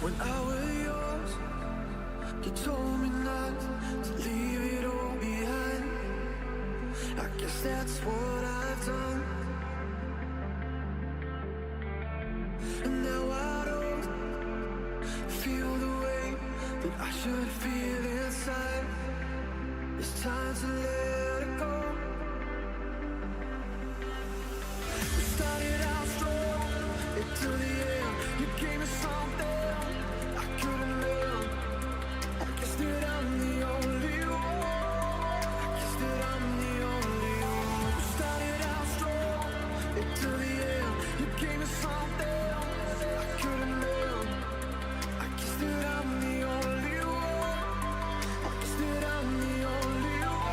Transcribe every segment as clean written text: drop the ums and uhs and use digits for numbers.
When I was yours, you told me not to leave it all behind. I guess that's what I've done. And now I don't feel the way that I should feel inside. It's time to let it go. We started out strong, into the end. You gave me something I couldn't live. I guess that I'm the only one. I guess that I'm the only one. We started out strong, into the end. You gave me something I couldn't live. I guess that I'm the only one. I guess that I'm the only one.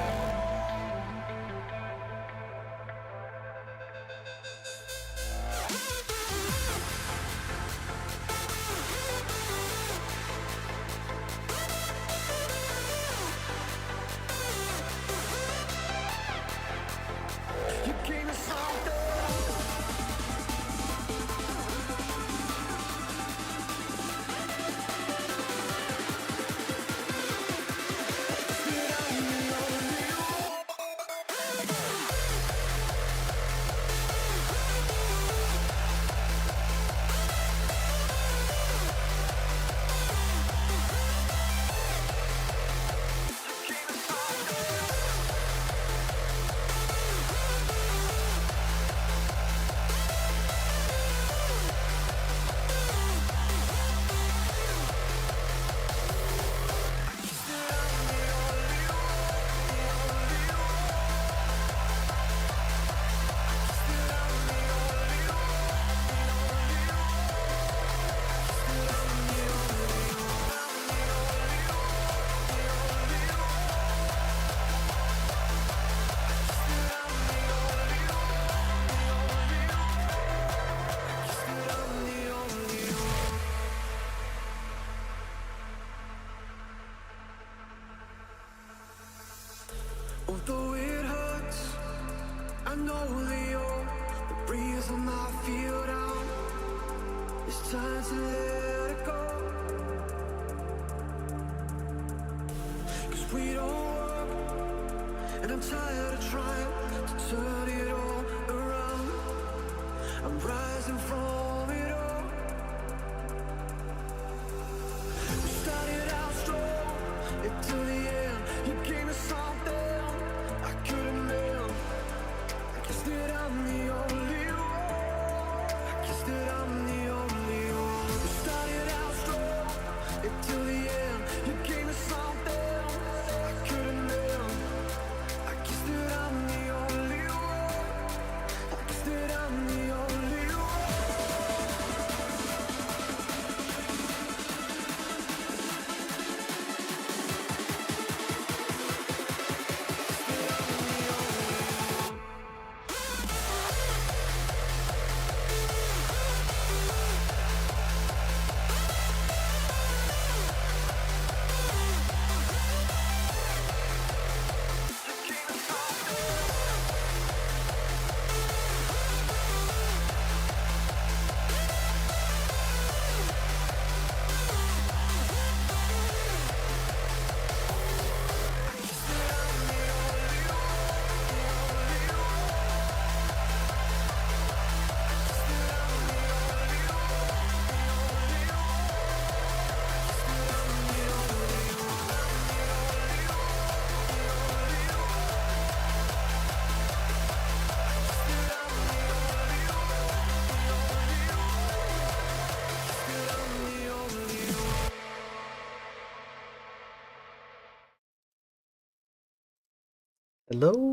You gave me something. Although it hurts, I know that you're the reason I feel down. It's time to let it go. 'Cause we don't work, and I'm tired of trying to turn it all around. I'm rising from it all. We started out strong, into the end. You gave me something I couldn't live. I guess that I'm the only one. I guess that I'm the only one. We started out strong, until the end. You gave me something I couldn't live. I guess that I'm the only one. I guess that I'm the only one.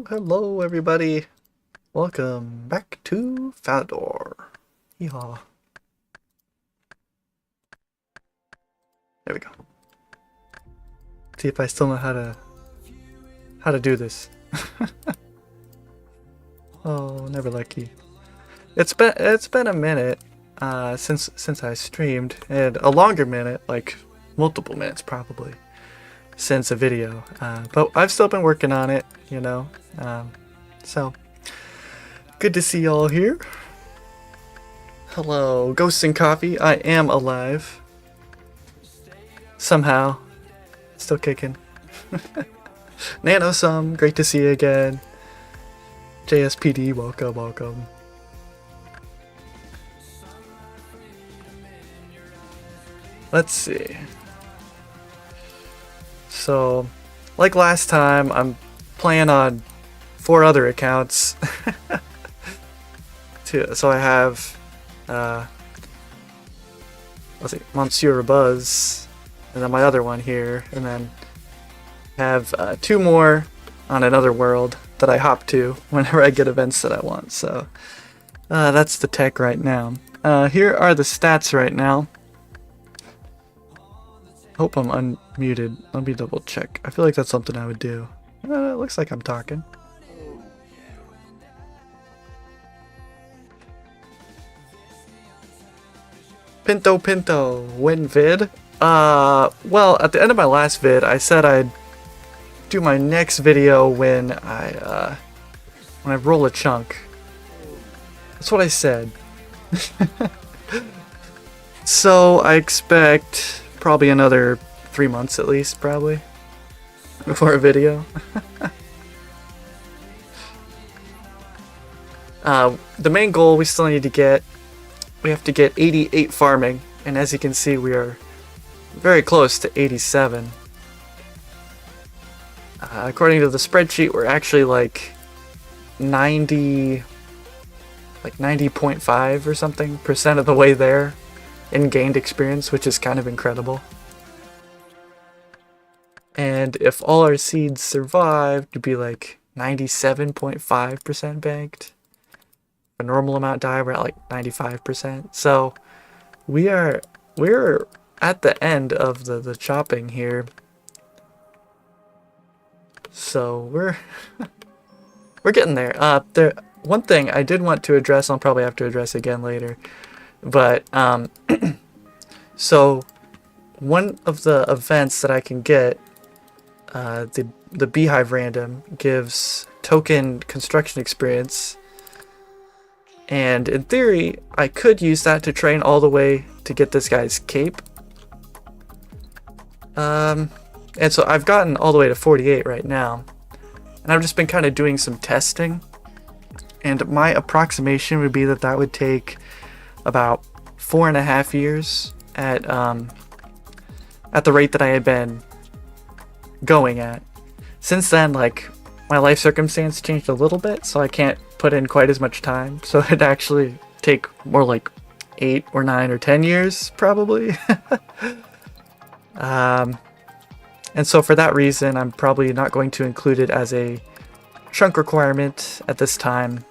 Hello everybody. Welcome back to Falador. Yeehaw. There we go. See if I still know how to do this. Oh, never lucky. It's been a minute since I streamed, and a longer minute, like multiple minutes probably, since a video. But I've still been working on it, you know. So good to see y'all here. Hello, Ghosts and Coffee. I am alive. somehow. Still kicking. Nanosum, great to see you again. JSPD, welcome, welcome. Let's see. So, like last time, I'm playing on 4 other accounts. So I have, let's see, Monsieur Buzz, and then my other one here, and then have 2 more on another world that I hop to whenever I get events that I want. So that's the tech right now. Here are the stats right now. Hope I'm unmuted. Let me double check. I feel like that's something I would do. It looks like I'm talking. Pinto, win vid? Well, at the end of my last vid, I said I'd do my next video when I roll a chunk. That's what I said. So I expect probably another 3 months at least, probably, before a video. The main goal we still need to get, we have to get 88 farming, and as you can see we are very close to 87. According to the spreadsheet, we're actually like 90.5 or something % of the way there in gained experience, which is kind of incredible. And if all our seeds survive, to be like 97.5% banked. A normal amount die, we're at like 95%. So we're at the end of the chopping here. So we're getting there. One thing I did want to address, I'll probably have to address again later, but so one of the events that I can get, the Beehive random gives token construction experience, and in theory I could use that to train all the way to get this guy's cape. And so I've gotten all the way to 48 right now, and I've just been kind of doing some testing, and my approximation would be that that would take about 4.5 years at the rate that I had been going at. Since then, like, my life circumstance changed a little bit, so I can't put in quite as much time, so it'd actually take more like 8 or 9 or 10 years probably. And so for that reason, I'm probably not going to include it as a chunk requirement at this time.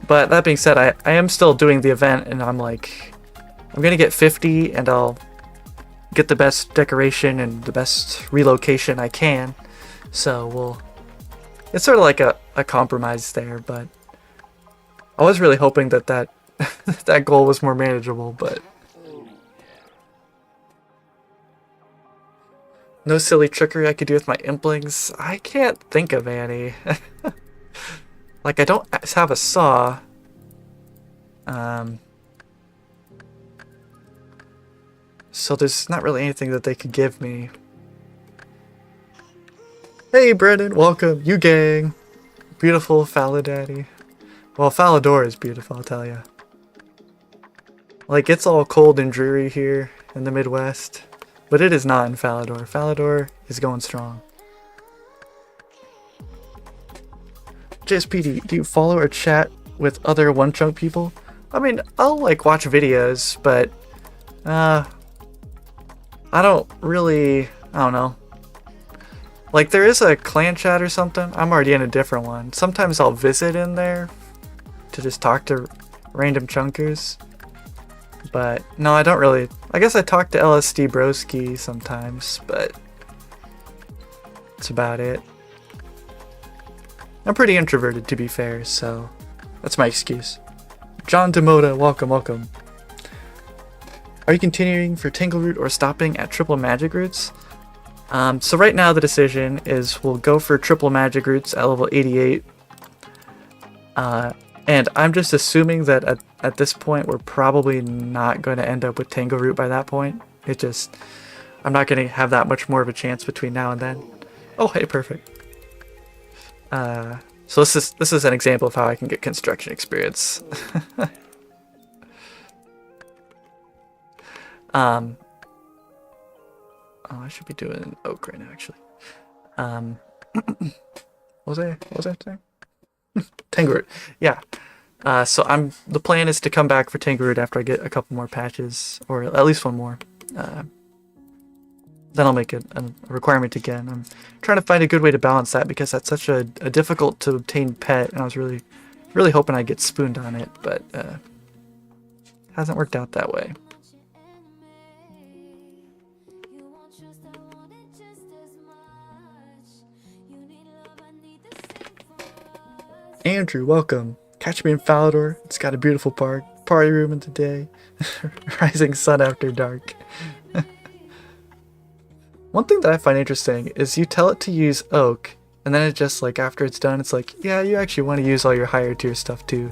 But that being said, I am still doing the event, and I'm gonna get 50 and I'll get the best decoration and the best relocation I can. So it's sort of like a compromise there, but I was really hoping that that goal was more manageable, but no silly trickery I could do with my implings. I can't think of any. Like, I don't have a saw. So there's not really anything that they could give me. Hey Brennan, welcome. You gang. Beautiful Faladaddy. Well, Falador is beautiful, I'll tell you. Like, it's all cold and dreary here in the Midwest, but it is not in Falador. Falador is going strong. JSPD, do you follow or chat with other OneChunk people? I mean, I'll like watch videos, but I don't know. Like, there is a clan chat or something. I'm already in a different one. Sometimes I'll visit in there to just talk to random chunkers. But no, I don't really. I guess I talk to LSD Broski sometimes, but that's about it. I'm pretty introverted, to be fair, so that's my excuse. John Demoda, welcome, welcome. Are you continuing for Tingle Root or stopping at Triple Magic Roots? So right now the decision is we'll go for Triple Magic Roots at level 88. And I'm just assuming that at this point, we're probably not going to end up with Tango Root by that point. I'm not going to have that much more of a chance between now and then. Oh, hey, perfect. So this is an example of how I can get construction experience. Oh, I should be doing oak right now, actually. What was I saying? Tango. Yeah. So the plan is to come back for Tango after I get a couple more patches, or at least one more. Then I'll make it a requirement again. I'm trying to find a good way to balance that because that's such a difficult to obtain pet, and I was really hoping I'd get spooned on it, but hasn't worked out that way. Andrew, welcome. Catch me in Falador. It's got a beautiful party room in today. Rising sun after dark. One thing that I find interesting is you tell it to use oak, and then it just, like, after it's done, it's like, yeah, you actually want to use all your higher tier stuff too.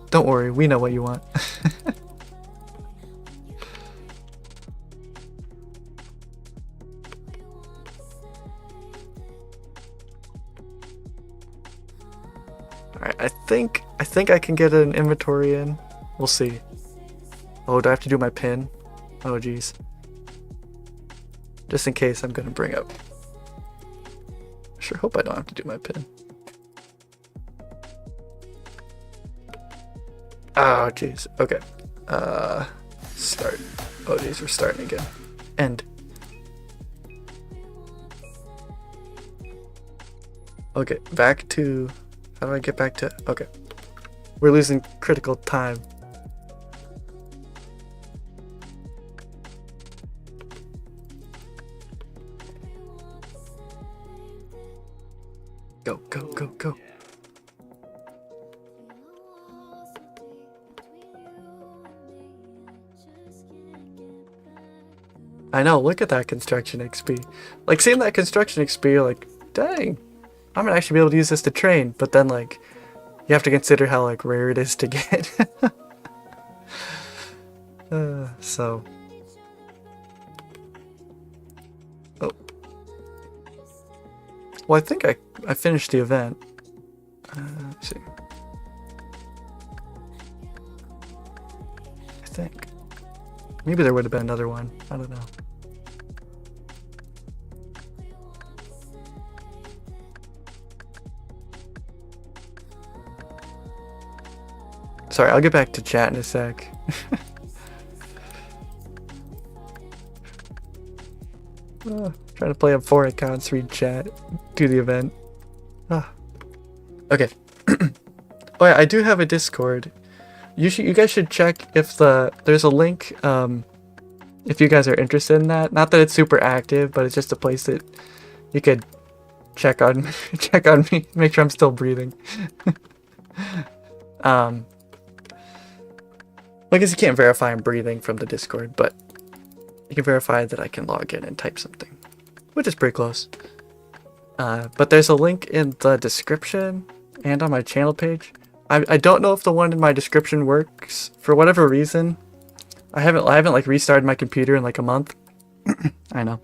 Don't worry, we know what you want. Alright, I think I can get an inventory in. We'll see. Oh, do I have to do my pin? Oh, geez. Just in case, I'm gonna bring up. I sure hope I don't have to do my pin. Oh, jeez. Okay. Start. Oh, geez, we're starting again. End. Okay, back to... How do I get back to... Okay. We're losing critical time. Go, go, go, go. I know, look at that construction XP. Like, seeing that construction XP, you're like, dang, I'm gonna actually be able to use this to train. But then, like, you have to consider how, like, rare it is to get. So. Oh. Well, I think I finished the event. Let's see. I think. Maybe there would have been another one. I don't know. Sorry, I'll get back to chat in a sec. Trying to play up 4 accounts, read chat, do the event. Okay. Oh yeah, I do have a Discord. You guys should check if there's a link if you guys are interested in that. Not that it's super active, but it's just a place that you could check on me, make sure I'm still breathing. I guess you can't verify I'm breathing from the Discord, but you can verify that I can log in and type something, which is pretty close. But there's a link in the description and on my channel page. I don't know if the one in my description works for whatever reason. I haven't like restarted my computer in like a month. I know.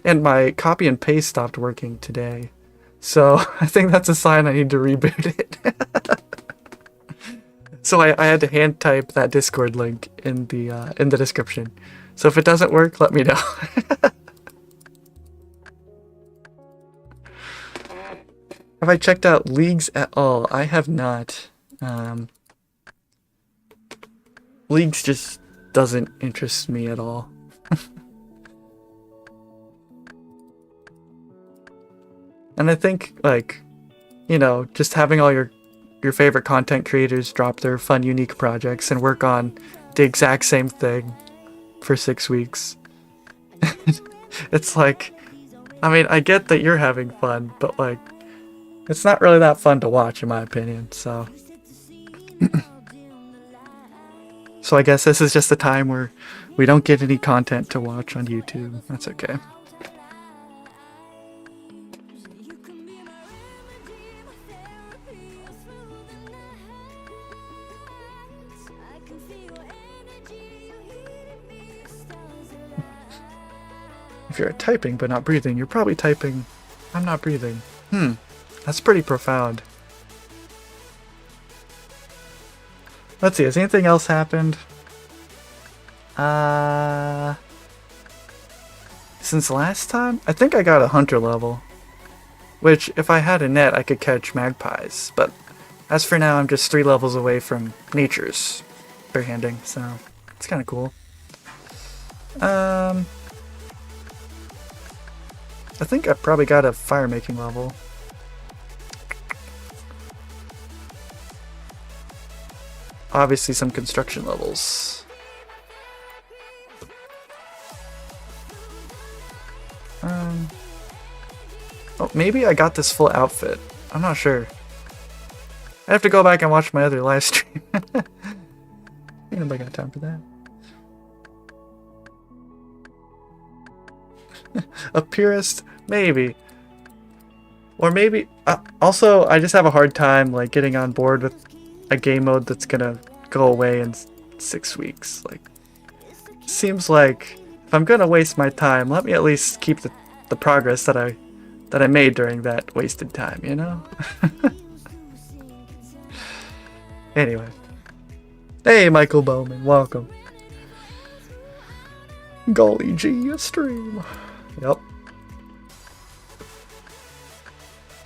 And my copy and paste stopped working today. So I think that's a sign I need to reboot it. So I had to hand type that Discord link in the description. So if it doesn't work, let me know. Have I checked out leagues at all? I have not. Leagues just doesn't interest me at all. And I think, like, you know, just having all your favorite content creators drop their fun, unique projects and work on the exact same thing for 6 weeks. It's like, I mean, I get that you're having fun, but, like, it's not really that fun to watch, in my opinion, so. So I guess this is just a time where we don't get any content to watch on YouTube. That's okay. If you're typing but not breathing, you're probably typing, I'm not breathing. That's pretty profound. Let's see, has anything else happened? Since last time? I think I got a hunter level. Which, if I had a net, I could catch magpies. But as for now, I'm just 3 levels away from nature's barehanding, so it's kind of cool. I think I probably got a fire making level. Obviously some construction levels. Oh, maybe I got this full outfit. I'm not sure. I have to go back and watch my other live stream. Ain't nobody got time for that. A purist? Maybe. Or maybe... also, I just have a hard time like getting on board with a game mode that's gonna go away in 6 weeks. Like, seems like if I'm gonna waste my time, let me at least keep the progress that I made during that wasted time, you know? Anyway. Hey, Michael Bowman, welcome. Golly gee, a stream. Yep.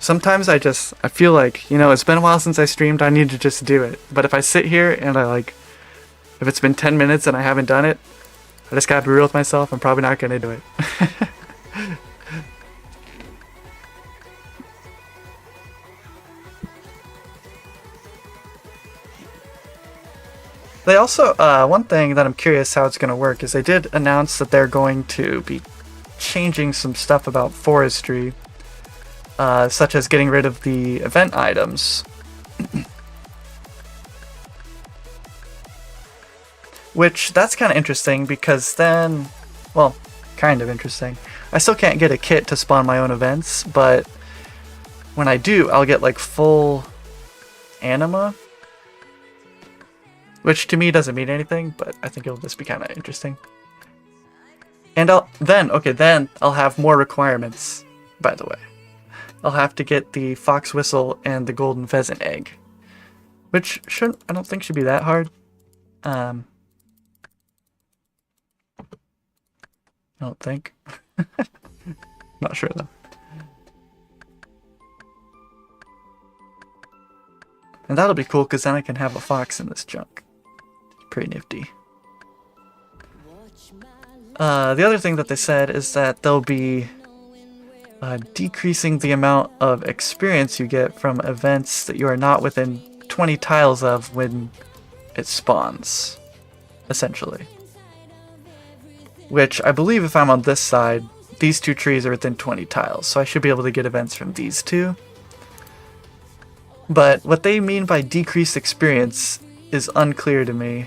Sometimes I feel like, you know, it's been a while since I streamed, I need to just do it. But if I sit here and if it's been 10 minutes and I haven't done it, I just gotta be real with myself, I'm probably not gonna do it. They also, one thing that I'm curious how it's going to work is they did announce that they're going to be changing some stuff about forestry, such as getting rid of the event items. Which, that's kind of interesting because then, well, kind of interesting. I still can't get a kit to spawn my own events, but when I do, I'll get like full anima. Which to me doesn't mean anything, but I think it'll just be kind of interesting. And then I'll have more requirements, by the way. I'll have to get the fox whistle and the golden pheasant egg. Which I don't think should be that hard. I don't think. Not sure though. And that'll be cool because then I can have a fox in this junk. Pretty nifty. The other thing that they said is that they'll be decreasing the amount of experience you get from events that you are not within 20 tiles of when it spawns, essentially. Which I believe if I'm on this side, these 2 trees are within 20 tiles, so I should be able to get events from these 2. But what they mean by decreased experience is unclear to me,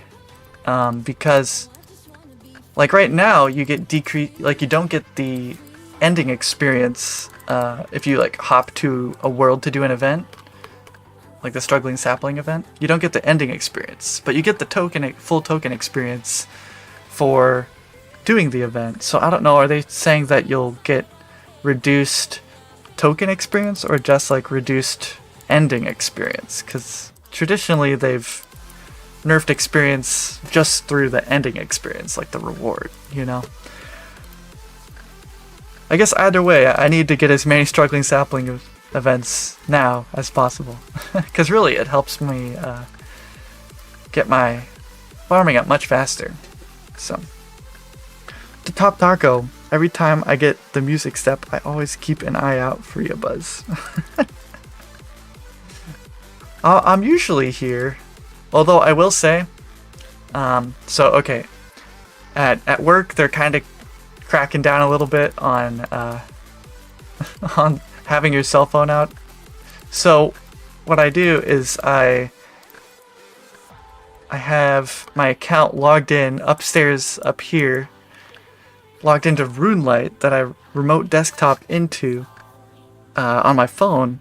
because like right now you get you don't get the ending experience if you like hop to a world to do an event, like the struggling sapling event. You don't get the ending experience, but you get the full token experience for doing the event. So I don't know, are they saying that you'll get reduced token experience or just like reduced ending experience? Because traditionally they've nerfed experience just through the ending experience, like the reward, you know? I guess either way, I need to get as many struggling sapling events now as possible. Because really, it helps me get my farming up much faster. So, to Top Taco, every time I get the music step, I always keep an eye out for you, Buzz. I'm usually here. Although I will say, okay, at work they're kind of cracking down a little bit on on having your cell phone out. So what I do is I have my account logged in upstairs up here, logged into RuneLight that I remote desktop into on my phone.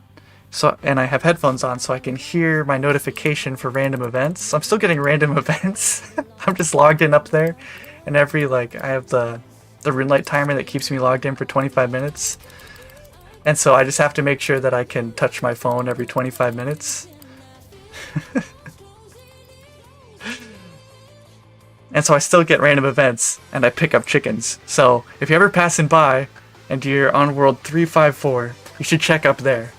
So, and I have headphones on so I can hear my notification for random events. I'm still getting random events. I'm just logged in up there, and every I have the the ring light timer that keeps me logged in for 25 minutes. And so I just have to make sure that I can touch my phone every 25 minutes. And so I still get random events, and I pick up chickens. So if you're ever passing by and you're on World 354, you should check up there.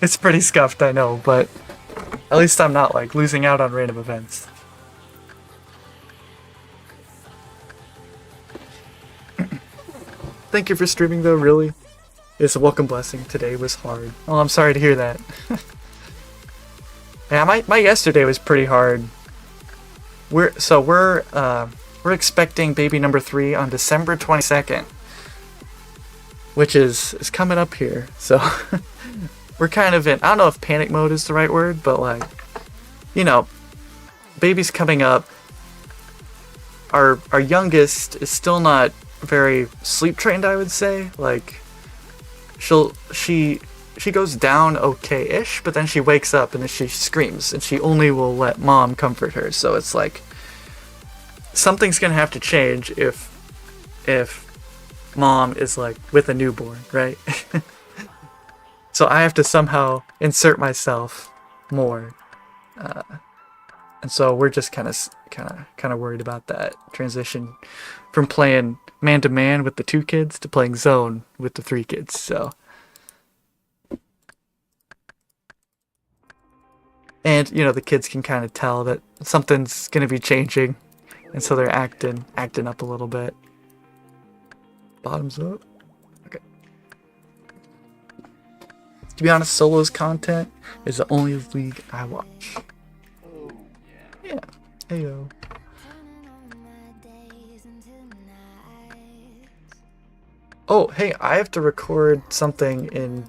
It's pretty scuffed, I know, but at least I'm not like losing out on random events. Thank you for streaming though, really. It's a welcome blessing. Today was hard. Oh, I'm sorry to hear that. Yeah, my yesterday was pretty hard. We're expecting baby number 3 on December 22nd, which is coming up here. So we're kind of in, I don't know if panic mode is the right word, but like, you know, baby's coming up. Our youngest is still not very sleep trained, I would say. Like, she goes down okay-ish, but then she wakes up and then she screams, and she only will let mom comfort her. So it's like something's gonna have to change if mom is like with a newborn, right? So I have to somehow insert myself more, and so we're just kind of worried about that transition from playing man-to-man with the 2 kids to playing zone with the 3 kids. So. And, you know, the kids can kind of tell that something's going to be changing. And so they're acting up a little bit. Bottoms up. Okay. To be honest, solos content is the only league I watch. Yeah. Heyo. Oh, hey, I have to record something in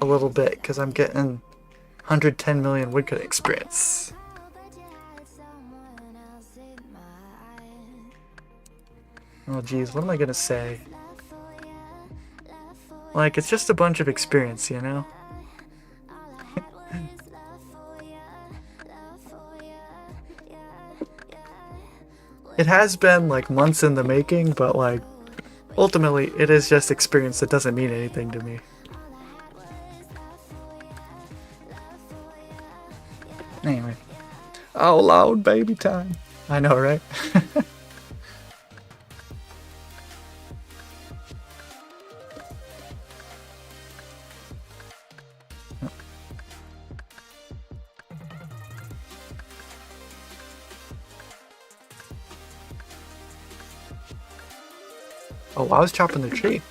a little bit because I'm getting 110 million woodcut experience. Oh geez, what am I gonna say? Like, it's just a bunch of experience, you know? It has been like months in the making, but like, ultimately it is just experience that doesn't mean anything to me. Anyway. Oh, loud baby time. I know, right? Oh, I was chopping the tree.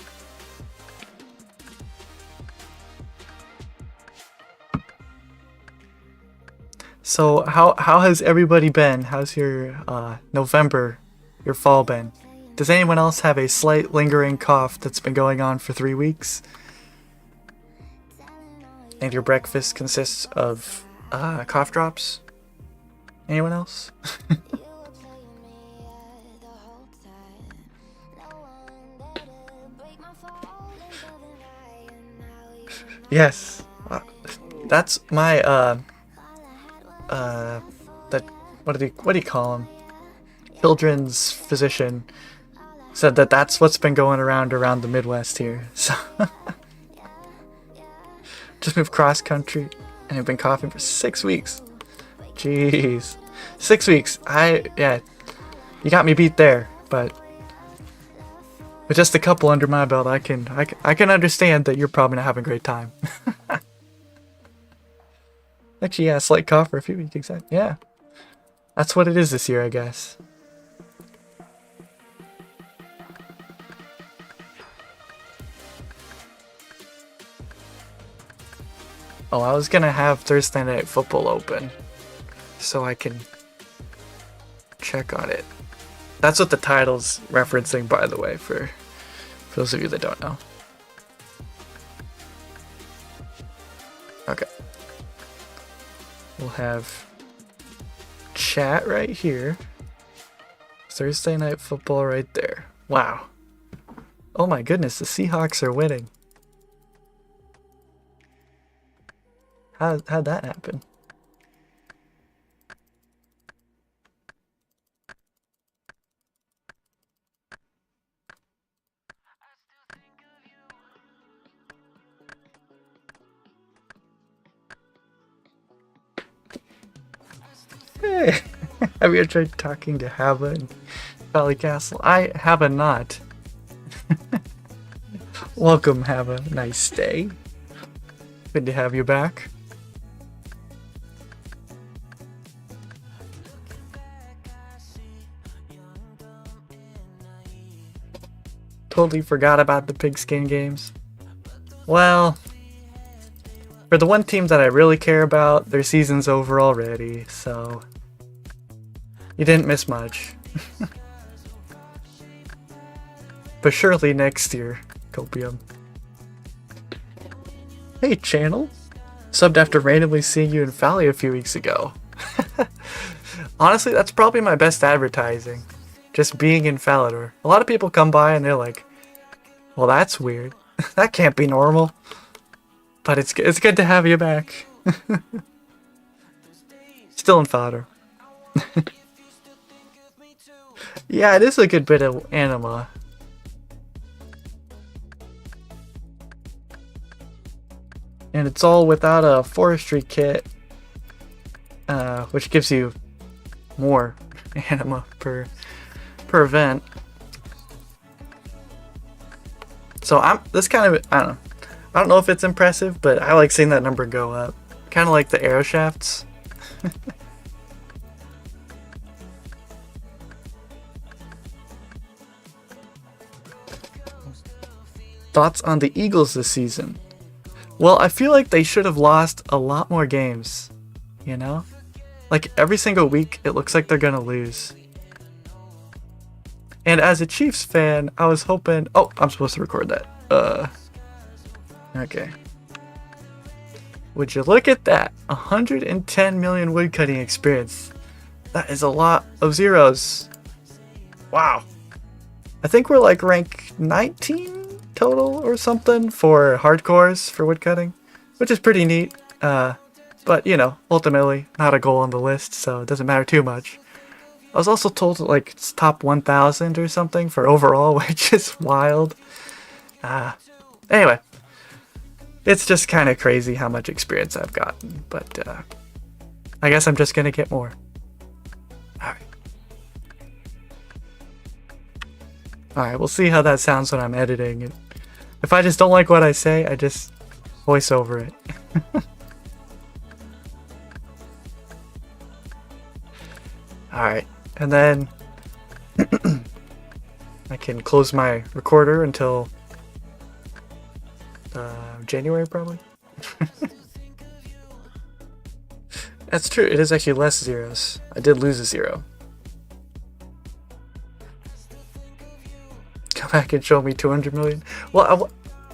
So how has everybody been? How's your November, your fall been? Does anyone else have a slight lingering cough that's been going on for 3 weeks? And your breakfast consists of cough drops? Anyone else? Yes. That's my that what do you call him? Children's physician said that that's what's been going around the Midwest here. So just moved cross country and I've been coughing for 6 weeks. Jeez, 6 weeks. Yeah, you got me beat there, but with just a couple under my belt, I can understand that you're probably not having a great time. Actually, yeah, slight cough for a few weeks, exactly. Yeah, that's what it is this year, I guess. Oh, I was gonna have Thursday Night Football open, so I can check on it. That's what the title's referencing, by the way, for those of you that don't know. Okay. We'll have chat right here. Thursday Night Football right there. Wow. Oh my goodness, the Seahawks are winning. How'd that happen? Hey, have you tried talking to Hava in Valley Castle? I have not. Welcome, Hava. Nice day. Good to have you back. Totally forgot about the pigskin games. Well, for the one team that I really care about, their season's over already, so you didn't miss much. But surely next year, Copium. Hey, channel. Subbed after randomly seeing you in Valley a few weeks ago. Honestly, that's probably my best advertising. Just being in Falador. A lot of people come by and they're like, well, that's weird. That can't be normal. But it's good to have you back. Still in Falador. Yeah, it is a good bit of anima. And it's all without a forestry kit, which gives you more anima per event. So this kind of, I don't know if it's impressive, but I like seeing that number go up. Kind of like the arrow shafts. Thoughts on the Eagles this season? Well, I feel like they should have lost a lot more games, you know? Like every single week, it looks like they're gonna lose. And as a Chiefs fan, I was hoping... Oh, I'm supposed to record that. Okay. Would you look at that? 110 million woodcutting experience. That is a lot of zeros. Wow. I think we're like rank 19 total or something for hardcores for woodcutting, which is pretty neat. But, you know, ultimately, not a goal on the list, so it doesn't matter too much. I was also told like it's top 1,000 or something for overall, which is wild. Anyway, it's just kind of crazy how much experience I've gotten, but I guess I'm just gonna get more. Alright, we'll see how that sounds when I'm editing. If I just don't like what I say, I just voice over it. Alright, and then I can close my recorder until January, probably. That's true, it is actually less zeros. I did lose a zero. Come back and show me 200 million. Well,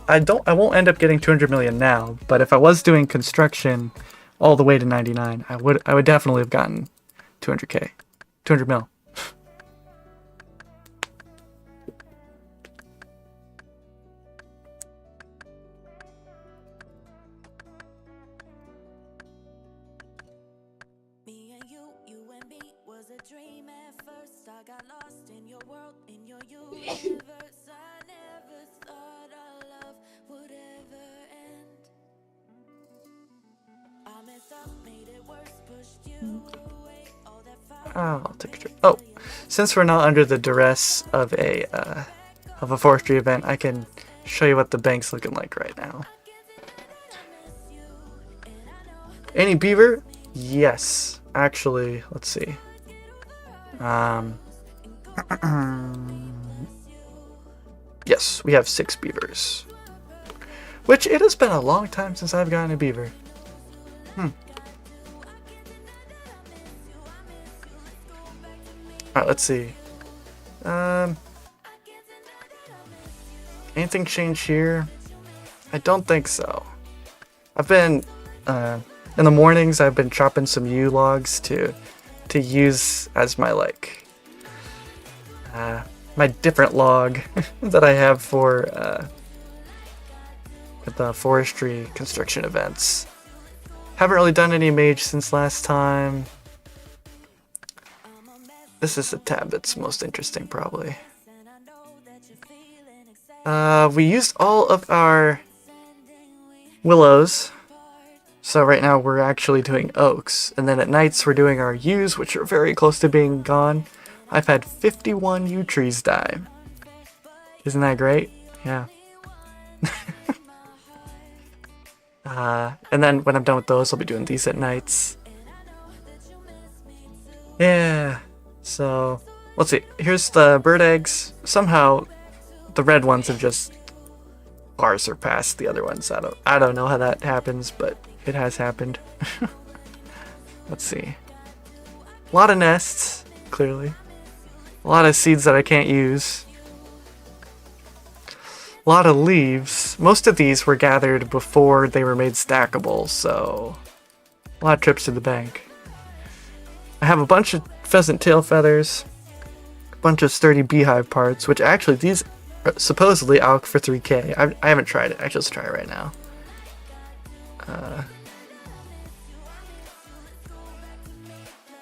I won't end up getting 200 million now, but if I was doing construction all the way to 99, I would definitely have gotten 200k. 200 mil. Me and you and me was a dream at first. I got lost in your world, in your universe. I never thought our love would ever end. I messed up, made it worse, pushed you away. All that I'll take a picture. Oh, since we're not under the duress of a forestry event, I can show you what the bank's looking like right now. Any beaver? Yes, actually. Let's see. Yes, we have 6 beavers. Which it has been a long time since I've gotten a beaver. Alright, let's see. Anything change here? I don't think so. I've been in the mornings I've been chopping some yew logs to use as my my different log that I have for the forestry construction events. Haven't really done any mage since last time. This is the tab that's most interesting, probably. We used all of our willows, So right now we're actually doing oaks, and then at nights we're doing our yews, which are very close to being gone. I've had 51 yew trees die. Isn't that great? Yeah. And then when I'm done with those, I'll be doing these at nights. Yeah. So let's see. Here's the bird eggs. Somehow the red ones have just far surpassed the other ones. I don't know how that happens, but it has happened. Let's see. A lot of nests, clearly. A lot of seeds that I can't use. A lot of leaves. Most of these were gathered before they were made stackable, so a lot of trips to the bank. I have a bunch of pheasant tail feathers, a bunch of sturdy beehive parts, which actually these are supposedly alk for 3k. I haven't tried it. Actually, let's try it right now.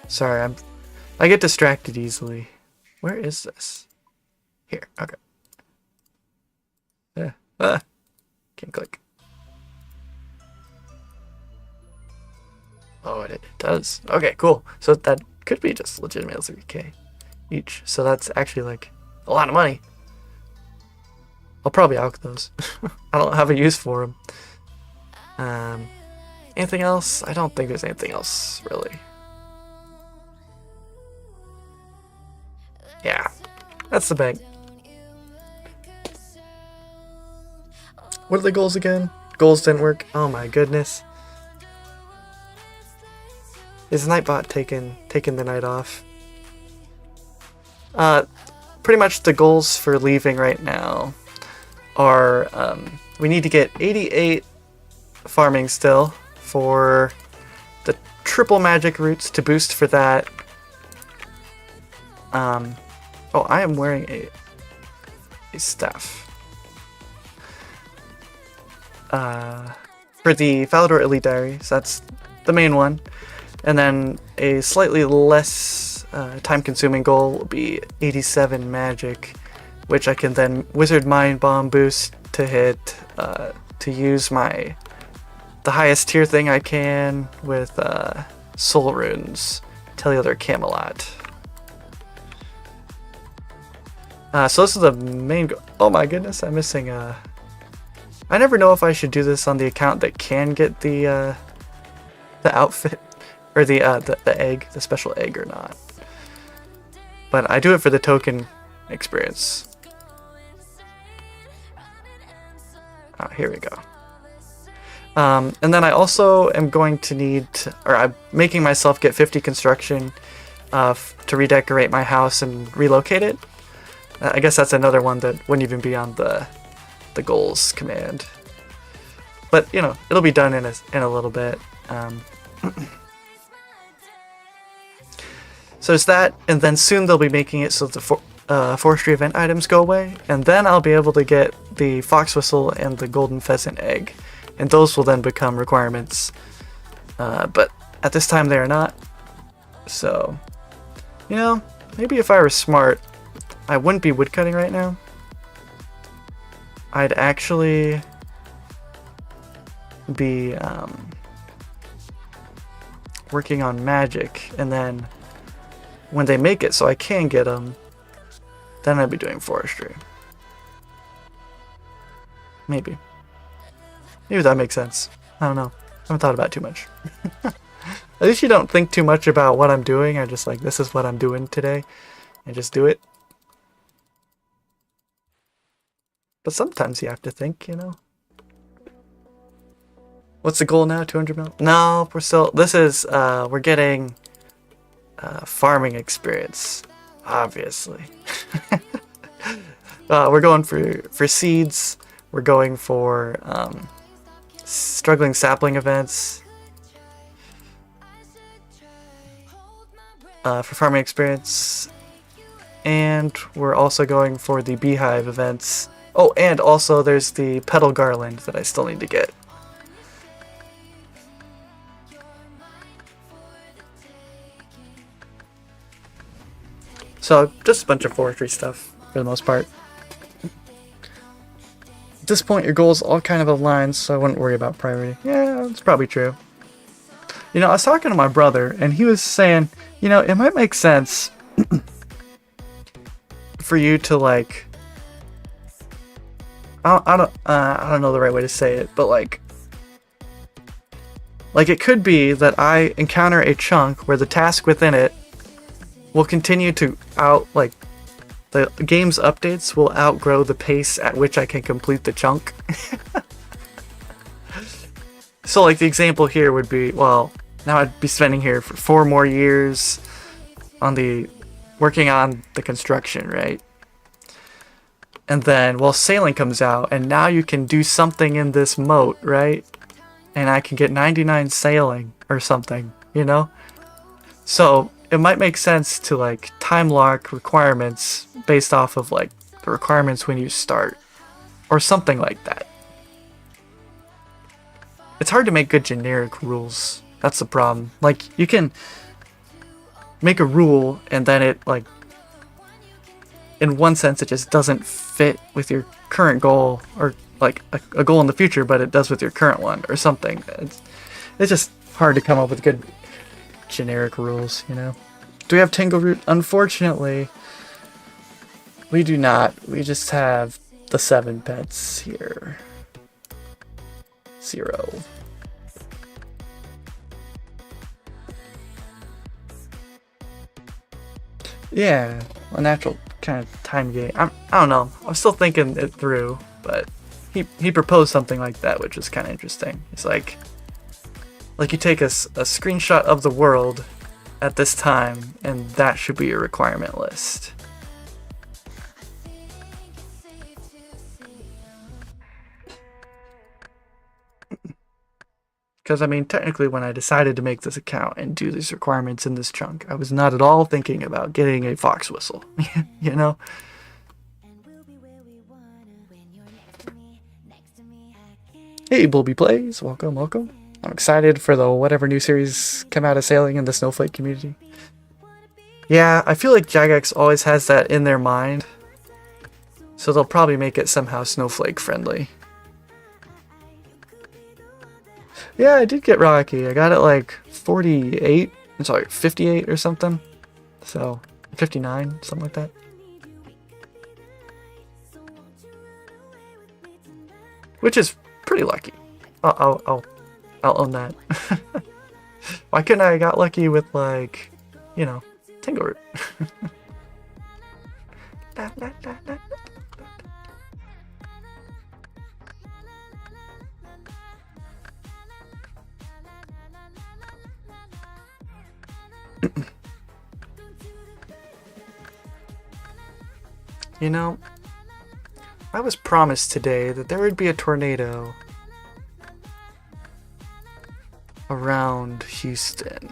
Sorry, I get distracted easily. Where is this? Here, okay. Yeah. Can't click. Oh, it does. Okay, cool. So that could be just legitimately 3k each. So that's actually like a lot of money. I'll probably alk those. I don't have a use for them. Anything else? I don't think there's anything else really. Yeah, that's the bank. What are the goals again? Goals didn't work. Oh my goodness. Is Nightbot taking the night off? Pretty much the goals for leaving right now are we need to get 88 farming still for the triple magic roots to boost for that. Oh, I am wearing a staff. For the Falador Elite Diaries, that's the main one. And then a slightly less time-consuming goal will be 87 magic, which I can then Wizard Mind Bomb boost to hit to use the highest tier thing I can with Soul Runes, Teleother Camelot. So this is the main goal. Oh my goodness, I'm missing I never know if I should do this on the account that can get the outfit or the egg, the special egg or not. But I do it for the token experience. Oh, here we go. And then I also am going to need, or I'm making myself get 50 construction to redecorate my house and relocate it. I guess that's another one that wouldn't even be on the goals command. But, you know, it'll be done in a little bit. So it's that, and then soon they'll be making it so the forestry event items go away, and then I'll be able to get the fox whistle and the golden pheasant egg, and those will then become requirements. But at this time they are not. So, you know, maybe if I were smart, I wouldn't be woodcutting right now. I'd actually be working on magic, and then when they make it so I can get them, then I'd be doing forestry. Maybe that makes sense. I don't know. I haven't thought about it too much. At least you don't think too much about what I'm doing. I just like, this is what I'm doing today, and just do it. But sometimes you have to think, you know. What's the goal now? 200 mil? No, we're still. This is we're getting farming experience, obviously. We're going for seeds. We're going for struggling sapling events. For farming experience, and we're also going for the beehive events. Oh, and also there's the petal garland that I still need to get. So just a bunch of forestry stuff for the most part. At this point your goals all kind of align, so I wouldn't worry about priority. Yeah, that's probably true. You know, I was talking to my brother, and he was saying, you know, it might make sense for you to like, I don't know the right way to say it, but like it could be that I encounter a chunk where the task within it will continue to the game's updates will outgrow the pace at which I can complete the chunk. So like the example here would be, well, now I'd be spending here for 4 more years working on the construction, right? And then, well, sailing comes out, and now you can do something in this moat, right? And I can get 99 sailing or something, you know? So it might make sense to like time lock requirements based off of like the requirements when you start or something like that. It's hard to make good generic rules. That's the problem. Like, you can make a rule and then it, like, in one sense, it just doesn't fit with your current goal, or like a goal in the future, but it does with your current one or something. It's just hard to come up with good generic rules, you know? Do we have Tingle Root? Unfortunately, we do not. We just have the 7 pets here. 0. Yeah, a natural kind of time game. I don't know. I'm still thinking it through, but he proposed something like that, which was kind of interesting. It's like you take a screenshot of the world at this time, and that should be your requirement list. Because, I mean, technically when I decided to make this account and do these requirements in this chunk, I was not at all thinking about getting a fox whistle, you know? Hey, Bulby Plays, welcome, welcome. I'm excited for the whatever new series come out of sailing in the Snowflake community. Yeah, I feel like Jagex always has that in their mind, so they'll probably make it somehow Snowflake friendly. Yeah, I did get lucky. I got it like 48, I'm sorry, 58 or something. So, 59, something like that. Which is pretty lucky. I'll own that. Why couldn't I got lucky with, like, you know, Tingle Root? You know, I was promised today that there would be a tornado around Houston.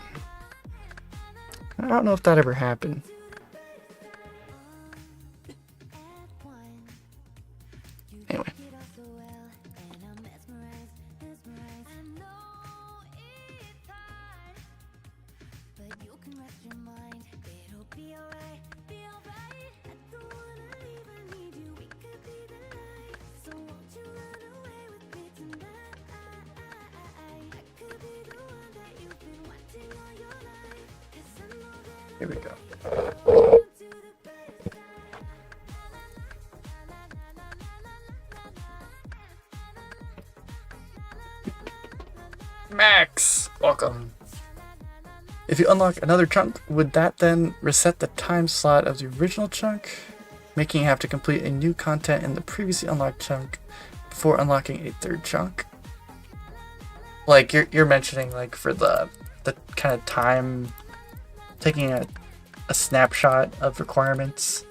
I don't know if that ever happened. Anyway. Here we go. Max, welcome. If you unlock another chunk, would that then reset the time slot of the original chunk, making you have to complete a new content in the previously unlocked chunk before unlocking a third chunk? Like you're mentioning, like for the kind of time, taking a snapshot of requirements.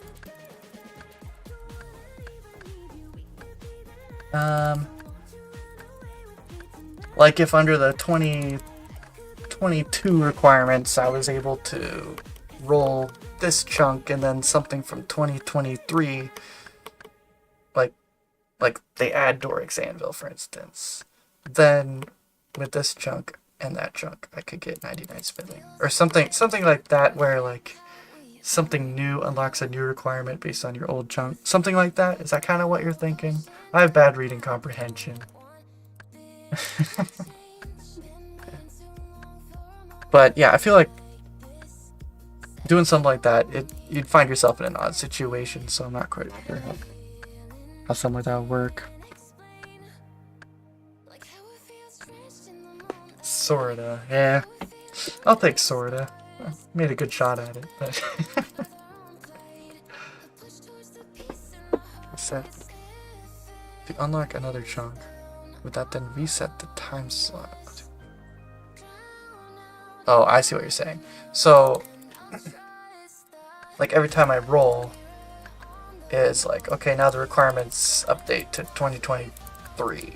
Like if under the 2022 requirements I was able to roll this chunk and then something from 2023, like they add Dorix Anvil, for instance, then with this chunk and that chunk I could get 99 spinning or something like that, where like something new unlocks a new requirement based on your old chunk, something like that. Is that kind of what you're thinking? I have bad reading comprehension. But yeah, I feel like doing something like that, you'd find yourself in an odd situation, so I'm not quite sure how something like that would work. Sorta, yeah. I'll take sorta. Made a good shot at it, but reset. If you unlock another chunk, would that then reset the time slot? Oh, I see what you're saying. So, like every time I roll, is like, okay, now the requirements update to 2023,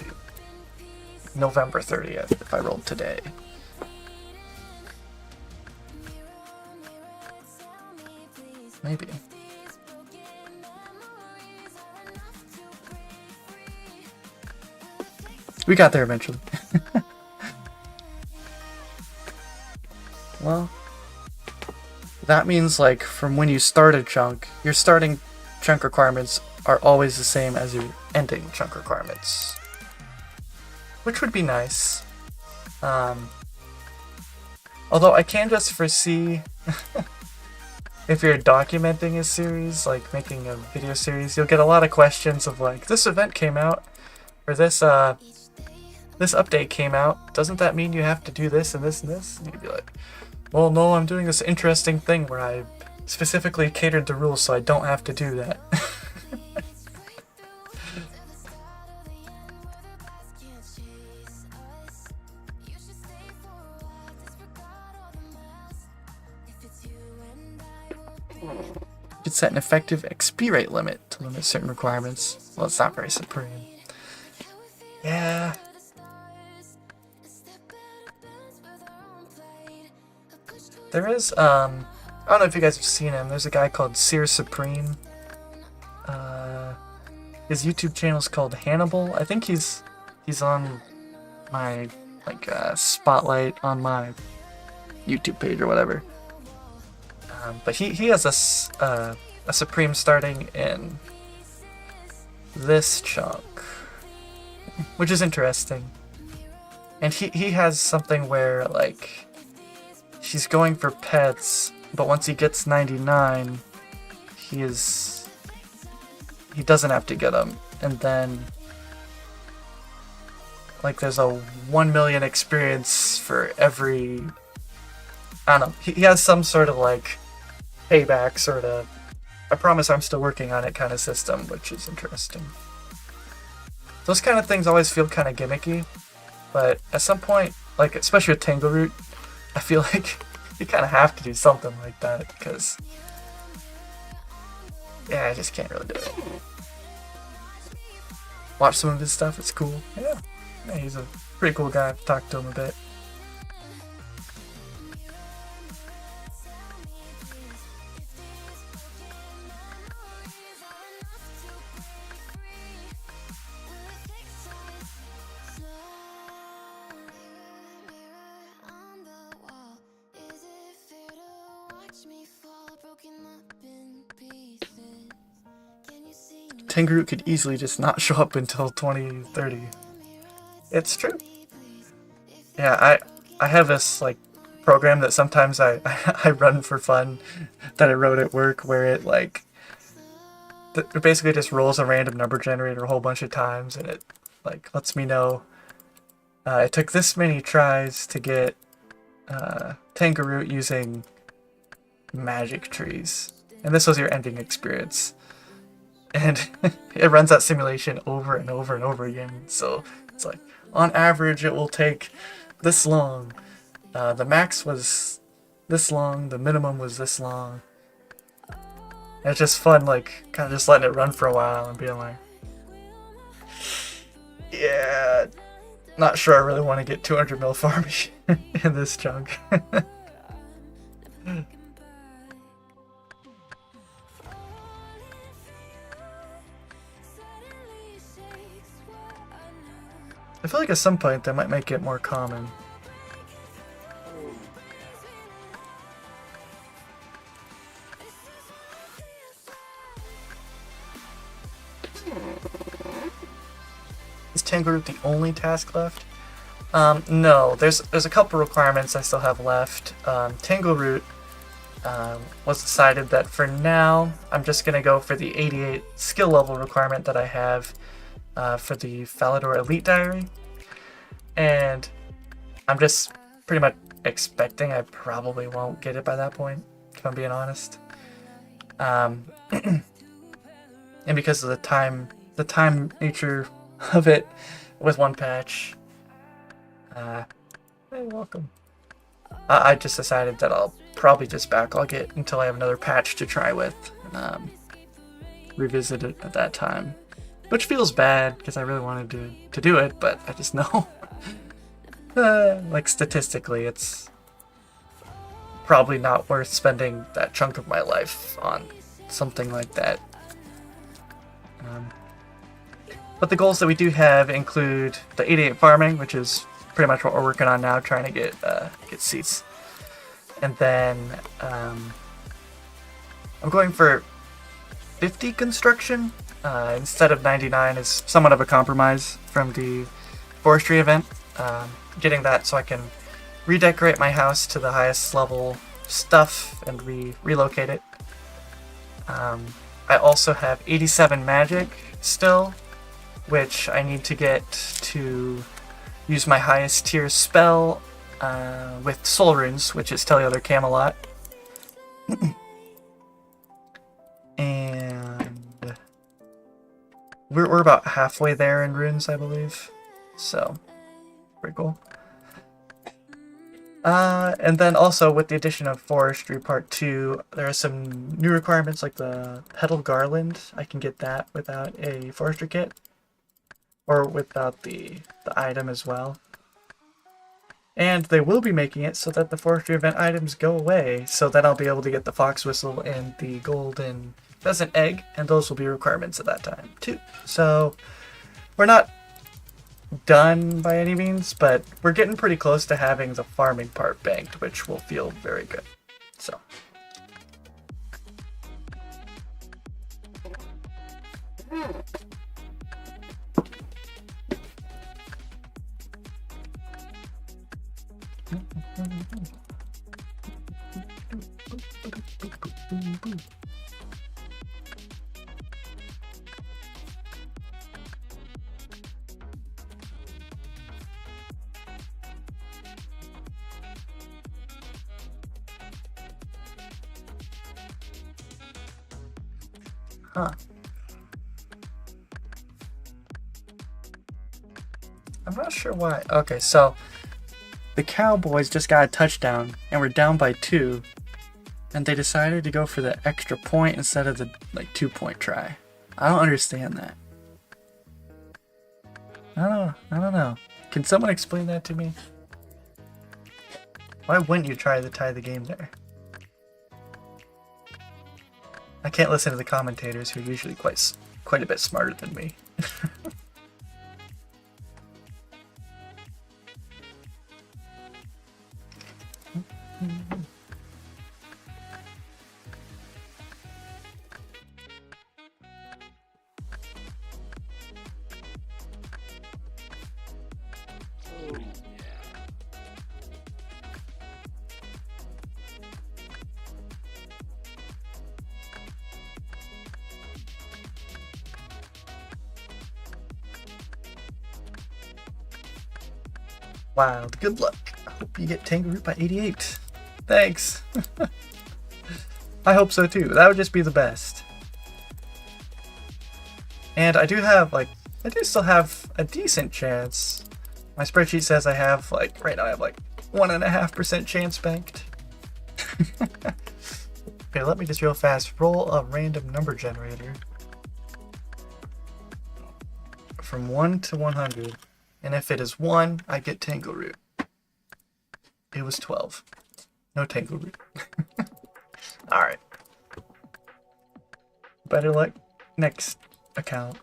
November 30th, if I rolled today. Maybe. We got there eventually. Well, that means like from when you start a chunk, your starting chunk requirements are always the same as your ending chunk requirements, which would be nice. Although I can just foresee if you're documenting a series, like making a video series, you'll get a lot of questions of like, this event came out, or this update came out, doesn't that mean you have to do this and this and this? And you'd be like, well, no, I'm doing this interesting thing where I specifically catered the rules so I don't have to do that. You could set an effective XP rate limit to limit certain requirements. Well, it's not very supreme. Yeah. There is, I don't know if you guys have seen him. There's a guy called Seer Supreme. His YouTube channel is called Hannibal. I think he's on my spotlight on my YouTube page or whatever. But he has a Supreme starting in this chunk, which is interesting. And he has something where like he's going for pets, but once he gets 99, he doesn't have to get them, and then like there's a 1 million experience for every, I don't know, he has some sort of like payback sort of, I promise I'm still working on it kind of system, which is interesting. Those kind of things always feel kind of gimmicky, but at some point, like especially with Tangle Root, I feel like you kind of have to do something like that, because yeah, I just can't really do it. Watch some of his stuff, it's cool. Yeah, he's a pretty cool guy. I've talked to him a bit. Tengaroo could easily just not show up until 2030. It's true. Yeah, I have this like program that sometimes I run for fun that I wrote at work, where it like it basically just rolls a random number generator a whole bunch of times, and it like lets me know it took this many tries to get Tangaroo using magic trees, and this was your ending experience. And it runs that simulation over and over and over again. So it's like, on average, it will take this long. The max was this long. The minimum was this long. And it's just fun, like, kind of just letting it run for a while and being like, yeah, not sure I really want to get 200 mil farming in this chunk. I feel like at some point they might make it more common. Is Tangaroo the only task left? No, there's a couple requirements I still have left. Tangle Root was decided that for now I'm just gonna go for the 88 skill level requirement that I have for the Falador Elite Diary, and I'm just pretty much expecting I probably won't get it by that point, if I'm being honest. And because of the time nature of it with one patch. Hey, welcome. I just decided that I'll probably just backlog it until I have another patch to try with, and revisit it at that time. Which feels bad, because I really wanted to do it, but I just know, like statistically, it's probably not worth spending that chunk of my life on something like that. But the goals that we do have include the 88 farming, which is pretty much what we're working on now, trying to get seats. And then I'm going for 50 construction instead of 99 is somewhat of a compromise from the forestry event. Getting that so I can redecorate my house to the highest level stuff and relocate it. I also have 87 magic still, which I need to get to use my highest tier spell with soul runes, which is Teleother Camelot. And we're about halfway there in runes, I believe. So, pretty cool. And then also with the addition of Forestry Part 2, there are some new requirements like the Petal Garland. I can get that without a Forestry kit. Or without the item as well. And they will be making it so that the Forestry event items go away, so that I'll be able to get the Fox Whistle and the Golden Pheasant Egg, and those will be requirements at that time too. So we're not done by any means, but we're getting pretty close to having the farming part banked, which will feel very good. So. Huh. I'm not sure why. Okay, so the Cowboys just got a touchdown and we're down by 2, and they decided to go for the extra point instead of the 2-point try. I don't understand that. I don't know. Can someone explain that to me? Why wouldn't you try to tie the game there? I can't listen to the commentators, who are usually quite a bit smarter than me. Wild, good luck. I hope you get Tangle Root by 88. Thanks. I hope so too. That would just be the best. And I do still have a decent chance. My spreadsheet says I have right now I have 1.5% chance banked. Okay, let me just real fast roll a random number generator from 1 to 100. And if it is 1, I get Tangle Root. It was 12. No Tangle Root. Alright. Better luck next account.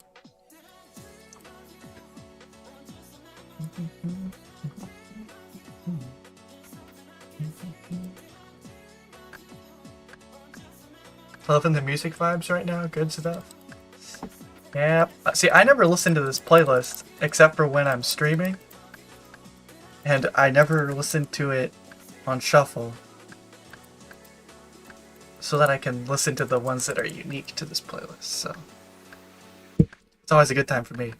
Loving the music vibes right now. Good stuff. Yeah. See, I never listen to this playlist except for when I'm streaming. and I never listened to it on shuffle so that I can listen to the ones that are unique to this playlist. So it's always a good time for me.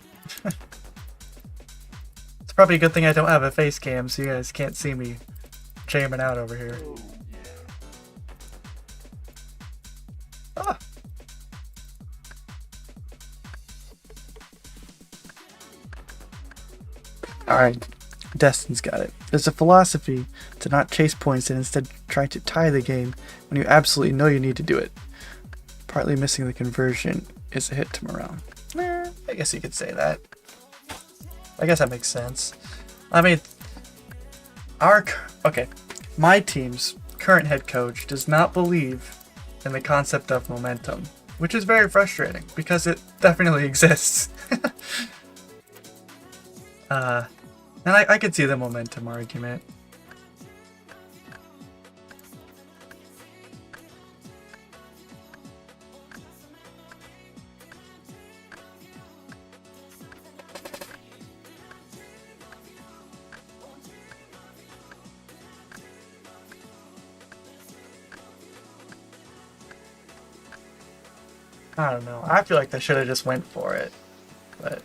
It's probably a good thing I don't have a face cam so you guys can't see me jamming out over here. Ah. Alright, Destin's got it. There's a philosophy to not chase points and instead try to tie the game when you absolutely know you need to do it. Partly missing the conversion is a hit to morale. I guess you could say that. I guess that makes sense. I mean, my team's current head coach does not believe in the concept of momentum, which is very frustrating because it definitely exists. And I could see the momentum argument. I don't know. I feel like they should have just went for it, but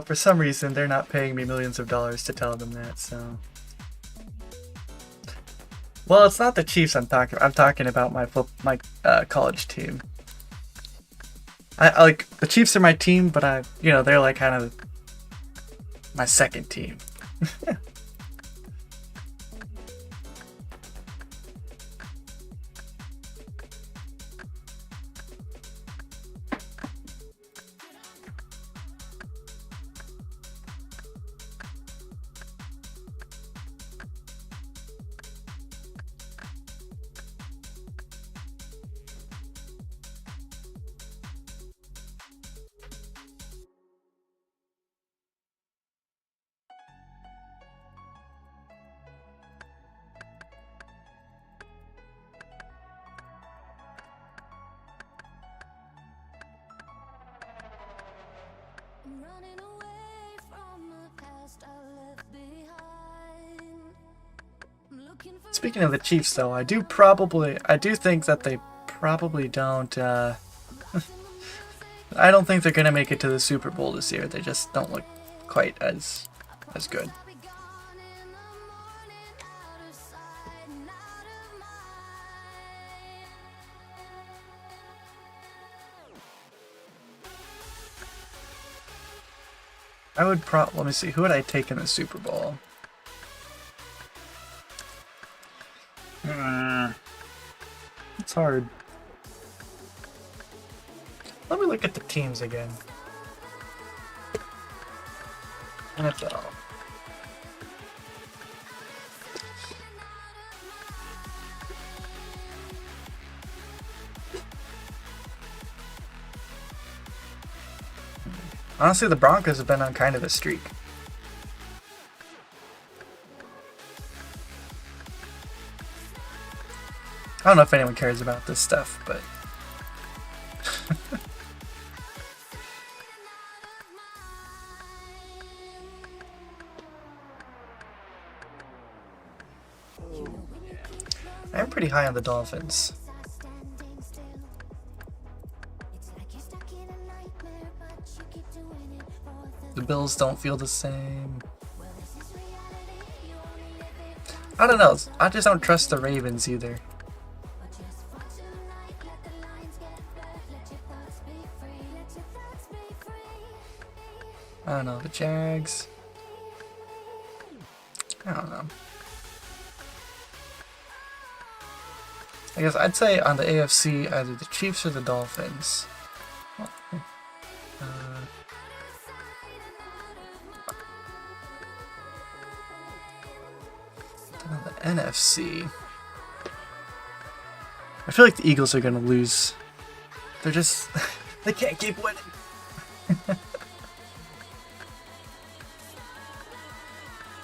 for some reason they're not paying me millions of dollars to tell them that. So, well, it's not the Chiefs I'm talking about. I'm talking about my college team. I like the Chiefs are my team, but they're like kind of my second team. Speaking of the Chiefs, though, I do think that they probably don't. I don't think they're gonna make it to the Super Bowl this year. They just don't look quite as good. Let me see. Who would I take in the Super Bowl? It's hard. Let me look at the teams again. NFL. Honestly, the Broncos have been on kind of a streak. I don't know if anyone cares about this stuff, but... I'm pretty high on the Dolphins. The Bills don't feel the same. I don't know. I just don't trust the Ravens either. I don't know, the Jags. I don't know. I guess I'd say on the AFC, either the Chiefs or the Dolphins. Then on the NFC, I feel like the Eagles are going to lose. They're just... they can't keep winning.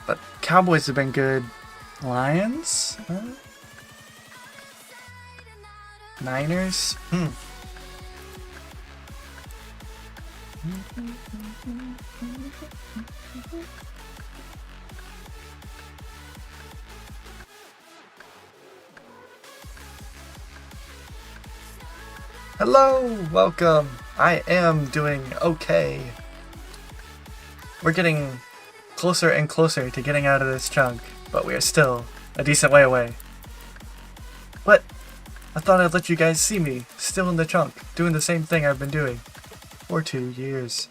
But Cowboys have been good. Lions? Niners? Hello, welcome. I am doing okay. We're getting closer and closer to getting out of this chunk, but we are still a decent way away. What? I thought I'd let you guys see me, still in the chunk, doing the same thing I've been doing for 2 years.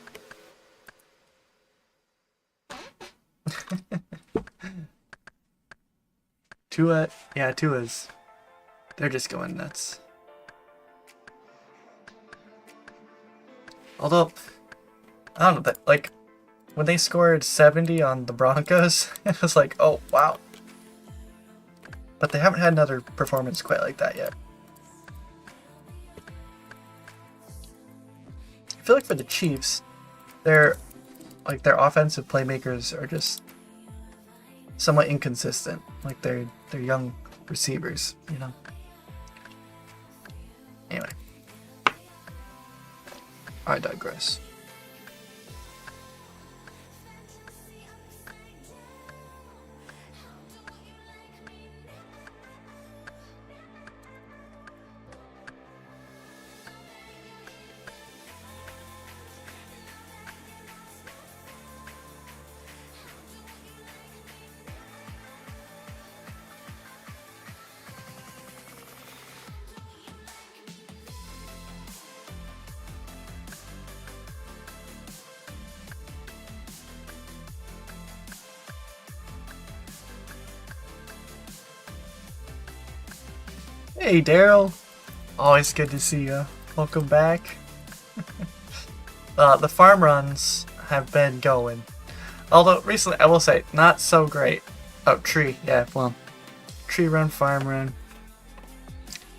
Tuas. They're just going nuts. Although, I don't know, that, like, when they scored 70 on the Broncos, it was like, oh, wow. But they haven't had another performance quite like that yet. I feel like for the Chiefs, their offensive playmakers are just somewhat inconsistent. Like they're young receivers, you know. Anyway, I digress. Hey Daryl, always good to see you. Welcome back. The farm runs have been going, although recently I will say not so great. Oh, tree, yeah, well, tree run, farm run,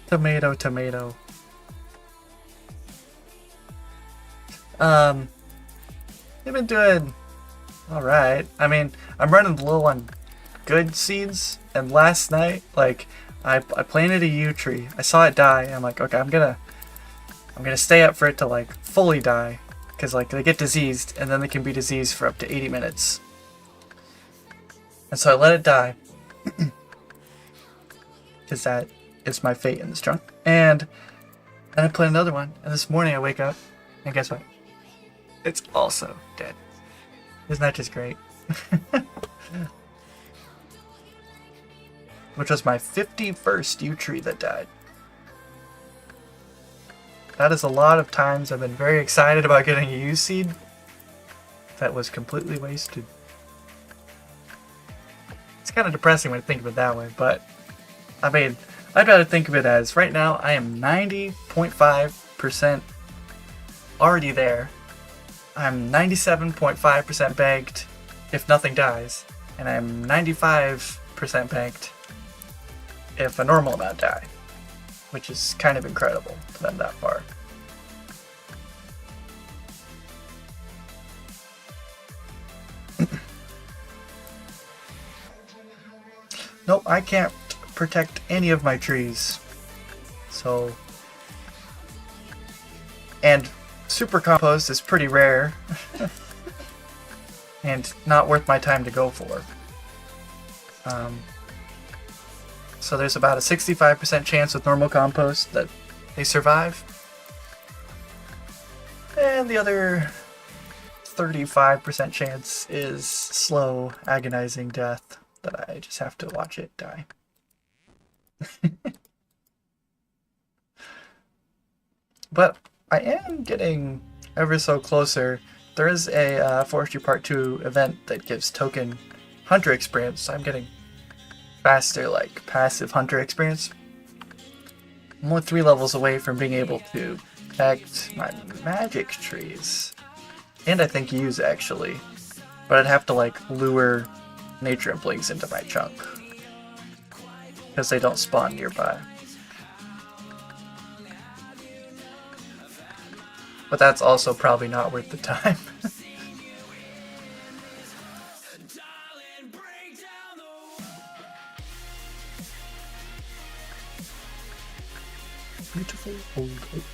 tomato. They've been doing all right. I mean, I'm running low on good seeds, and last night, like, I planted a yew tree. I saw it die. I'm like, okay, I'm gonna stay up for it to like fully die, because like they get diseased and then they can be diseased for up to 80 minutes. And so I let it die, because that is my fate in this trunk. And then I plant another one, and this morning I wake up, and guess what? It's also dead. Isn't that just great? Which was my 51st yew tree that died. That is a lot of times I've been very excited about getting a yew seed that was completely wasted. It's kind of depressing when I think of it that way, but I mean, I'd rather think of it as right now I am 90.5% already there. I'm 97.5% banked if nothing dies, and I'm 95% banked if a normal amount die, which is kind of incredible to them that far. Nope, I can't protect any of my trees. So, and super compost is pretty rare and not worth my time to go for. So there's about a 65% chance with normal compost that they survive. And the other 35% chance is slow, agonizing death that I just have to watch it die. But I am getting ever so closer. There is a Forestry Part 2 event that gives token hunter experience. So I'm getting faster, like, passive hunter experience. I'm only 3 levels away from being able to protect my magic trees. And I think use, actually. But I'd have to, like, lure nature implings into my chunk, because they don't spawn nearby. But that's also probably not worth the time. Beautiful old oak.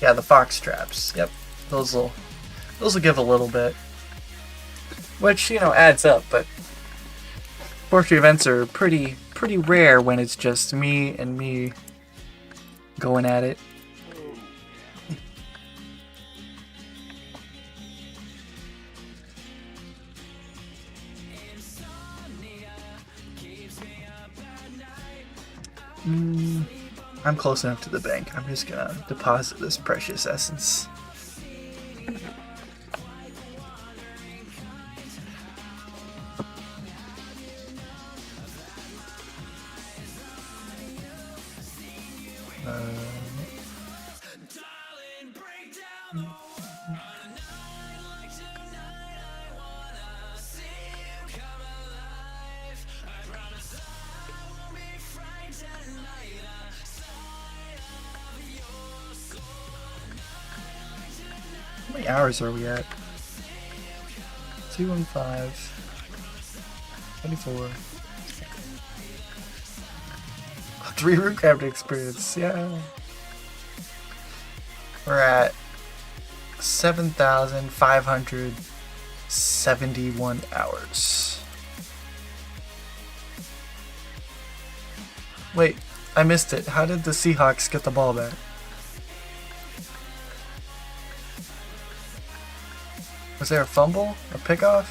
Yeah, the fox traps. Yep, those will give a little bit, which adds up. But forestry events are pretty rare when it's just me and me going at it. I'm close enough to the bank. I'm just gonna deposit this precious essence. How many hours are we at? 215, 24. 3 root crafting experience, yeah. We're at 7,571 hours. Wait, I missed it. How did the Seahawks get the ball back? Was there a fumble? A pickoff?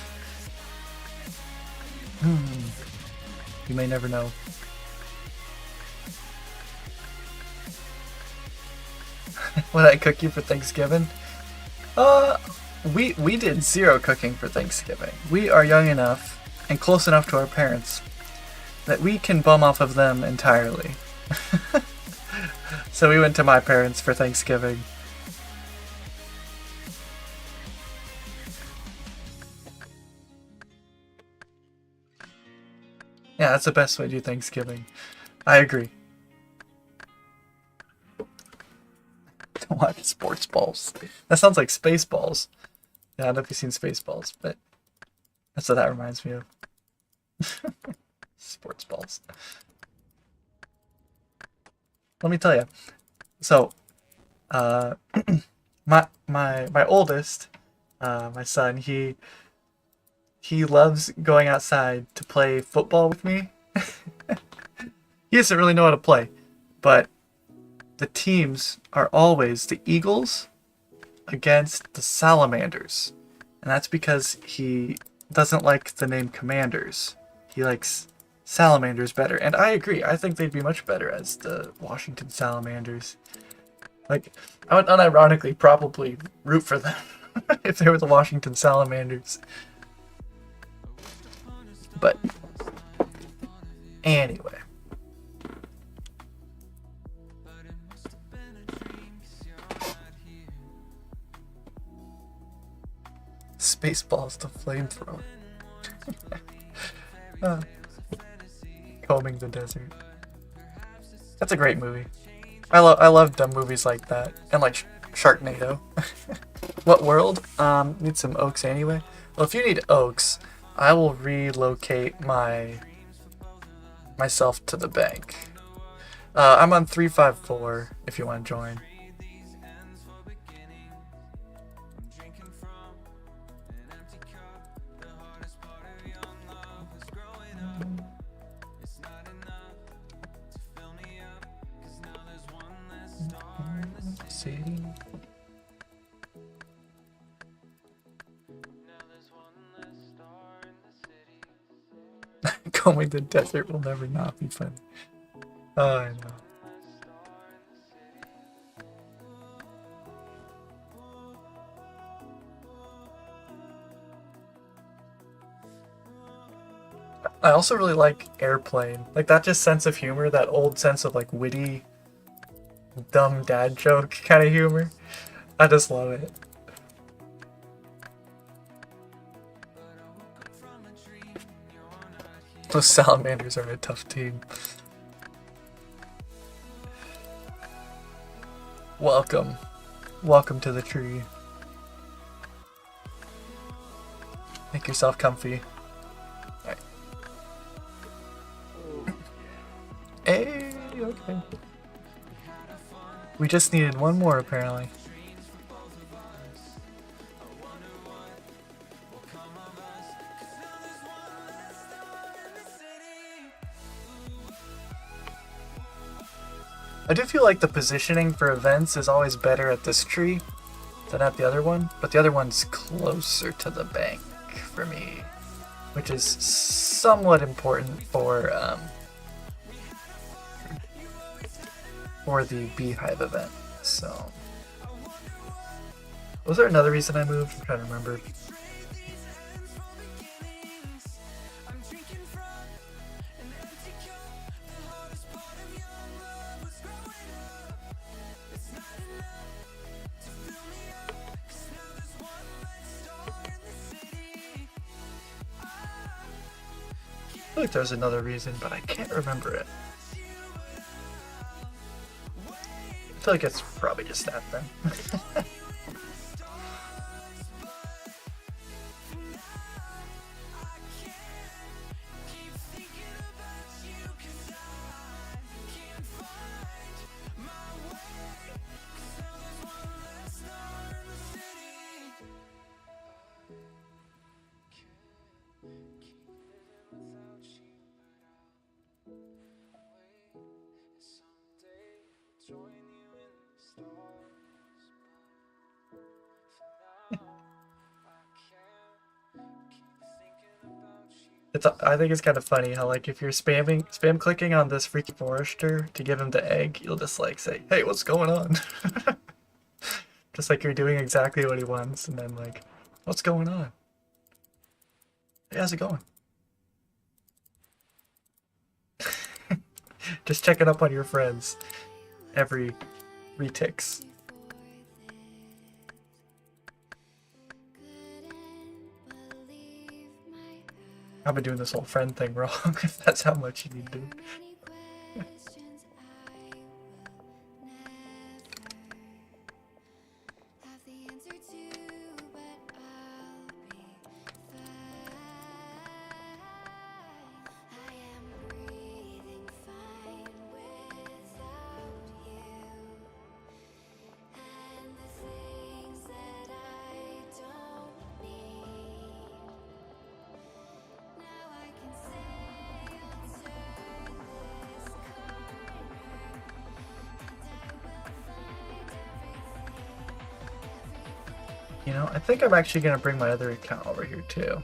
You may never know. What I cook you for Thanksgiving? We did 0 cooking for Thanksgiving. We are young enough and close enough to our parents that we can bum off of them entirely. So we went to my parents for Thanksgiving. Yeah, that's the best way to do Thanksgiving. I agree. Don't watch sports balls. That sounds like Spaceballs. Yeah, I don't know if you've seen Spaceballs, but that's what that reminds me of. Sports balls. Let me tell you. So, my oldest, my son, he loves going outside to play football with me. He doesn't really know how to play, but the teams are always the Eagles against the Salamanders. And that's because he doesn't like the name Commanders. He likes Salamanders better. And I agree. I think they'd be much better as the Washington Salamanders. Like, I would unironically probably root for them if they were the Washington Salamanders. But anyway. Spaceballs to flamethrower. Combing the desert. That's a great movie. I love dumb movies like that, and like Sharknado. What world? Need some oaks anyway. Well, if you need oaks, I will relocate myself to the bank. I'm on 354 if you want to join. See. Going to the desert will never not be funny. Oh, I know. I also really like Airplane. Like that just sense of humor, that old sense of like witty, dumb dad joke kind of humor. I just love it. Those salamanders are a tough team. Welcome. Welcome to the tree. Make yourself comfy. Alright. Hey, okay. We just needed one more, apparently. I do feel like the positioning for events is always better at this tree than at the other one, but the other one's closer to the bank for me, which is somewhat important for the beehive event. So, was there another reason I moved? I'm trying to remember. I feel like there's another reason, but I can't remember it. I feel like it's probably just that then. I think it's kind of funny how, like, if you're spam clicking on this freaky forester to give him the egg, you'll just like say, "Hey, what's going on?" Just like you're doing exactly what he wants, and then like, "What's going on? Hey, how's it going?" Just checking up on your friends every reticks. I've been doing this whole friend thing wrong, if that's how much you need to do. You know, I think I'm actually going to bring my other account over here too.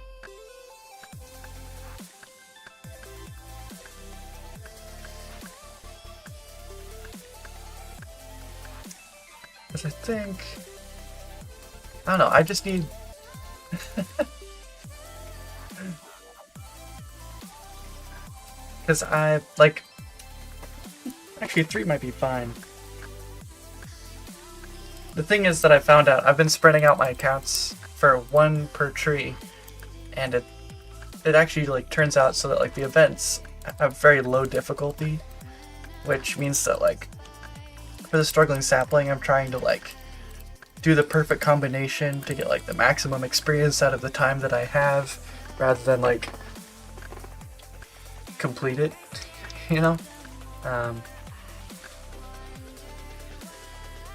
Because I think... I don't know, I just need... Because I, like... Actually, 3 might be fine. The thing is that I found out, I've been spreading out my accounts for 1 per tree, and it actually like turns out so that like the events have very low difficulty, which means that like for the struggling sapling, I'm trying to like do the perfect combination to get like the maximum experience out of the time that I have, rather than like complete it, you know?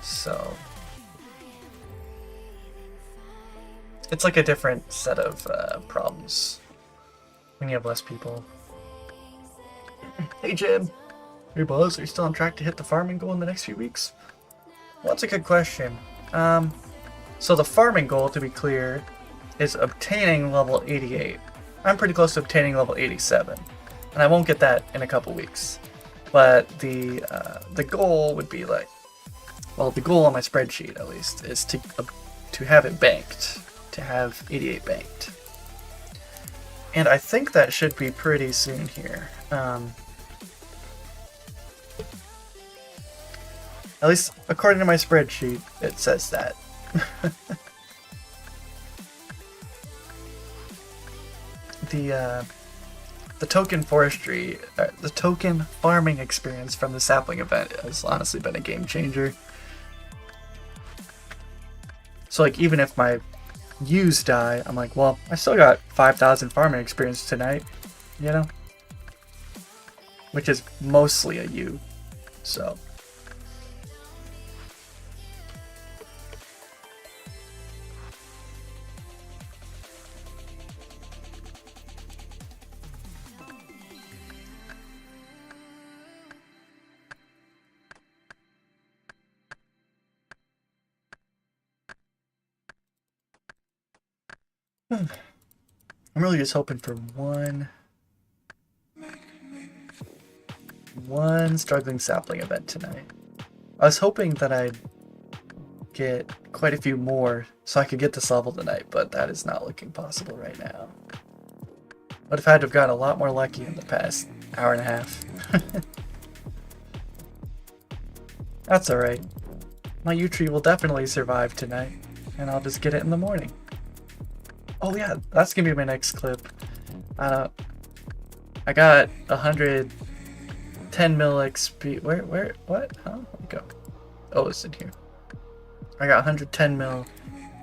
So it's like a different set of problems when you have less people. Hey Jim! Hey Buzz, are you still on track to hit the farming goal in the next few weeks? Well, that's a good question. So the farming goal, to be clear, is obtaining level 88. I'm pretty close to obtaining level 87, and I won't get that in a couple weeks. But the goal would be like, well, the goal on my spreadsheet at least is to have it banked. To have 88 banked. And I think that should be pretty soon here. At least according to my spreadsheet, it says that. The token forestry, the token farming experience from the sapling event has honestly been a game changer. So like even if my U's die, I'm like, well, I still got 5,000 farming experience tonight, you know? Which is mostly a U, so. I'm really just hoping for one struggling sapling event tonight. I was hoping that I'd get quite a few more so I could get this level tonight, but that is not looking possible right now. But if I had to have gotten a lot more lucky in the past hour and a half. That's alright. My yew tree will definitely survive tonight, and I'll just get it in the morning. Oh yeah, that's gonna be my next clip. I got 110 mil XP. What? Huh? Let me go. Oh, it's in here. I got 110 mil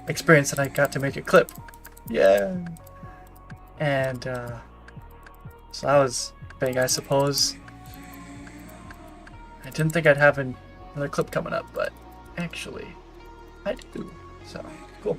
experience and I got to make a clip. Yeah. And, so that was big, I suppose. I didn't think I'd have another clip coming up, but actually, I do. So, cool.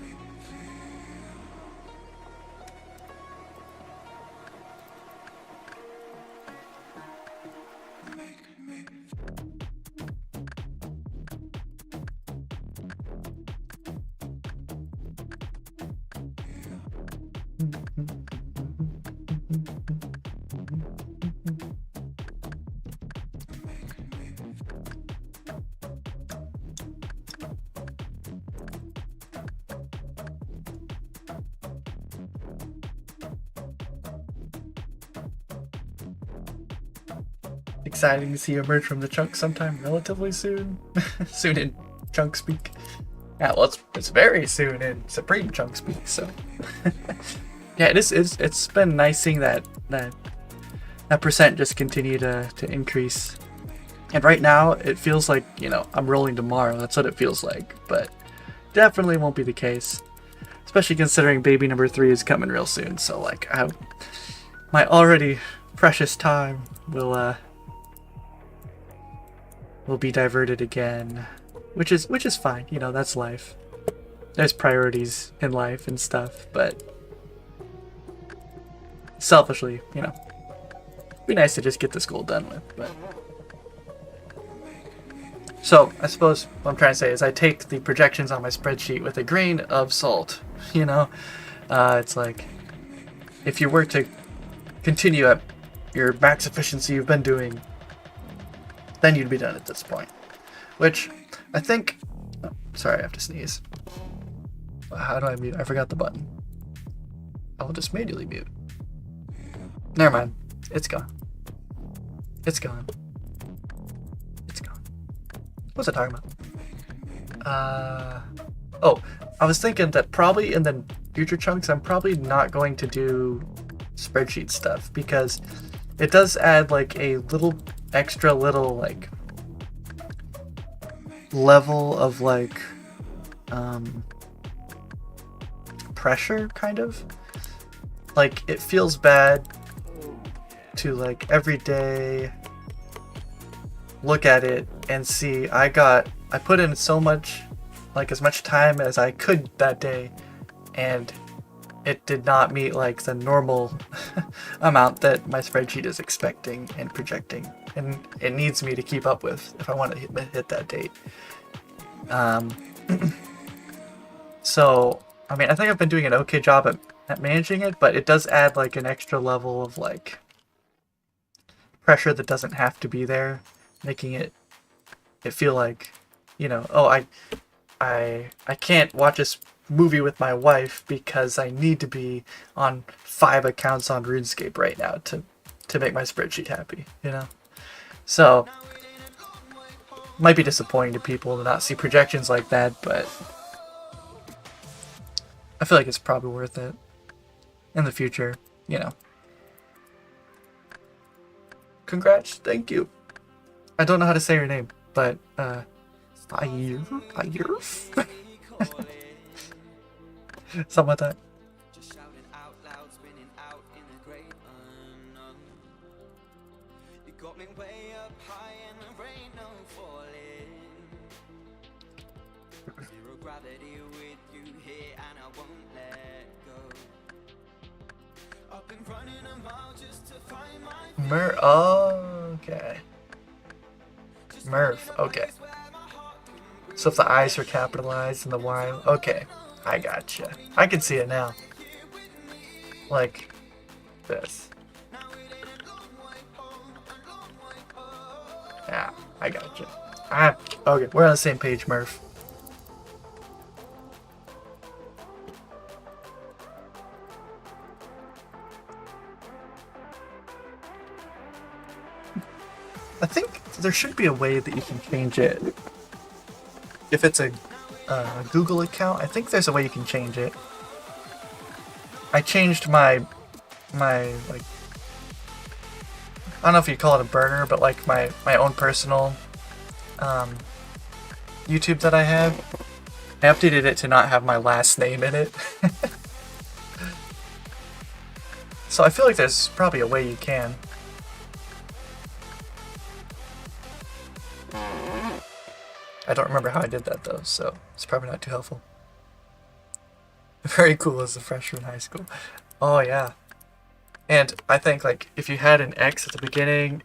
Exciting to see you emerge from the chunk sometime relatively soon. Soon in chunk speak. Yeah, well, it's very soon in supreme chunk speak. So yeah, it's been nice seeing that percent just continue to increase. And right now it feels like, you know, I'm rolling tomorrow. That's what it feels like, but definitely won't be the case. Especially considering baby number 3 is coming real soon. So like, my already precious time will be diverted again, which is fine. You know, that's life. There's priorities in life and stuff, but selfishly, you know, it'd be nice to just get this goal done with. But so I suppose what I'm trying to say is I take the projections on my spreadsheet with a grain of salt. You know, it's like if you were to continue at your max efficiency you've been doing, then you'd be done at this point. Which I think. Oh, sorry, I have to sneeze. How do I mute? I forgot the button. I'll just manually mute. Never mind. It's gone. It's gone. It's gone. What's it talking about? Oh, I was thinking that probably in the future chunks, I'm probably not going to do spreadsheet stuff because it does add like a little extra little like level of like pressure, kind of like it feels bad to like every day look at it and see I put in so much, like as much time as I could that day, and it did not meet like the normal amount that my spreadsheet is expecting and projecting, and it needs me to keep up with if I want to hit that date. So, I mean, I think I've been doing an okay job at managing it, but it does add like an extra level of like pressure that doesn't have to be there, making it feel like, you know, oh, I can't watch this movie with my wife because I need to be on 5 accounts on RuneScape right now to make my spreadsheet happy, you know? So, might be disappointing to people to not see projections like that, but I feel like it's probably worth it in the future, you know. Congrats, thank you. I don't know how to say your name, but Fire? Something like that. Just shouting out loud, spinning out in the great unknown. You got me way up high and there ain't no falling. Zero gravity with you here and I won't let go. I've been running a mile just to find my Okay. Murph, okay. So if the I's are capitalized and the Y, okay. I gotcha. I can see it now. like this. Yeah, I got you. Okay, we're on the same page, Murph. I think there should be a way that you can change it. If it's a Google account, I think there's a way you can change it. I changed my like, I don't know if you call it a burner, but like my own personal YouTube that I have. I updated it to not have my last name in it. So I feel like there's probably a way you can. I don't remember how I did that though, so it's probably not too helpful. Very cool as a freshman in high school. Oh yeah. And I think like if you had an X at the beginning,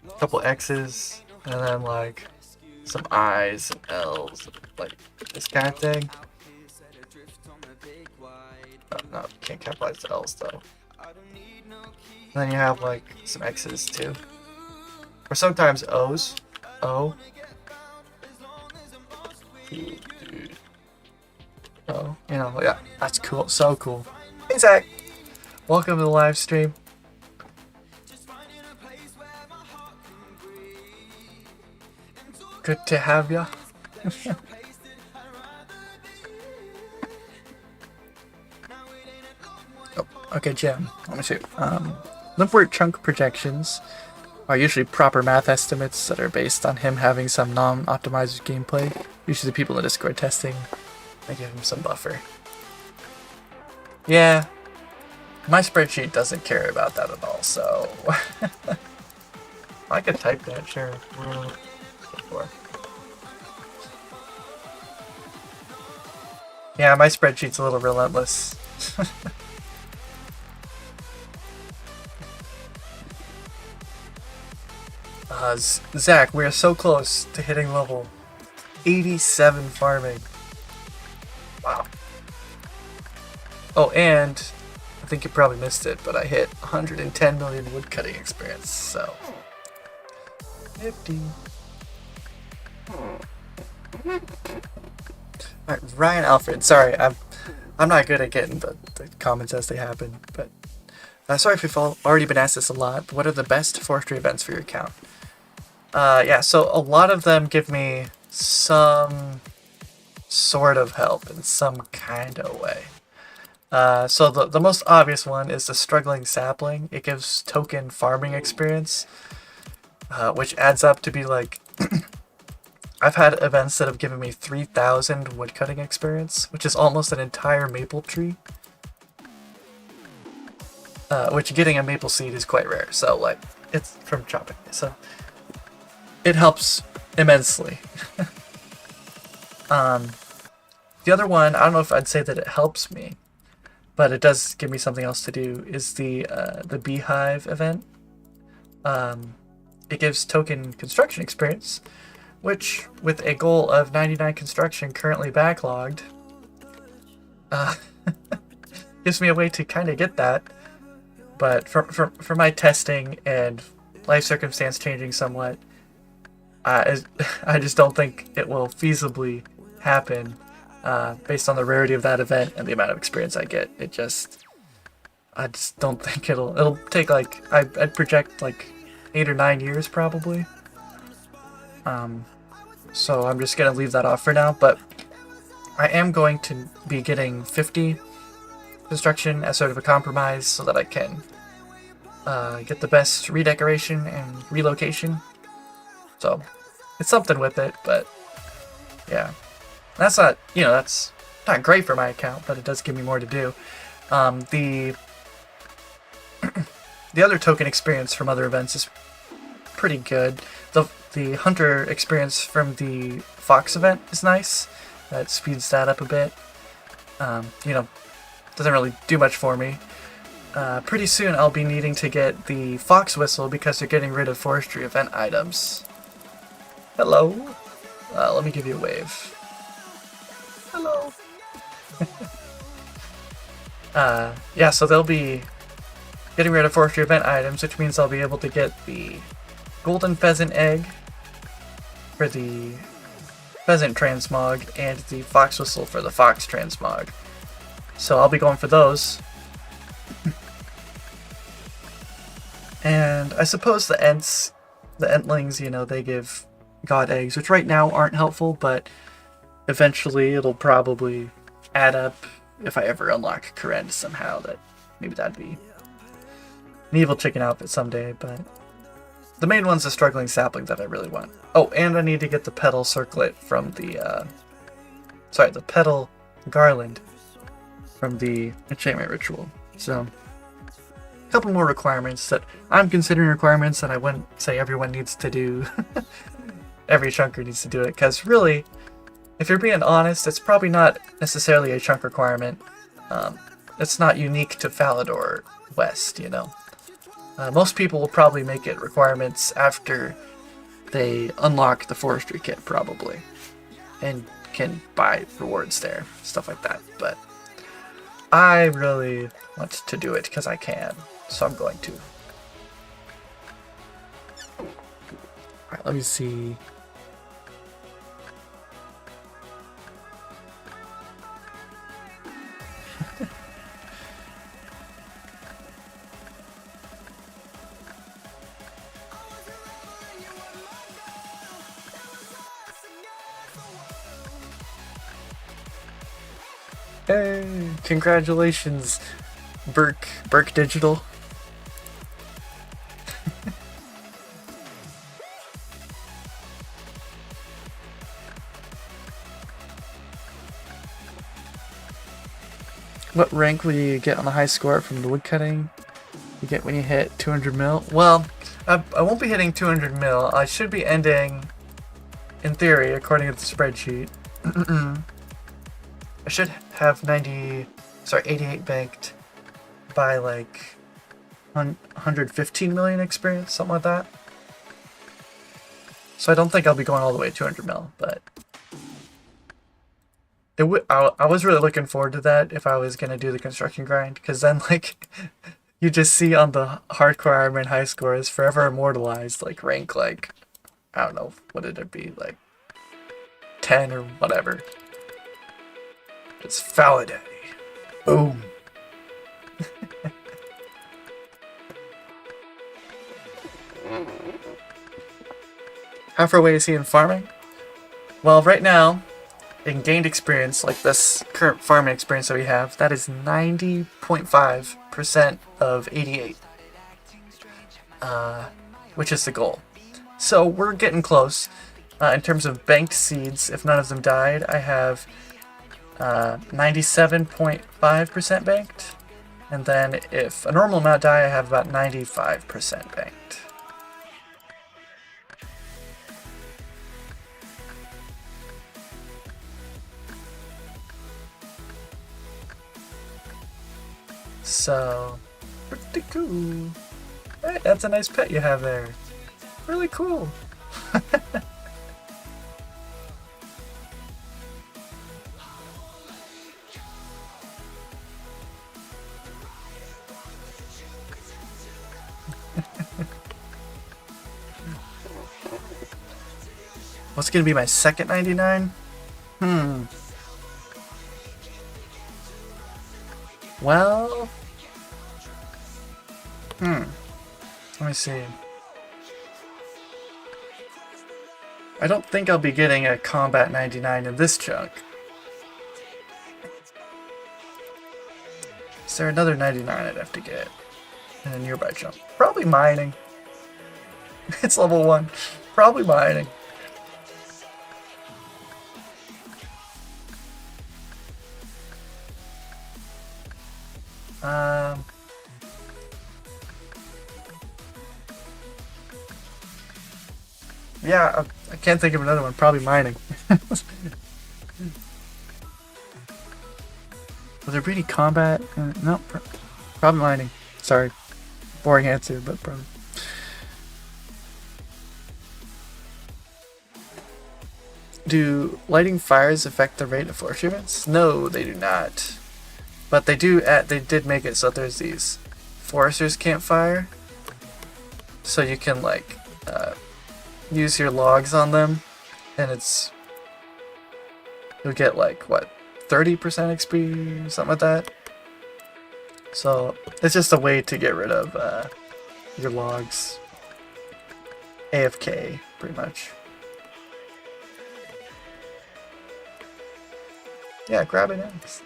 a couple X's, and then like some I's and L's, like this kind of thing. Oh, no, you can't capitalize the L's though. And then you have like some X's too. Or sometimes O's. O. Oh, you know, yeah, that's cool. So cool. Hey, Zach. Welcome to the live stream. Good to have ya. Oh, okay, Jim. Let me see. Limpwort chunk projections are usually proper math estimates that are based on him having some non-optimized gameplay. Usually the people in the Discord testing, I give him some buffer. Yeah, my spreadsheet doesn't care about that at all, so... I could type that, sure. Yeah, my spreadsheet's a little relentless. Zach, we are so close to hitting level 87 farming. Wow. Oh, and I think you probably missed it, but I hit 110 million woodcutting experience, so... Nifty. Alright, Ryan Alfred. Sorry, I'm not good at getting the comments as they happen, but... sorry if you've already been asked this a lot, but what are the best forestry events for your account? Yeah, so a lot of them give me some sort of help in some kind of way. So the most obvious one is the struggling sapling. It gives token farming experience, which adds up to be like... I've had events that have given me 3,000 woodcutting experience, which is almost an entire maple tree. Which getting a maple seed is quite rare, so like, it's from chopping, so... It helps immensely. The other one, I don't know if I'd say that it helps me, but it does give me something else to do, is the beehive event. It gives token construction experience, which, with a goal of 99 construction currently backlogged, gives me a way to kind of get that. But for my testing and life circumstance changing somewhat, I just don't think it will feasibly happen based on the rarity of that event and the amount of experience I get. I just don't think it'll take like, I'd project like 8 or 9 years probably. So I'm just gonna leave that off for now, but I am going to be getting 50 construction as sort of a compromise so that I can get the best redecoration and relocation. So it's something with it, but yeah, that's not, that's not great for my account, but it does give me more to do. The other token experience from other events is pretty good. The hunter experience from the fox event is nice. That speeds that up a bit. Doesn't really do much for me. Pretty soon I'll be needing to get the fox whistle because they're getting rid of forestry event items. Hello. Let me give you a wave. Hello. Yeah, so they'll be getting rid of forestry event items, which means I'll be able to get the golden pheasant egg for the pheasant transmog and the fox whistle for the fox transmog. So I'll be going for those. And I suppose the Entlings, you know, they give god eggs, which right now aren't helpful, but eventually it'll probably add up if I ever unlock Karen somehow. That maybe that'd be an evil chicken outfit someday, but the main one's the struggling sapling that I really want. Oh, and I need to get the petal circlet from the the petal garland from the enchantment ritual. So a couple more requirements that I'm considering requirements that I wouldn't say everyone needs to do. Every chunker needs to do it, because really, if you're being honest, it's probably not necessarily a chunk requirement. It's not unique to Falador West, you know. Most people will probably make it requirements after they unlock the forestry kit, probably, and can buy rewards there, stuff like that. But I really want to do it because I can, so I'm going to. Alright, let me see. Hey, congratulations, Burke Digital. What rank will you get on the high score from the woodcutting? You get when you hit 200 mil? Well, I won't be hitting 200 mil. I should be ending, in theory, according to the spreadsheet. I should have 88 banked by like 115 million experience, something like that. So I don't think I'll be going all the way to 200 mil, but I was really looking forward to that if I was gonna do the construction grind, because then like you just see on the hardcore Ironman high scores forever immortalized, like rank like, I don't know, what did it be, like 10 or whatever. It's Faladaddy. Boom. How far away is he in farming? Well, right now, in gained experience, like this current farming experience that we have, that is 90.5% of 88. Which is the goal. So we're getting close. In terms of banked seeds, if none of them died, I have 97.5% banked, and then if a normal amount die, I have about 95% banked. So, pretty cool. Hey, that's a nice pet you have there. Really cool. What's gonna be my second 99? Well, let me see. I don't think I'll be getting a combat 99 in this chunk. Is there another 99 I'd have to get in a nearby chunk? Probably mining. It's level 1. Probably mining. Yeah, I can't think of another one. Probably mining. Was there any combat? No, probably mining. Sorry. Boring answer, but probably. Do lighting fires affect the rate of forest achievements? No, they do not. But they did make it so there's these forester's campfire, so you can like use your logs on them, and you'll get like what, 30% XP, something like that. So it's just a way to get rid of your logs. AFK, pretty much. Yeah, grabbing eggs.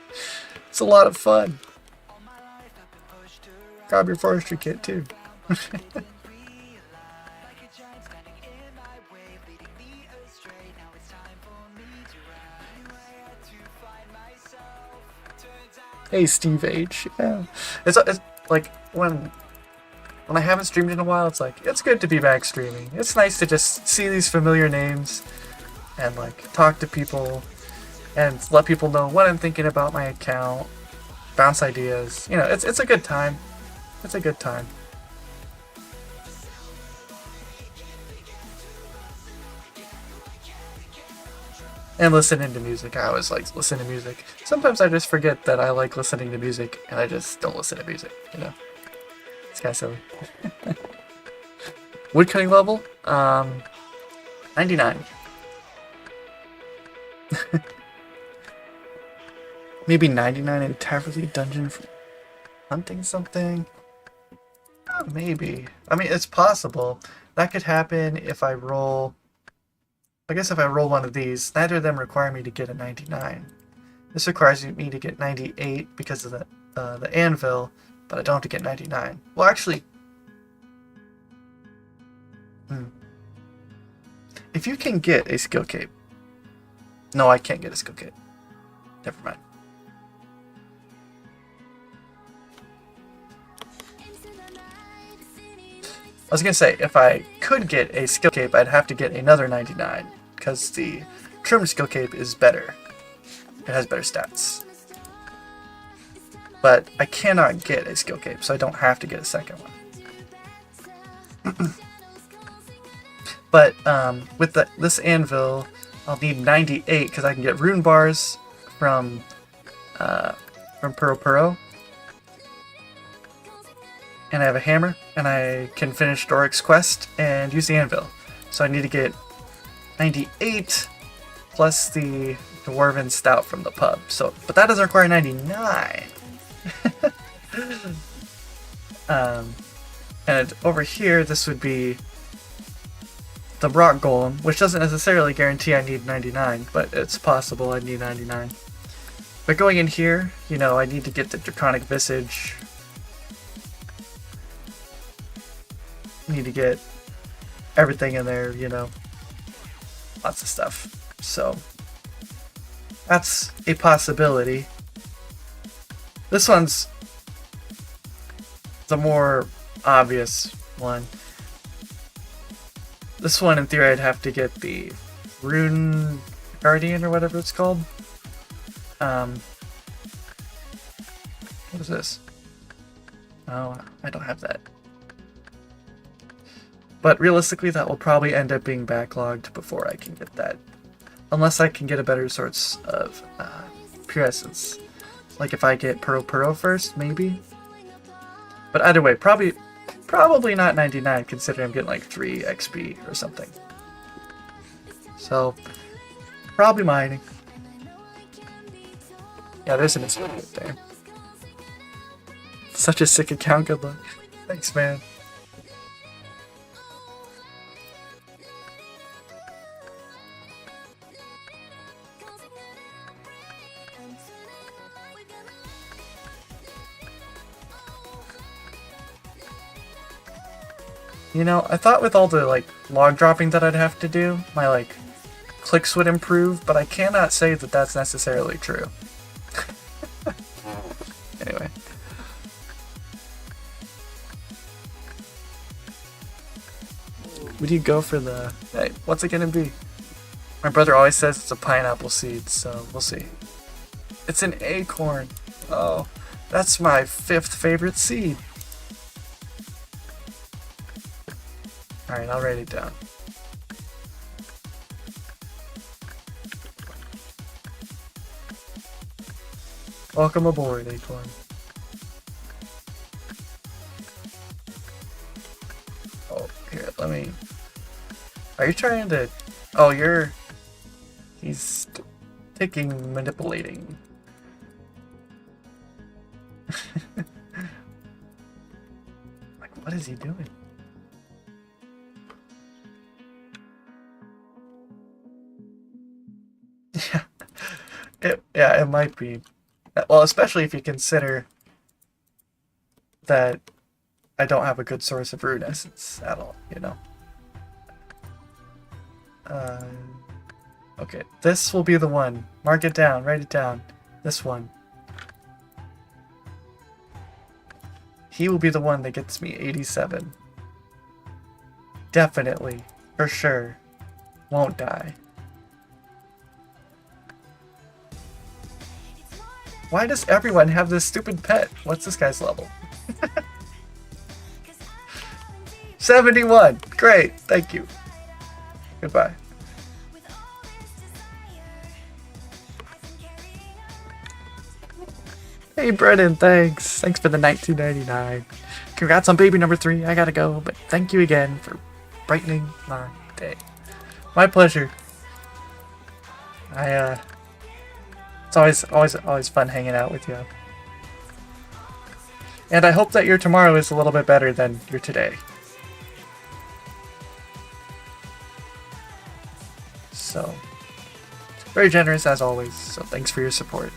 It's a lot of fun. Grab your forestry kit too. Hey, Steve H. Yeah, it's like when I haven't streamed in a while, it's like it's good to be back streaming. It's nice to just see these familiar names and like talk to people and let people know what I'm thinking about my account, bounce ideas. You know, it's a good time. It's a good time. And listening to music. I always like listen to music. Sometimes I just forget that I like listening to music and I just don't listen to music, you know. It's kind of silly. Woodcutting level? 99. Maybe 99 in Taverly Dungeon for hunting something? Maybe. I mean, it's possible. That could happen if I roll... I guess if I roll one of these, neither of them require me to get a 99. This requires me to get 98 because of the anvil, but I don't have to get 99. Well, actually... If you can get a skill cape... No, I can't get a skill cape. Never mind. I was gonna say, if I could get a skill cape, I'd have to get another 99, because the trimmed skill cape is better. It has better stats. But I cannot get a skill cape, so I don't have to get a second one. But with this anvil, I'll need 98, because I can get rune bars from Puro Puro. And I have a hammer, and I can finish Doric's quest and use the anvil. So I need to get 98 plus the Dwarven Stout from the pub. So, but that doesn't require 99. And over here, this would be the Rock Golem, which doesn't necessarily guarantee I need 99, but it's possible I need 99. But going in here, you know, I need to get the Draconic Visage. Need to get everything in there, you know, lots of stuff. So that's a possibility. This one's the more obvious one. This one, in theory, I'd have to get the Rune Guardian or whatever it's called. What is this? Oh, I don't have that. But realistically, that will probably end up being backlogged before I can get that. Unless I can get a better sorts of pure essence. Like if I get Puro Puro first, maybe? But either way, probably not 99, considering I'm getting like 3 XP or something. So, probably mining. Yeah, there's an instant right there. Such a sick account, good luck. Thanks, man. You know, I thought with all the like log dropping that I'd have to do, my like clicks would improve, but I cannot say that that's necessarily true. Anyway. Would you go for the... Hey, what's it gonna be? My brother always says it's a pineapple seed, so we'll see. It's an acorn. Oh, that's my 5th favorite seed. Alright, I'll write it down. Welcome aboard, Acorn. Oh, here, let me... Are you trying to... Oh, you're... He's taking manipulating. Like, what is he doing? Yeah, it might be. Well, especially if you consider that I don't have a good source of rune essence at all, you know? Okay, this will be the one. Mark it down, write it down. This one. He will be the one that gets me 87. Definitely, for sure. Won't die. Why does everyone have this stupid pet? What's this guy's level? 71! Great, thank you. Goodbye. Hey Brennan, thanks. Thanks for the 1999. Congrats on baby number 3. I gotta go, but thank you again for brightening my day. My pleasure. It's always fun hanging out with you. And I hope that your tomorrow is a little bit better than your today. So, very generous as always, so thanks for your support.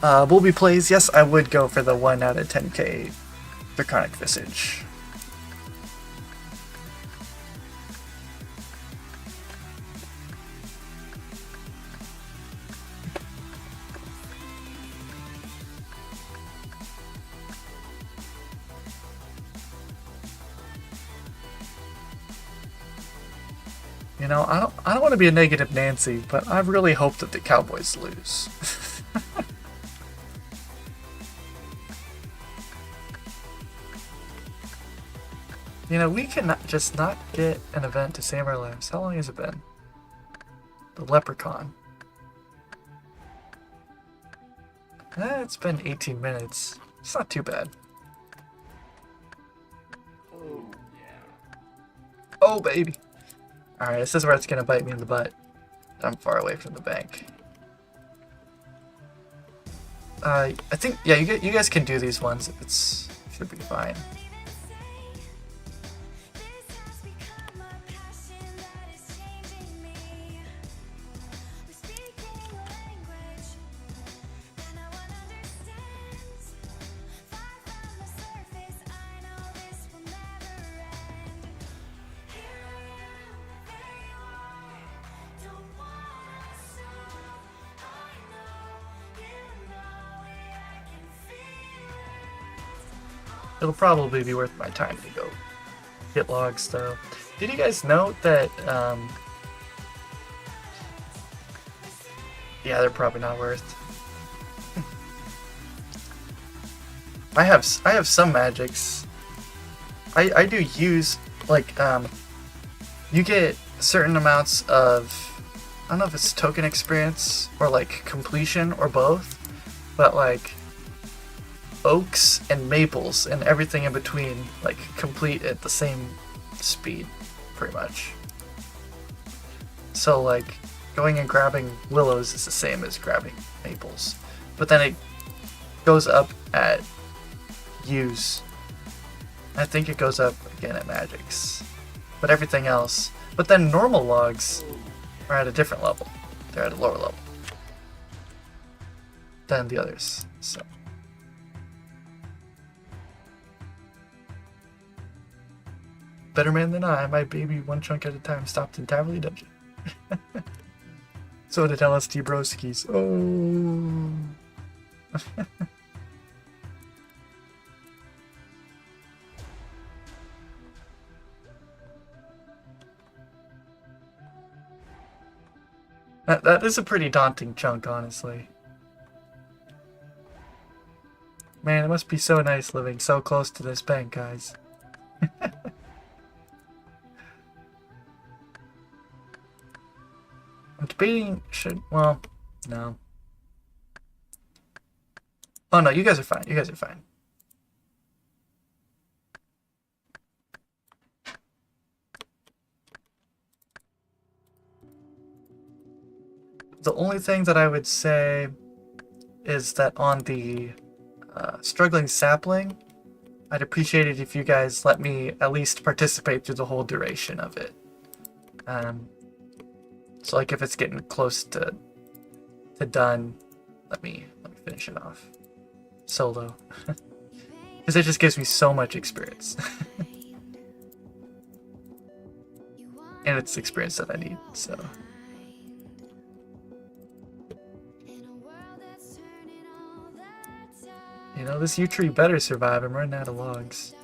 Bulby plays, yes, I would go for the 1 out of 10k Draconic Visage. You know, I don't want to be a negative Nancy, but I really hope that the Cowboys lose. You know, we can just not get an event to save our lives. How long has it been? The Leprechaun. It's been 18 minutes. It's not too bad. Oh, yeah. Oh, baby. Alright, this is where it's gonna bite me in the butt. I'm far away from the bank. I think, yeah, you guys can do these ones. Should be fine. It'll probably be worth my time to go get logs, though. Did you guys note that, yeah, they're probably not worth. I have some magics. I do use, like, you get certain amounts of, I don't know if it's token experience or, like, completion or both, but, like, oaks and maples and everything in between, like, complete at the same speed, pretty much. So, like, going and grabbing willows is the same as grabbing maples, but then it goes up at use. I think it goes up again at magics, but everything else. But then normal logs are at a different level. They're at a lower level than the others. So. Better man than I, my baby 1 chunk at a time stopped entirely dungeon. So did LSD broskies. Oh. That is a pretty daunting chunk, honestly. Man, it must be so nice living so close to this bank, guys. I'm debating well, no. Oh no, you guys are fine. You guys are fine. The only thing that I would say is that on the struggling sapling, I'd appreciate it if you guys let me at least participate through the whole duration of it. So like if it's getting close to done, let me finish it off solo, because it just gives me so much experience, and it's experience that I need. So. You know, this yew tree better survive. I'm running out of logs.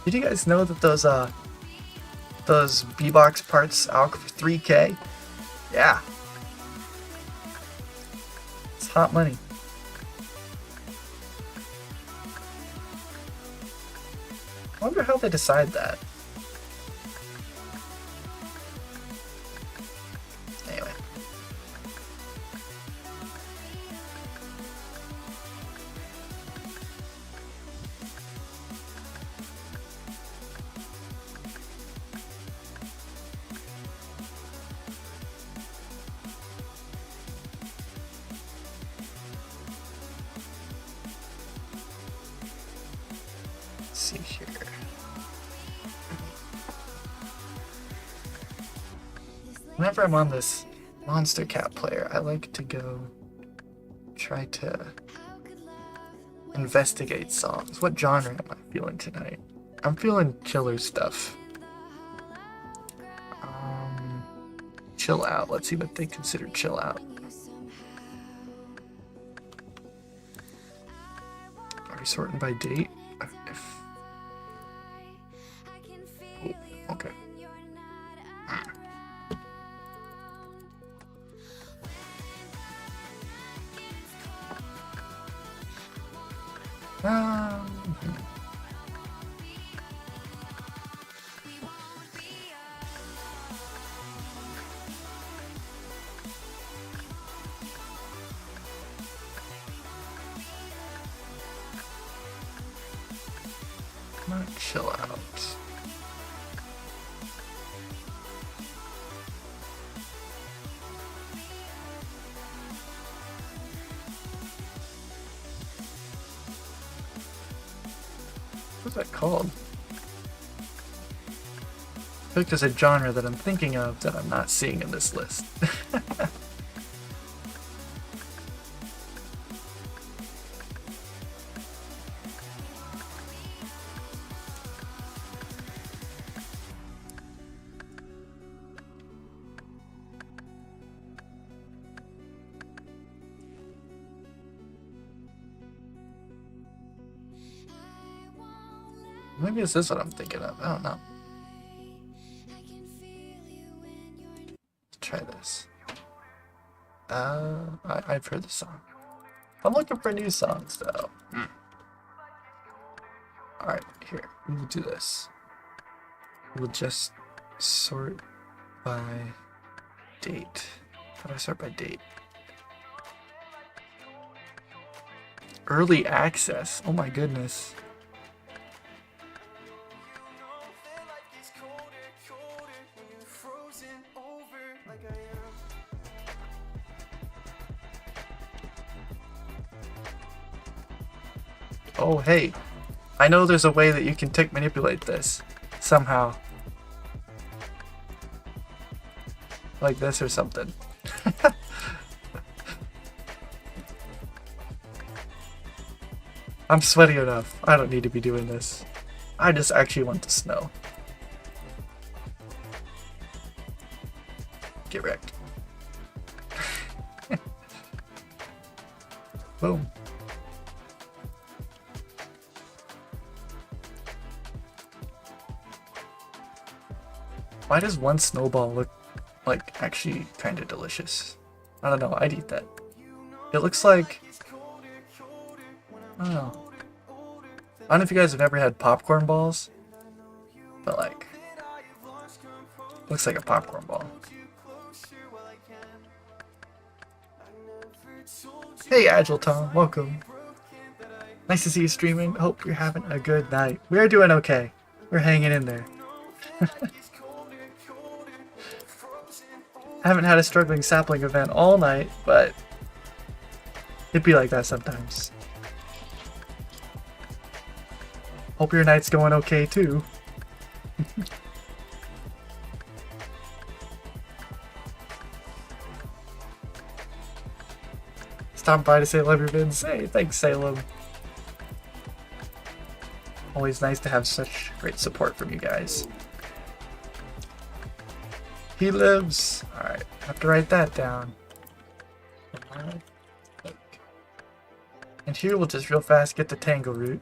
Did you guys know that those B-Box parts out for 3K? Yeah. It's hot money. I wonder how they decide that. Anyway. See here. Whenever I'm on this Monstercat player, I like to go try to investigate songs. What genre am I feeling tonight? I'm feeling chiller stuff. Chill out. Let's see what they consider chill out. Are we sorting by date? Okay. Come on, chill out. What's that called? I think there's a genre that I'm thinking of that I'm not seeing in this list. Maybe this is what I'm thinking of. I don't know. Let's try this. I've heard the song. I'm looking for new songs though. Alright, here. We will do this. We'll just sort by date. How do I sort by date? Early access. Oh my goodness. Oh, hey. I know there's a way that you can tick manipulate this. Somehow. Like this or something. I'm sweaty enough. I don't need to be doing this. I just actually want the snow. Get wrecked. Boom. Why does one snowball look like actually kind of delicious? I don't know. I'd eat that. It looks like, I don't know. I don't know if you guys have ever had popcorn balls, but like, looks like a popcorn ball. Hey, Agile Tom, welcome. Nice to see you streaming. Hope you're having a good night. We're doing okay. We're hanging in there. Haven't had a struggling sapling event all night, but it'd be like that sometimes. Hope your night's going okay too. Stop by to say love your vids. Hey, thanks Salem. Always nice to have such great support from you guys. He lives. Alright, have to write that down. And here we'll just real fast get the tangle root.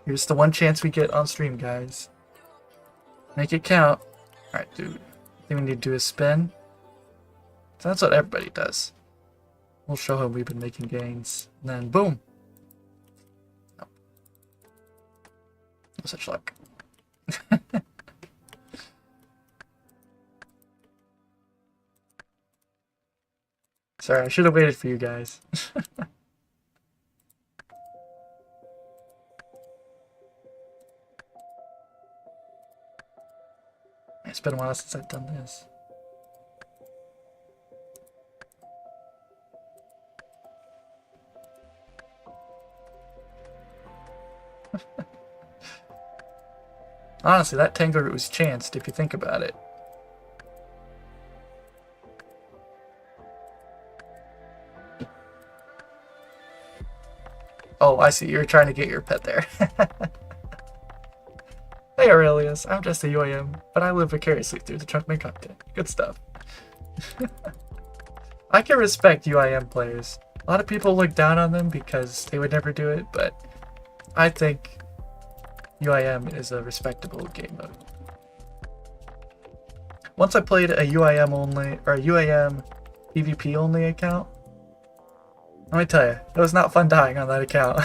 Here's the one chance we get on stream, guys. Make it count. Alright, dude. I think we need to do a spin. So that's what everybody does. We'll show him we've been making gains. And then boom. No, no such luck. Sorry, I should have waited for you guys. It's been a while since I've done this. Honestly, that tangle root was chanced if you think about it. Oh, I see. You're trying to get your pet there. Hey Aurelius, I'm just a UIM, but I live vicariously through the Chunkman content. Good stuff. I can respect UIM players. A lot of people look down on them because they would never do it, but I think UIM is a respectable game mode. Once I played a UIM only, or a UIM PvP only account, let me tell you, it was not fun dying on that account.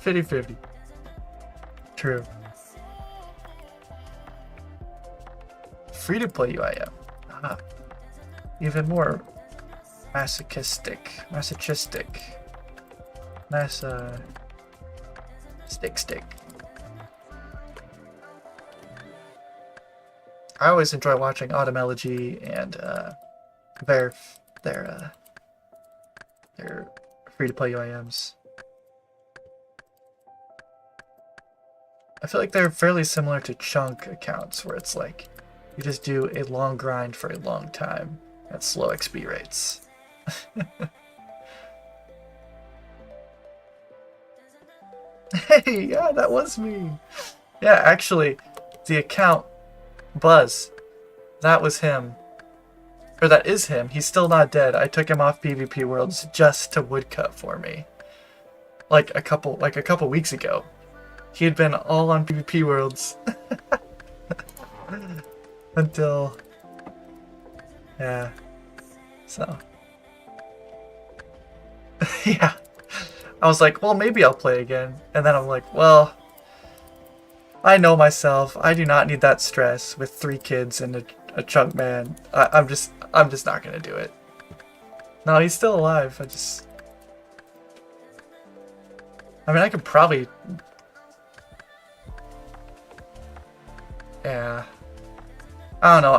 50-50. True. Free to play UIM. Ah. Even more masochistic. Stick. I always enjoy watching Automelogy and their free-to-play UIMs. I feel like they're fairly similar to chunk accounts, where it's like you just do a long grind for a long time at slow XP rates. Hey, yeah, that was me. Yeah, actually, the account Buzz, that was him. Or that is him. He's still not dead. I took him off PvP Worlds just to woodcut for me. Like a couple weeks ago. He had been all on PvP Worlds. Until... yeah. So... yeah. I was like, well, maybe I'll play again. And then I'm like, well... I know myself. I do not need that stress with 3 kids and a chunk man. I'm just not gonna do it. No, he's still alive. I mean, I could probably... yeah. I don't know.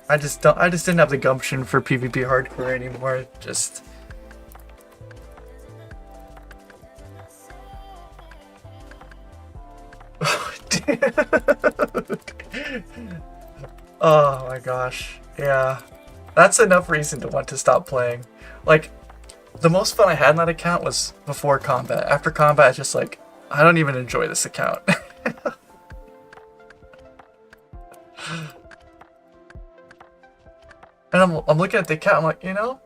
I just didn't have the gumption for PvP hardcore anymore. Just... oh my gosh. Yeah. That's enough reason to want to stop playing. Like, the most fun I had on that account was before combat. After combat, it's just like, I don't even enjoy this account. And I'm looking at the account, I'm like, you know,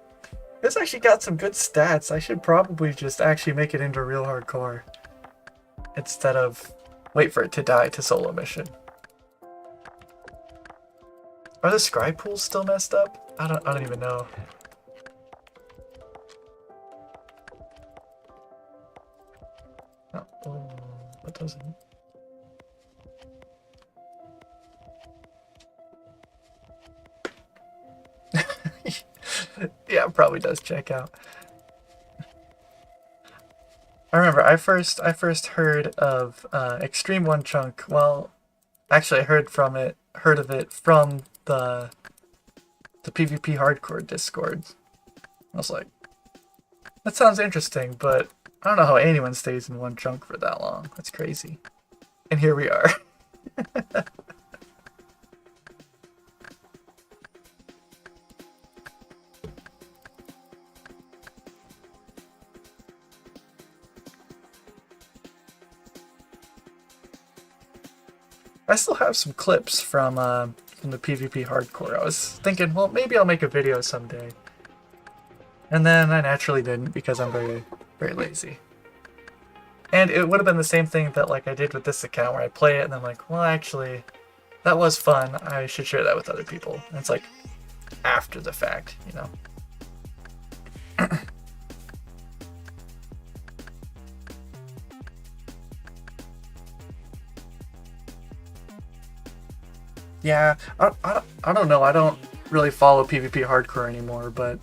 This actually got some good stats. I should probably just actually make it into real hardcore instead of wait for it to die to solo mission. Are the scribe pools still messed up? I don't even know. Oh, what does it? Yeah, it probably does check out. I remember I first heard of Extreme OneChunk. Well, actually, I heard of it from the PvP Hardcore Discord. I was like, that sounds interesting, but I don't know how anyone stays in OneChunk for that long. That's crazy. And here we are. I still have some clips from the PvP Hardcore. I was thinking, well, maybe I'll make a video someday. And then I naturally didn't because I'm very, very lazy. And it would have been the same thing that like I did with this account where I play it and I'm like, well, actually, that was fun. I should share that with other people. And it's like after the fact, you know. Yeah, I don't know. I don't really follow PvP Hardcore anymore, but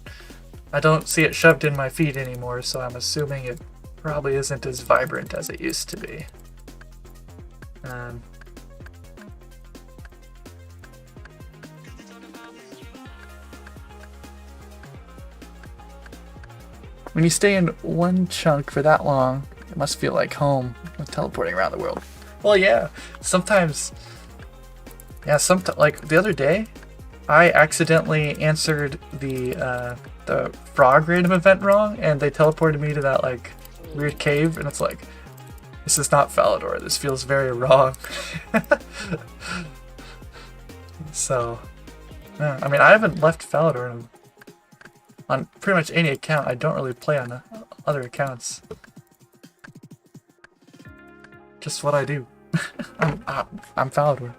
I don't see it shoved in my feed anymore, so I'm assuming it probably isn't as vibrant as it used to be. When you stay in OneChunk for that long, it must feel like home with teleporting around the world. Well, yeah, sometimes... Yeah, like the other day, I accidentally answered the frog random event wrong, and they teleported me to that like weird cave, and it's like, this is not Falador. This feels very wrong. So, yeah, I mean, I haven't left Falador on pretty much any account. I don't really play on other accounts. Just what I do. I'm Falador.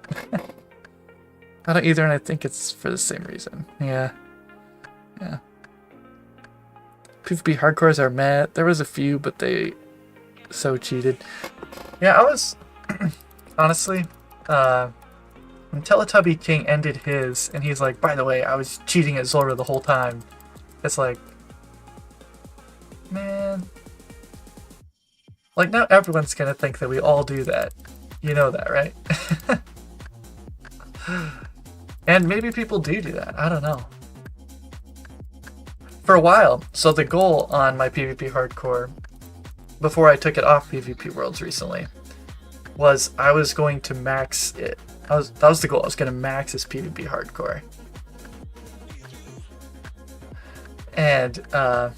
I don't either, and I think it's for the same reason. Yeah. Yeah. PvP hardcores are meh. There was a few, but they so cheated. Yeah, I was... honestly, when Teletubby King ended his, and he's like, by the way, I was cheating at Zora the whole time. It's like... Man... Like, not everyone's gonna think that we all do that. You know that, right? And maybe people do that. I don't know. For a while, so the goal on my PvP Hardcore, before I took it off PvP Worlds recently, was I was going to max it. That was the goal. I was going to max this PvP Hardcore. And, but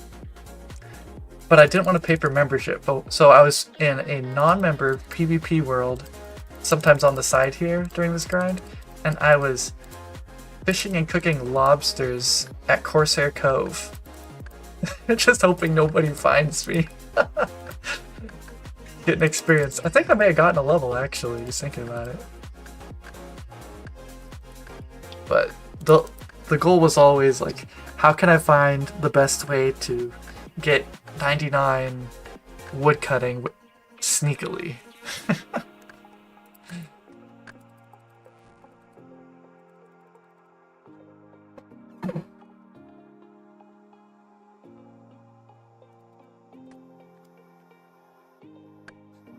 I didn't want to pay for membership. So I was in a non-member PvP world, sometimes on the side here during this grind, and I was fishing and cooking lobsters at Corsair Cove. Just hoping nobody finds me. Get an experience. I think I may have gotten a level, actually, just thinking about it. But the goal was always, like, how can I find the best way to get 99 woodcutting sneakily?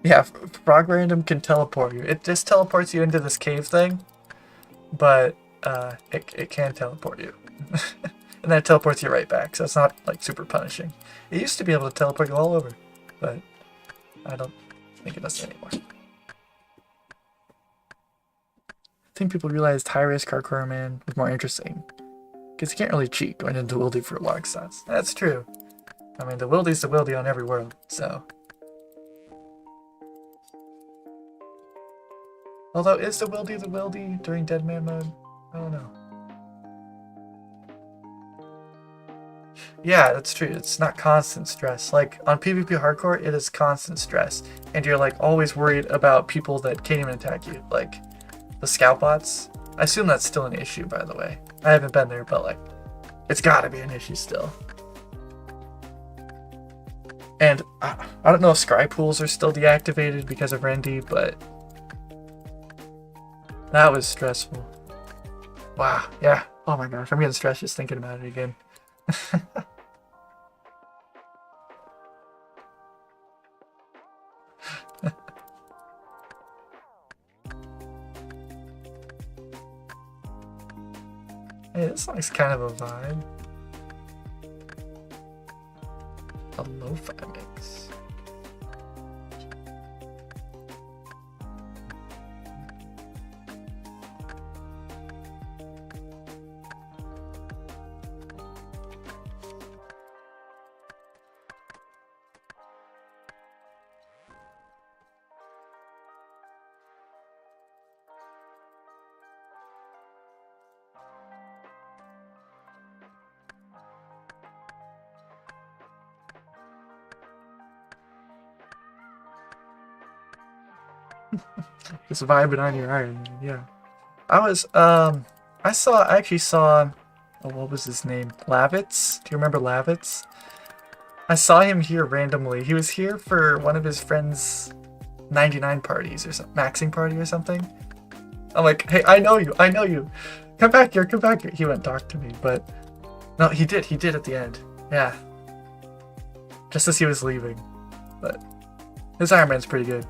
Yeah, frog random can teleport you. It just teleports you into this cave thing, but it can teleport you. And then it teleports you right back, so it's not like super punishing. It used to be able to teleport you all over, but I don't think it does anymore. I think people realized high-risk hardcore man was more interesting, because you can't really cheat going into Wildy for log stats. That's true. I mean, the Wildy's the Wildy on every world, so... Although, is the Wildy during Dead Man mode? I don't know. Yeah, that's true. It's not constant stress. Like on PvP hardcore, it is constant stress, and you're like always worried about people that can't even attack you, like the scout bots. I assume that's still an issue, by the way. I haven't been there, but like, it's gotta be an issue still. And I don't know if scry pools are still deactivated because of Rendy, but that was stressful. Wow, yeah. Oh my gosh, I'm getting stressed just thinking about it again. Hey, this song's kind of a vibe. A lo-fi mix. Just vibing on your Ironman, yeah. I actually saw, oh, what was his name? Lavitz? Do you remember Lavitz? I saw him here randomly. He was here for one of his friends' 99 parties or something, maxing party or something. I'm like, hey, I know you. Come back here. He went and talked to me, but no, he did at the end. Yeah. Just as he was leaving. But his Ironman's pretty good.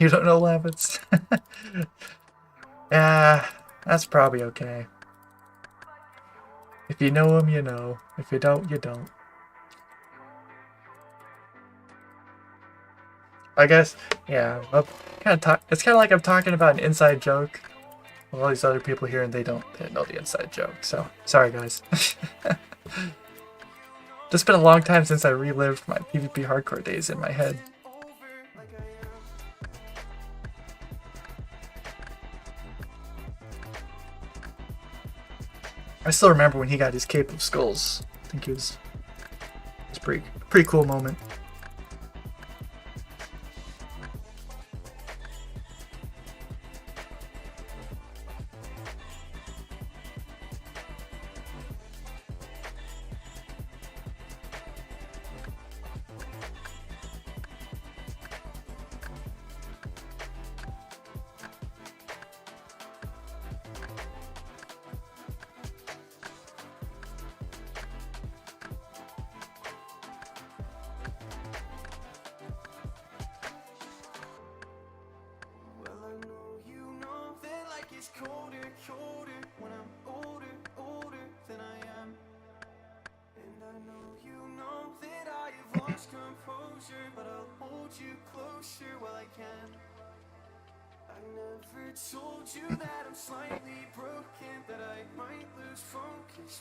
You don't know Lavitz? Yeah, that's probably okay. If you know him, you know. If you don't, you don't. I guess, yeah. It's kind of like I'm talking about an inside joke with all these other people here, and they don't know the inside joke. So sorry, guys. It's been a long time since I relived my PvP hardcore days in my head. I still remember when he got his Cape of Skulls. I think it was pretty cool moment.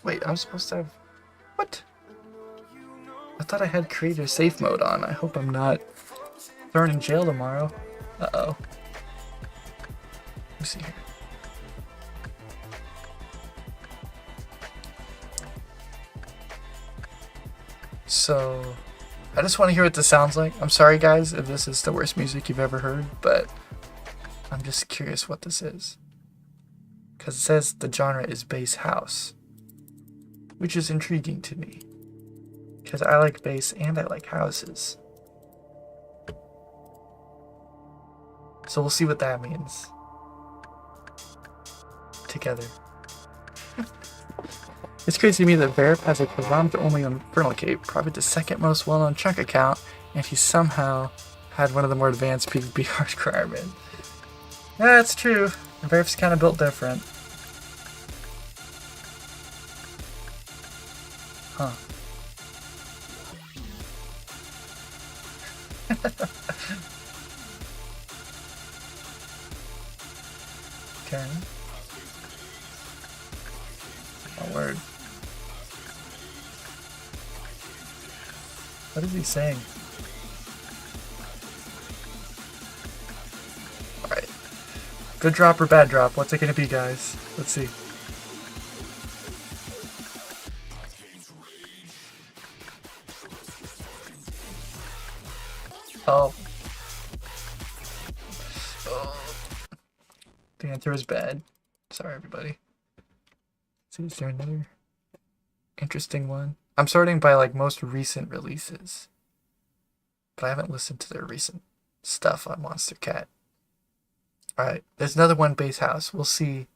Wait, I was supposed to have... What? I thought I had creator safe mode on. I hope I'm not thrown in jail tomorrow. Uh-oh. Let me see here. So, I just want to hear what this sounds like. I'm sorry guys if this is the worst music you've ever heard, but I'm just curious what this is. Because it says the genre is bass house, which is intriguing to me. Because I like bass and I like houses. So we'll see what that means. Together. It's crazy to me that Verif has a chronometer only on Infernal Cape, probably the second most well-known chunk account, and he somehow had one of the more advanced PvP hardcore Ironman. Yeah, that's true. Verif's kind of built different. Huh. Okay. Oh, word. What is he saying? Alright. Good drop or bad drop? What's it gonna be, guys? Let's see. Oh. The answer is bad. Sorry, everybody. See, is there another interesting one? I'm sorting by like most recent releases, but I haven't listened to their recent stuff on Monstercat. Alright, there's another one, Base House. We'll see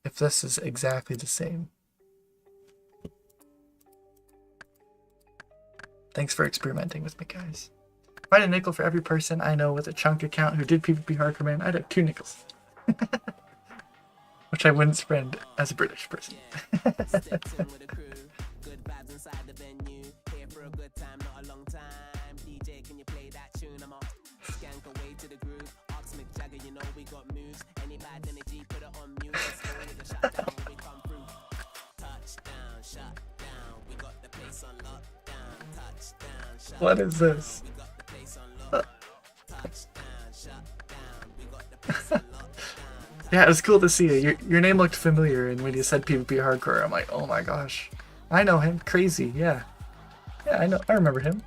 if this is exactly the same. Thanks for experimenting with me, guys. If I had a nickel for every person I know with a chunk account who did PvP Hardcore Man, I'd have 2 nickels. Which I wouldn't spend as a British person. What is this? Yeah, it was cool to see you. Your name looked familiar, and when you said PvP Hardcore, I'm like, oh my gosh. I know him. Crazy, yeah. Yeah, I know. I remember him.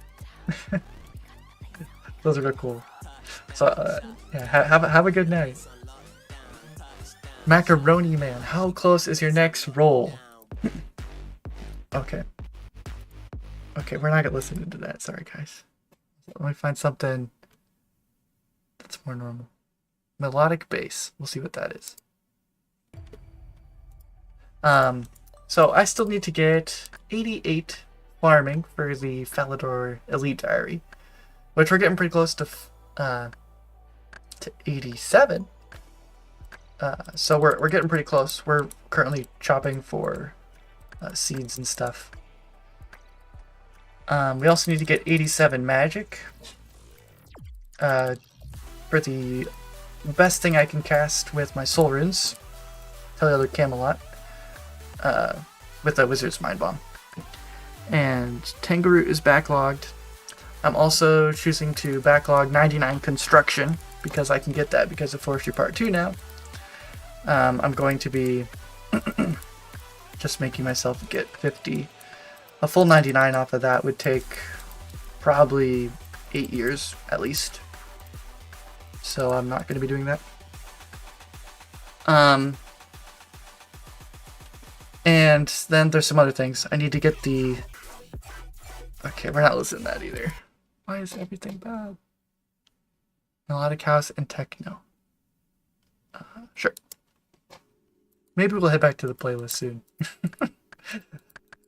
Those are real cool. So, yeah, have a good night. Macaroni Man, how close is your next roll? Okay. Okay, we're not gonna listen into that. Sorry, guys. Let me find something that's more normal. Melodic bass. We'll see what that is. So I still need to get 88 farming for the Falador Elite Diary, which we're getting pretty close to 87. So we're getting pretty close. We're currently chopping for seeds and stuff. We also need to get 87 magic. For the best thing I can cast with my soul runes, Teleother Camelot, with a Wizard's Mind Bomb. And Tangaroot is backlogged. I'm also choosing to backlog 99 Construction because I can get that because of Forestry Part 2 now. I'm going to be just making myself get 50. A full 99 off of that would take probably 8 years at least. So I'm not going to be doing that. And then there's some other things. I need to get the... Okay, we're not listening to that either. Why is everything bad? Melodic House and Techno. Sure. Maybe we'll head back to the playlist soon.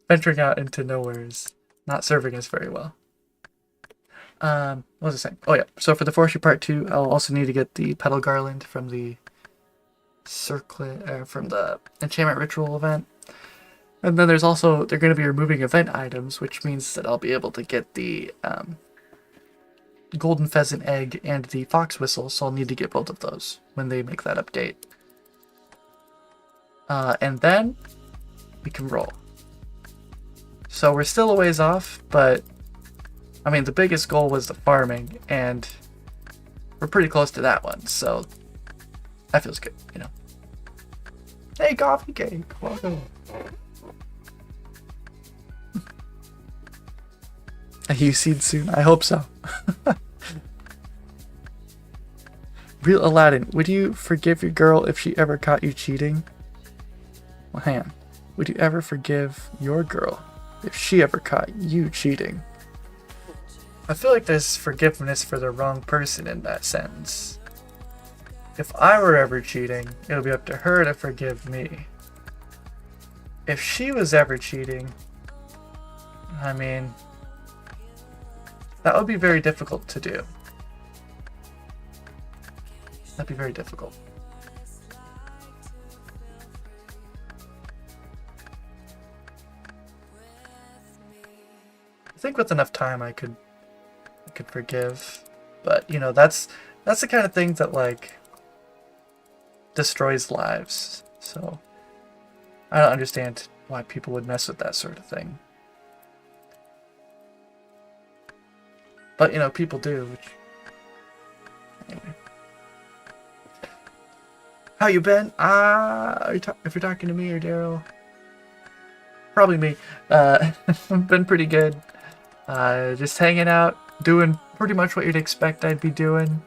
Venturing out into nowhere is not serving us very well. What was I saying? Oh yeah, so for the Forestry Part 2, I'll also need to get the Petal Garland from the Circlet, from the Enchantment Ritual event. And then there's also, they're going to be removing event items, which means that I'll be able to get the Golden Pheasant Egg and the Fox Whistle, so I'll need to get both of those when they make that update. And then we can roll. So we're still a ways off, but I mean, the biggest goal was the farming, and we're pretty close to that one, so that feels good, you know. Hey, Coffee Cake, welcome. A UC'd soon, I hope so. Real Aladdin, would you forgive your girl if she ever caught you cheating? Well, hang on. Would you ever forgive your girl if she ever caught you cheating? I feel like there's forgiveness for the wrong person in that sentence. If I were ever cheating, it would be up to her to forgive me. If she was ever cheating, I mean, that would be very difficult to do. That'd be very difficult. I think with enough time I could forgive, but you know, that's the kind of thing that, like, destroys lives. So I don't understand why people would mess with that sort of thing. But, you know, people do. Which... Anyway. How you been? If you're talking to me or Daryl, probably me. Been pretty good. Just hanging out, doing pretty much what you'd expect I'd be doing.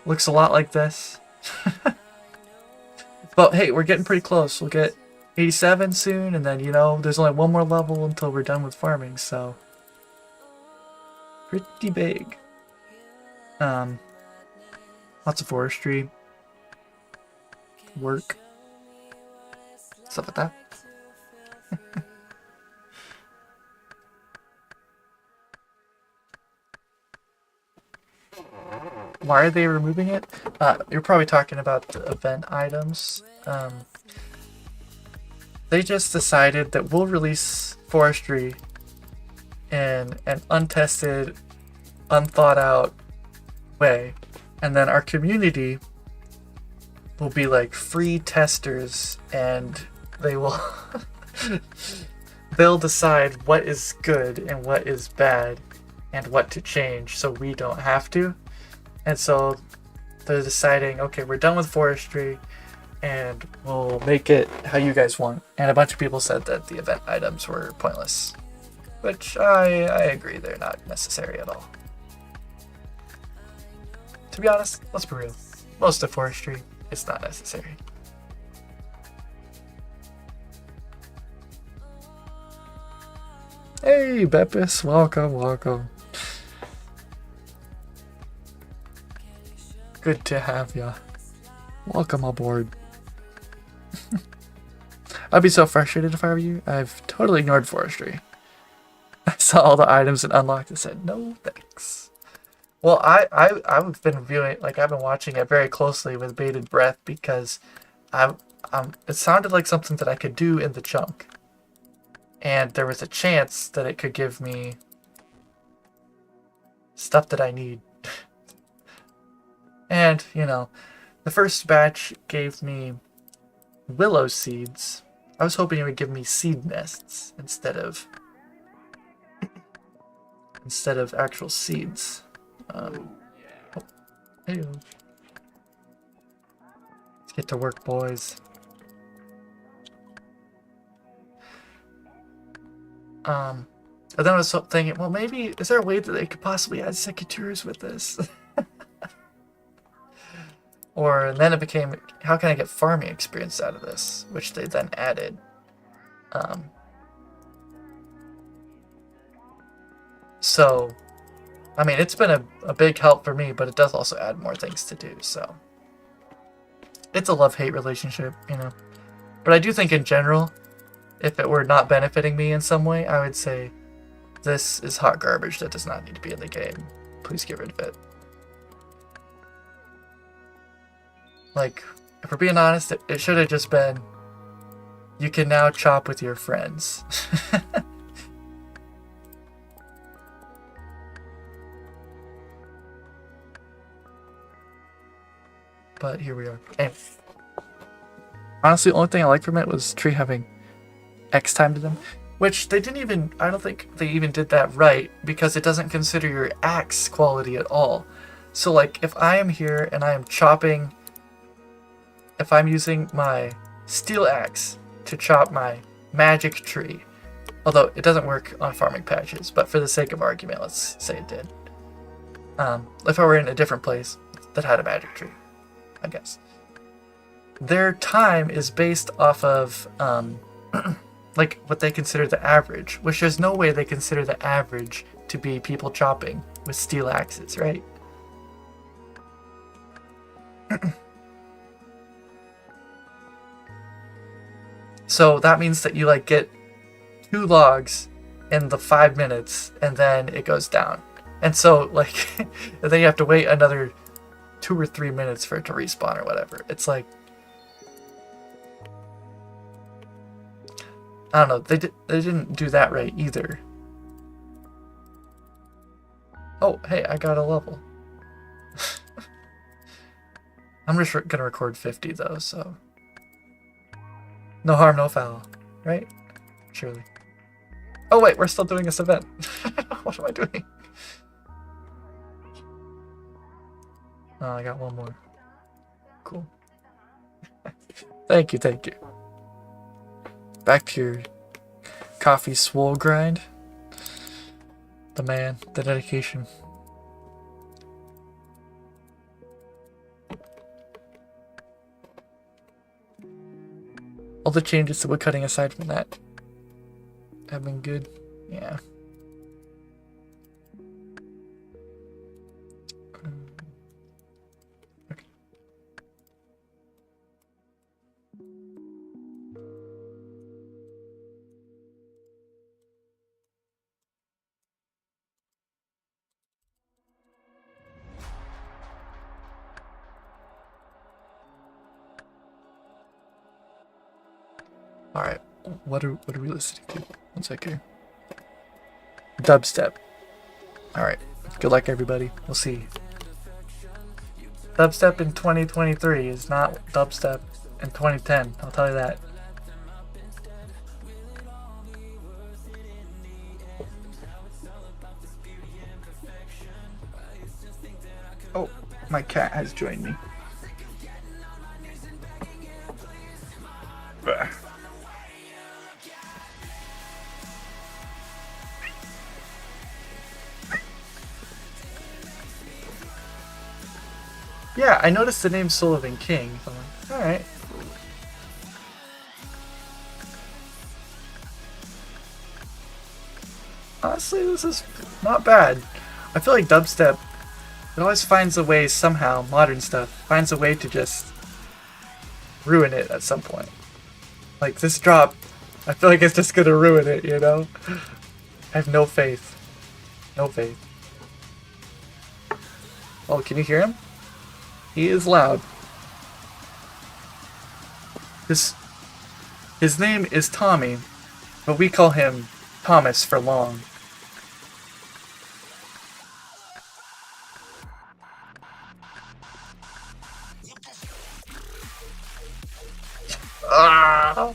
Looks a lot like this. But hey, we're getting pretty close. We'll get 87 soon, and then, you know, there's only one more level until we're done with farming, so pretty big. Lots of forestry, work, stuff like that. Why are they removing it? You're probably talking about the event items. They just decided that we'll release forestry in an untested, unthought out way, and then our community will be like free testers, and they will they'll decide what is good and what is bad and what to change, so we don't have to. And so they're deciding, okay, we're done with forestry and we'll make it how you guys want. And a bunch of people said that the event items were pointless, which I agree, they're not necessary at all. To be honest, let's be real, most of forestry is not necessary. Hey Beppis, welcome, welcome. Good to have ya. Welcome aboard. I'd be so frustrated if I were you. I've totally ignored forestry. I saw all the items and unlocked and said, no thanks. Well, I've been viewing, like I've been watching it very closely with bated breath because it sounded like something that I could do in the chunk. And there was a chance that it could give me stuff that I need. And, you know, the first batch gave me willow seeds. I was hoping it would give me seed nests instead of actual seeds. Hey, let's get to work, boys. And then I was thinking, well, maybe is there a way that they could possibly add secateurs with this? And then it became, how can I get farming experience out of this? Which they then added. So, I mean, it's been a big help for me, but it does also add more things to do, so. It's a love-hate relationship, you know. But I do think in general, if it were not benefiting me in some way, I would say this is hot garbage that does not need to be in the game. Please get rid of it. Like, if we're being honest, it should have just been, you can now chop with your friends. But here we are. Anyway. Honestly, the only thing I liked from it was Tree having X time to them, which they didn't even, I don't think they even did that right, because it doesn't consider your axe quality at all. So like, if I am here and I am chopping, if I'm using my steel axe to chop my magic tree, although it doesn't work on farming patches, but for the sake of argument, let's say it did. If I were in a different place that had a magic tree, I guess. Their time is based off of, like, what they consider the average, which there's no way they consider the average to be people chopping with steel axes, right? So that means that you, like, get 2 logs in the 5 minutes, and then it goes down. And so, like, and then you have to wait another 2 or 3 minutes for it to respawn or whatever. It's like, I don't know, they didn't do that right either. Oh, hey, I got a level. I'm just gonna record 50 though, so no harm, no foul, right? Surely. Oh wait, we're still doing this event. What am I doing? Oh, I got one more. Cool. Thank you, thank you. Back to your coffee swole grind. The man, the dedication. All the changes to wood cutting aside from that have been good. Yeah. Okay. All right. What are we listening to? One sec here. Dubstep. All right. Good luck, everybody. We'll see. Dubstep in 2023 is not dubstep in 2010. I'll tell you that. Oh, my cat has joined me. Yeah, I noticed the name Sullivan King. So I'm like, alright. Honestly, this is not bad. I feel like dubstep, it always finds a way somehow, modern stuff, finds a way to just ruin it at some point. Like this drop, I feel like it's just gonna ruin it, you know? I have no faith. No faith. Oh, can you hear him? He is loud. His name is Tommy, but we call him Thomas for long. Ah!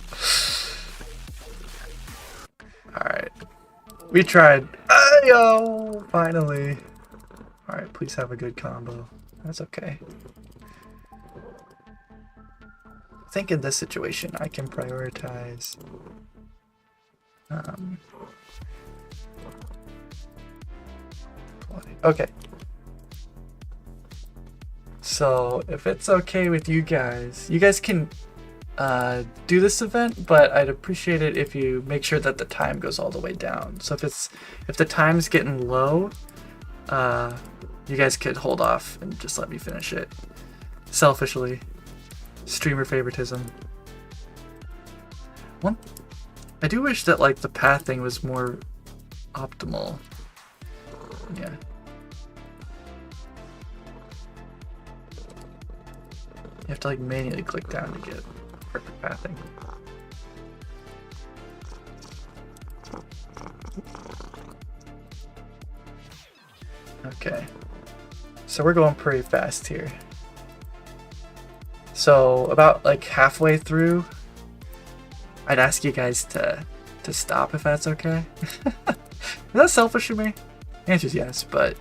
Alright. We tried. Ayo! Finally. Alright, please have a good combo. That's okay. I think in this situation I can prioritize okay. So if it's okay with you guys can do this event, but I'd appreciate it if you make sure that the time goes all the way down. So if the time's getting low, you guys could hold off and just let me finish it. Selfishly. Streamer favoritism. I do wish that like the pathing was more optimal. Yeah. You have to like manually click down to get perfect pathing. Okay. So we're going pretty fast here. So about like halfway through, I'd ask you guys to stop if that's okay. Is that selfish of me? The answer is yes, but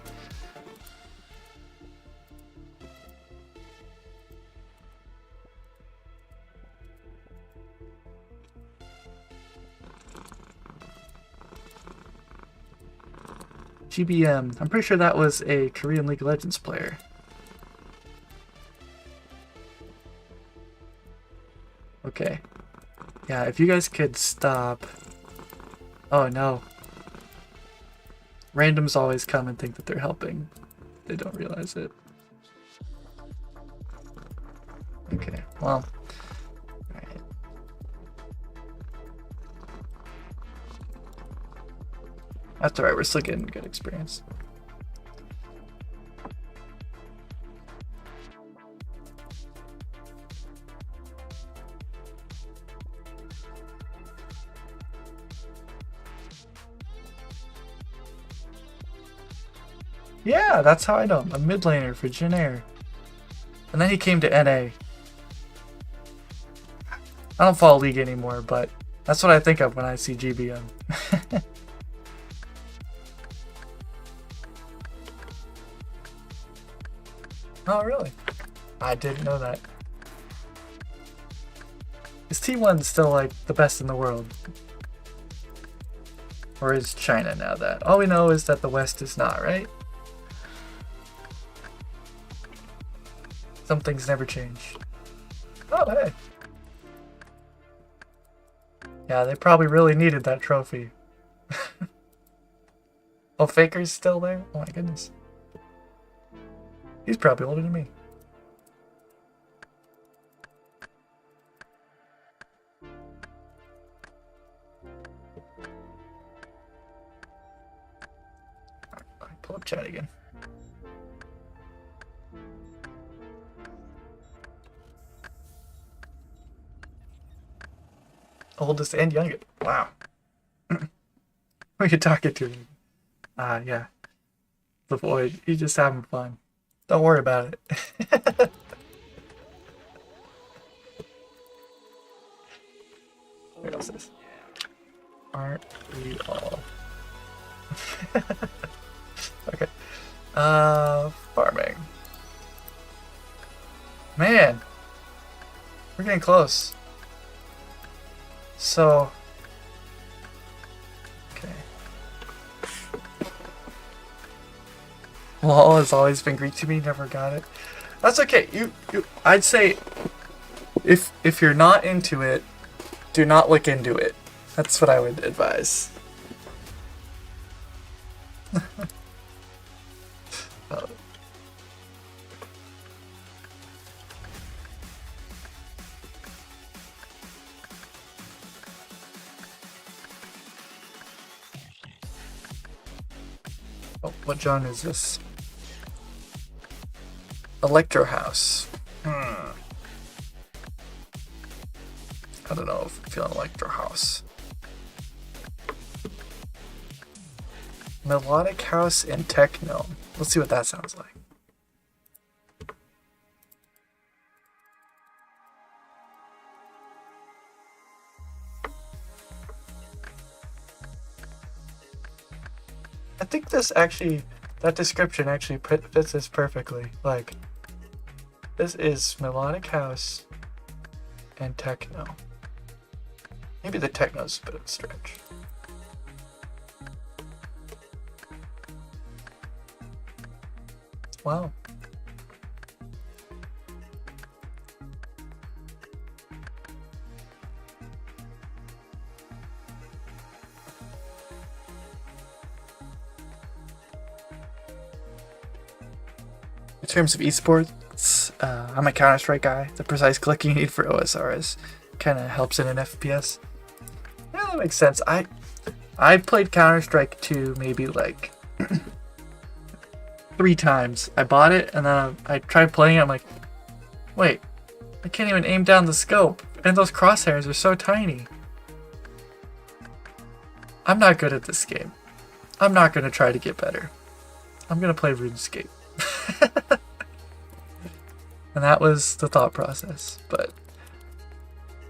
GBM. I'm pretty sure that was a Korean League of Legends player. Okay. Yeah, if you guys could stop. Oh no. Randoms always come and think that they're helping. They don't realize it. Okay, well. Alright. That's alright, we're still getting good experience. Yeah, that's how I know him. A mid laner for Jin Air. And then he came to NA. I don't follow League anymore, but that's what I think of when I see GBM. Oh, really? I didn't know that. Is T1 still like the best in the world? Or is China now that? All we know is that the West is not, right? Some things never change. Oh, hey. Yeah, they probably really needed that trophy. Oh, Faker's still there? Oh my goodness. He's probably older than me. Pull up chat again. Oldest and youngest. Wow. Who are you talking to? Yeah. The Void. He's just having fun. Don't worry about it. What else is this? Aren't we all? Okay. Farming. Man. We're getting close. So. Okay. LOL has always been Greek to me, never got it. That's okay. I'd say if you're not into it, do not look into it. That's what I would advise. Oh, what genre is this? Electro House. I don't know if I'm feeling Electro House. Melodic House and Techno. Let's see what that sounds like. I think this actually, that description actually fits this perfectly. Like, this is Melodic House and Techno. Maybe the Techno's a bit of a stretch. Wow. In terms of esports, I'm a Counter-Strike guy. The precise clicking you need for OSRs kind of helps in an FPS. Yeah, that makes sense. I played Counter-Strike 2 maybe like 3 times. I bought it and then I tried playing it. I'm like, wait, I can't even aim down the scope, and those crosshairs are so tiny. I'm not good at this game. I'm not going to try to get better. I'm going to play RuneScape. And that was the thought process. But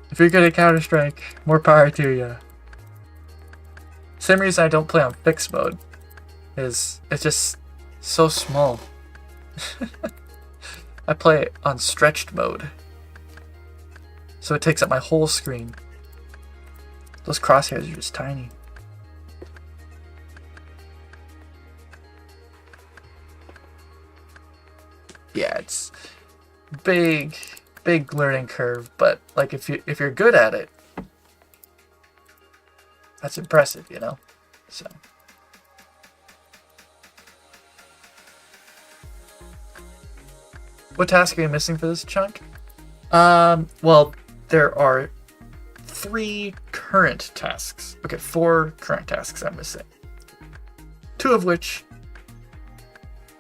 if you're good at Counter-Strike, more power to you. Same reason I don't play on fixed mode is it's just so small. I play on stretched mode, so it takes up my whole screen. Those crosshairs are just tiny. Yeah, it's big learning curve, but like if you're good at it, that's impressive, you know? So what task are you missing for this chunk? Well, there are 3 current tasks. Okay, 4 current tasks I'm missing. 2 of which,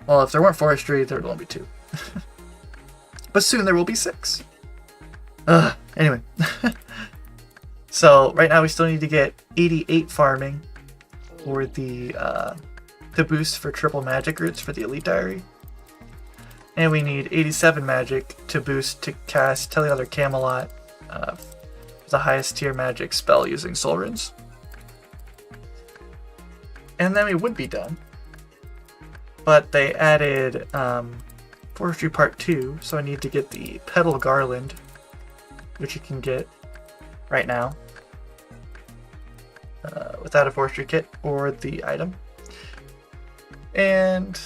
well, if there weren't forestry, there would only be 2. But soon there will be 6. Anyway. So right now we still need to get 88 farming for the boost for triple magic roots for the elite diary. And we need 87 magic to boost to cast Teleother Camelot, the highest tier magic spell using Soul Runes. And then we would be done. But they added Forestry Part 2, so I need to get the Petal Garland, which you can get right now without a Forestry kit or the item. And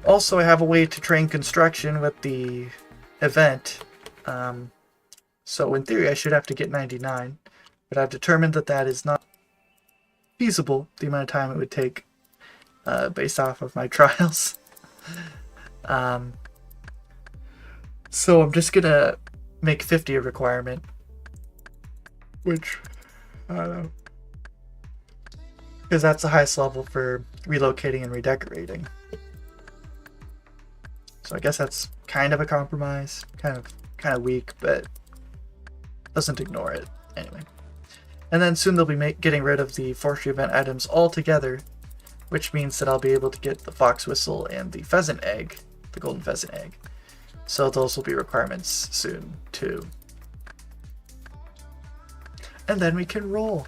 also I have a way to train construction with the event. So in theory I should have to get 99, but I've determined that that is not feasible, the amount of time it would take based off of my trials. So I'm just gonna make 50 a requirement, which I don't know, because that's the highest level for relocating and redecorating. So I guess that's kind of a compromise, kind of weak, but doesn't ignore it anyway. And then soon they'll be getting rid of the forestry event items altogether, which means that I'll be able to get the fox whistle and the pheasant egg, the golden pheasant egg. So those will be requirements soon too. And then we can roll.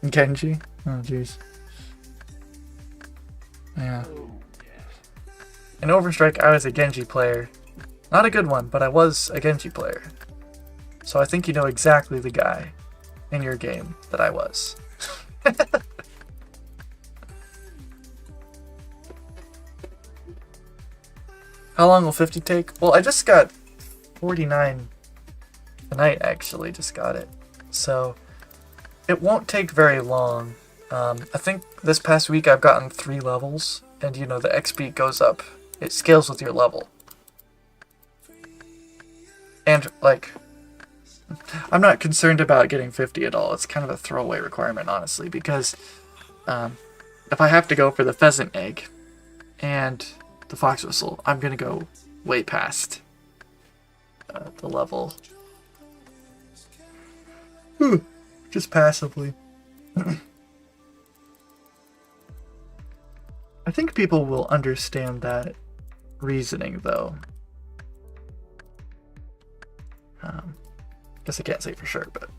Genji? Oh jeez. Yeah. In Overstrike I was a Genji player. Not a good one, but I was a Genji player. So I think you know exactly the guy in your game that I was. How long will 50 take? Well, I just got 49 tonight, actually. Just got it. So it won't take very long. I think this past week I've gotten 3 levels. And you know, the XP goes up. It scales with your level. And, like, I'm not concerned about getting 50 at all. It's kind of a throwaway requirement, honestly, because if I have to go for the pheasant egg and the fox whistle, I'm going to go way past the level. Just passively. I think people will understand that reasoning, though. Guess I can't say for sure, but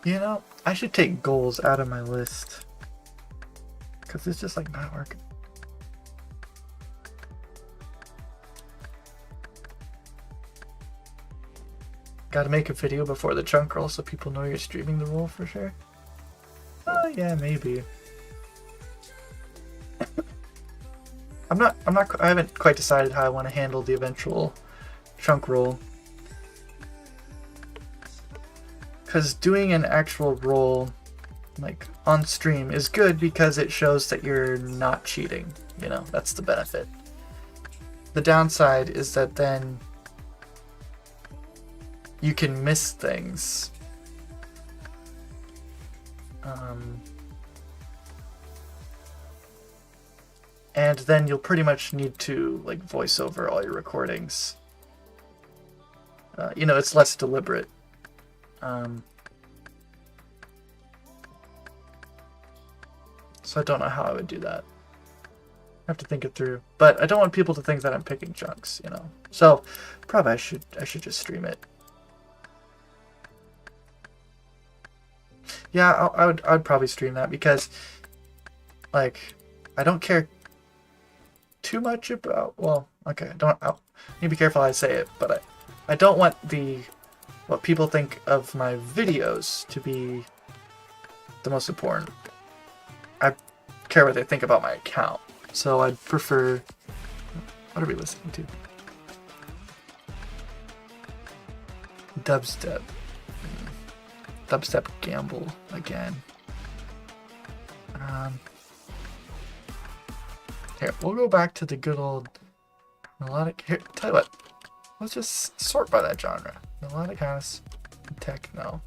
you know, I should take goals out of my list because it's just like not working. Gotta make a video before the chunk roll so people know you're streaming the roll for sure. Oh yeah, maybe. I haven't quite decided how I want to handle the eventual chunk roll. Because doing an actual roll, like, on stream is good because it shows that you're not cheating. You know, that's the benefit. The downside is that then you can miss things. And then you'll pretty much need to, like, voice over all your recordings. You know, it's less deliberate. So I don't know how I would do that. I have to think it through. But I don't want people to think that I'm picking chunks, you know. So probably I should just stream it. Yeah, I'd probably stream that because, like, I don't care too much about, well, okay, I need to be careful how I say it, but I don't want what people think of my videos to be the most important. I care what they think about my account, so I'd prefer, what are we listening to? Dubstep. Dubstep gamble again. Here, we'll go back to the good old melodic. Here, tell you what. Let's just sort by that genre. Melodic house, techno.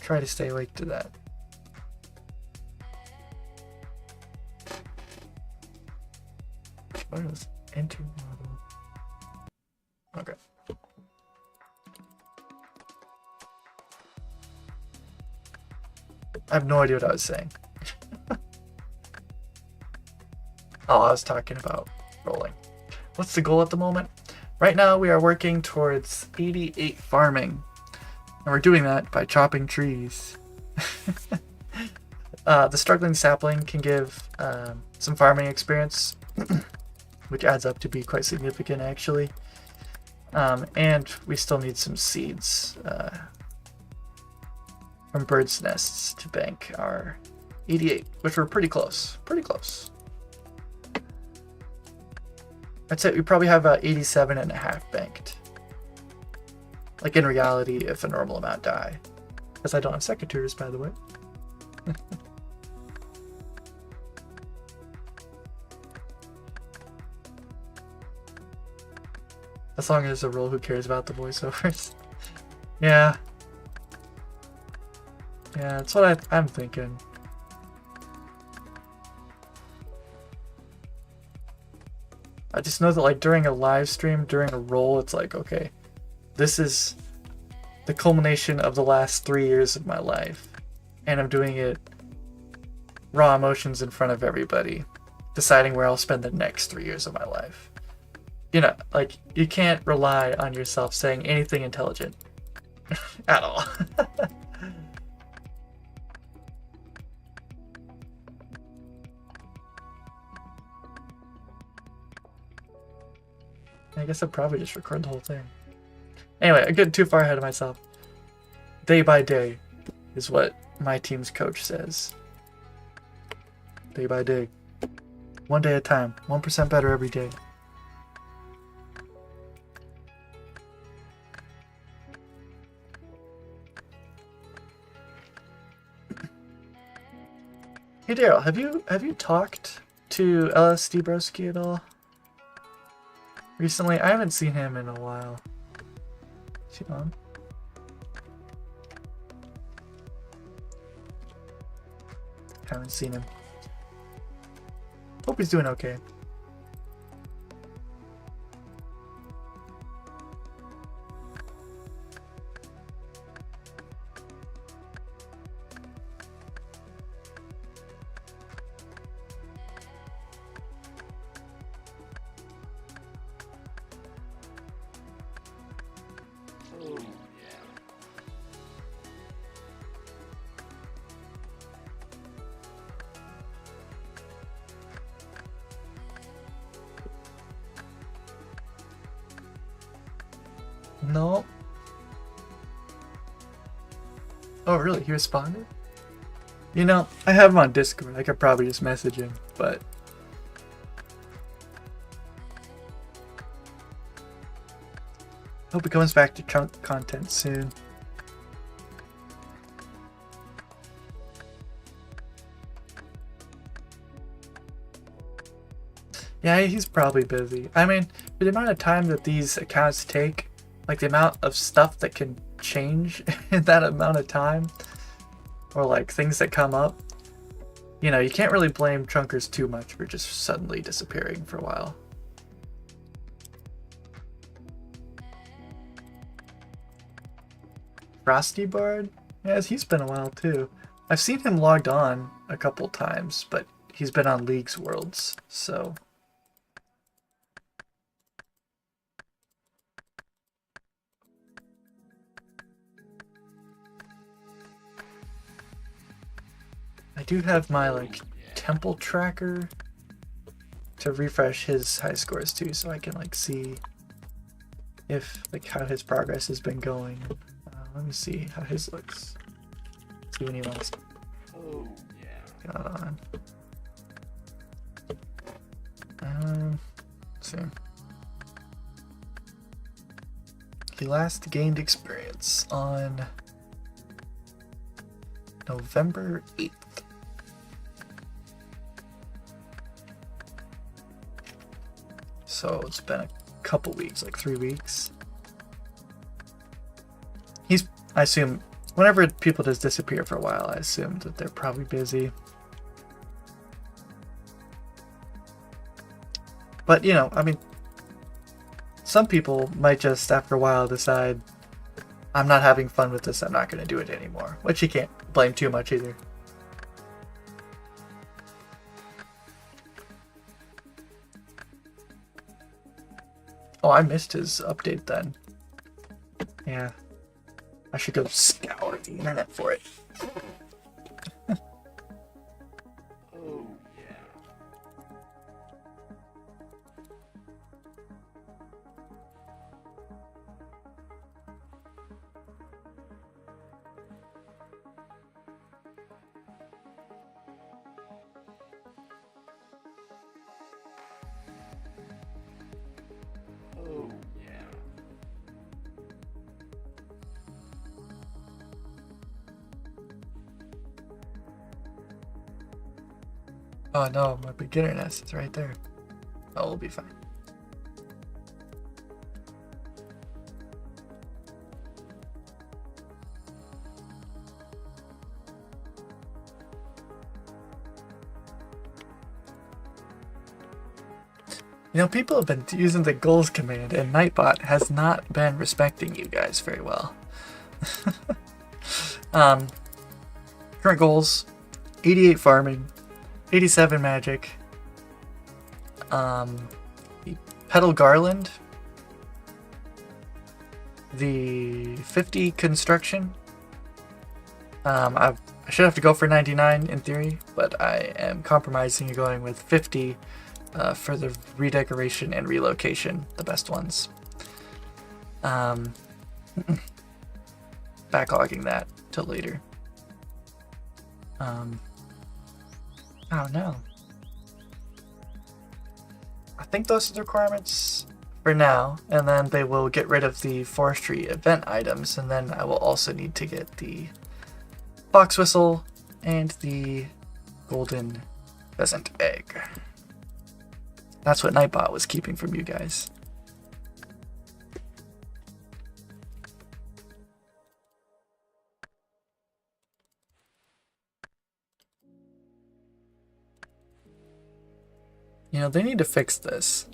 Try to stay awake to that. What is intermodal? Okay. I have no idea what I was saying. Oh, I was talking about rolling. What's the goal at the moment? Right now we are working towards 88 farming. And we're doing that by chopping trees. The struggling sapling can give some farming experience, which adds up to be quite significant actually. And we still need some seeds from birds' nests to bank our 88, which we're pretty close. Pretty close. I'd say we probably have 87.5 banked. Like in reality, if a normal amount die. Because I don't have secateurs, by the way. As long as there's a role who cares about the voiceovers. Yeah. Yeah, that's what I'm thinking. I just know that like during a live stream, during a roll, it's like, okay, this is the culmination of the last 3 years of my life. And I'm doing it raw emotions in front of everybody, deciding where I'll spend the next 3 years of my life. You know, like, you can't rely on yourself saying anything intelligent at all. I guess I'll probably just record the whole thing. Anyway, I'm getting too far ahead of myself. Day by day is what my team's coach says. Day by day. One day at a time. 1% better every day. Hey Daryl, have you talked to LSD Broski at all? Recently? I haven't seen him in a while. Is he on? Haven't seen him. Hope he's doing okay. No. Oh, really? He responded? You know, I have him on Discord. I could probably just message him, but... Hope he comes back to chunk content soon. Yeah, he's probably busy. I mean, for the amount of time that these accounts take, like the amount of stuff that can change in that amount of time, or like things that come up, you know, you can't really blame chunkers too much for just suddenly disappearing for a while. Frosty Bard? Yes, he's been a while too. I've seen him logged on a couple times, but he's been on League's Worlds, so... I do have my like temple tracker to refresh his high scores too, so I can like see if like how his progress has been going. Let me see how his looks. See when he wants. Oh yeah. Got on. Let's see. He last gained experience on November 8th. So it's been a couple weeks, like 3 weeks. I assume, whenever people just disappear for a while, I assume that they're probably busy. But, you know, I mean, some people might just, after a while, decide, I'm not having fun with this, I'm not going to do it anymore. Which you can't blame too much either. Oh, I missed his update then. Yeah. I should go scour the internet for it. Oh, yeah. Oh, yeah. Oh no, my beginner nest is right there. Oh, we'll be fine. You know, people have been using the goals command, and Nightbot has not been respecting you guys very well. Current goals: 88 farming, 87 magic, the petal garland, the 50 construction. I should have to go for 99 in theory, but I am compromising and going with 50 for the redecoration and relocation, the best ones. Backlogging that till later. Oh no. I think those are the requirements for now, and then they will get rid of the forestry event items, and then I will also need to get the fox whistle and the golden pheasant egg. That's what Nightbot was keeping from you guys. You know, they need to fix this.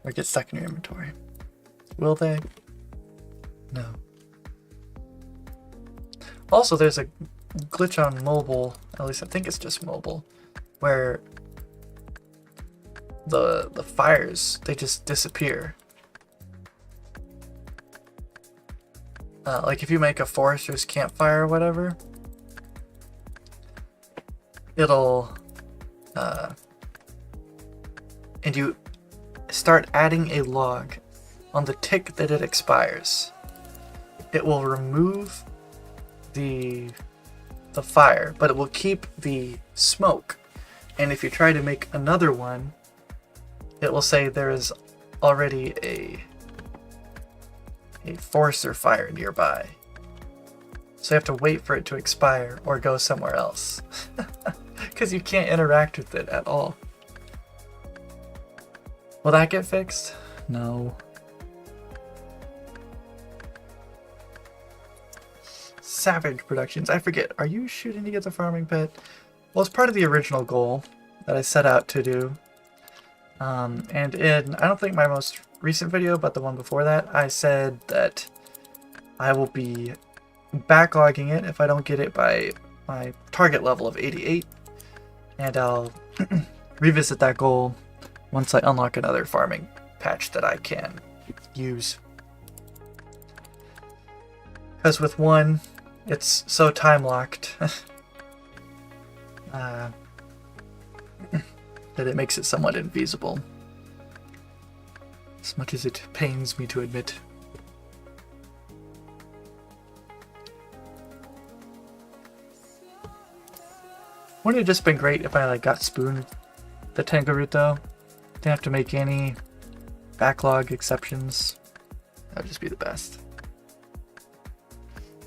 Or get stuck in your inventory. Will they? No. Also, there's a glitch on mobile, at least I think it's just mobile, where the fires, they just disappear. Like if you make a forester's campfire or whatever, it'll and you start adding a log on the tick that it expires, it will remove the fire, but it will keep the smoke. And if you try to make another one, it will say there is already a forester fire nearby. So you have to wait for it to expire or go somewhere else. Because you can't interact with it at all. Will that get fixed? No. Savage Productions. I forget. Are you shooting to get the farming pet? Well, it's part of the original goal that I set out to do. And in, I don't think my most recent video, but the one before that, I said that I will be backlogging it if I don't get it by my target level of 88. And I'll revisit that goal once I unlock another farming patch that I can use. Because with one, it's so time locked that it makes it somewhat infeasible. As much as it pains me to admit. Wouldn't it have just been great if I got spooned the Tengu route though? Didn't have to make any backlog exceptions. That would just be the best.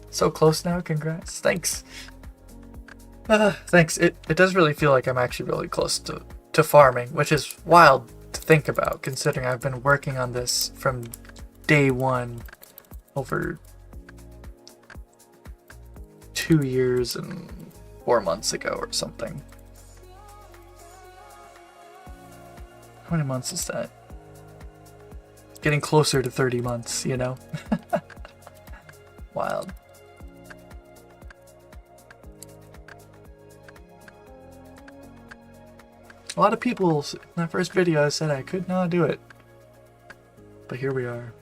So close now, congrats. Thanks. Thanks. It does really feel like I'm actually really close to farming, which is wild to think about considering I've been working on this from day one over 2 years and 4 months ago or something. How many months is that? Getting closer to 30 months, you know? Wild. A lot of people in that first video said I could not do it. But here we are.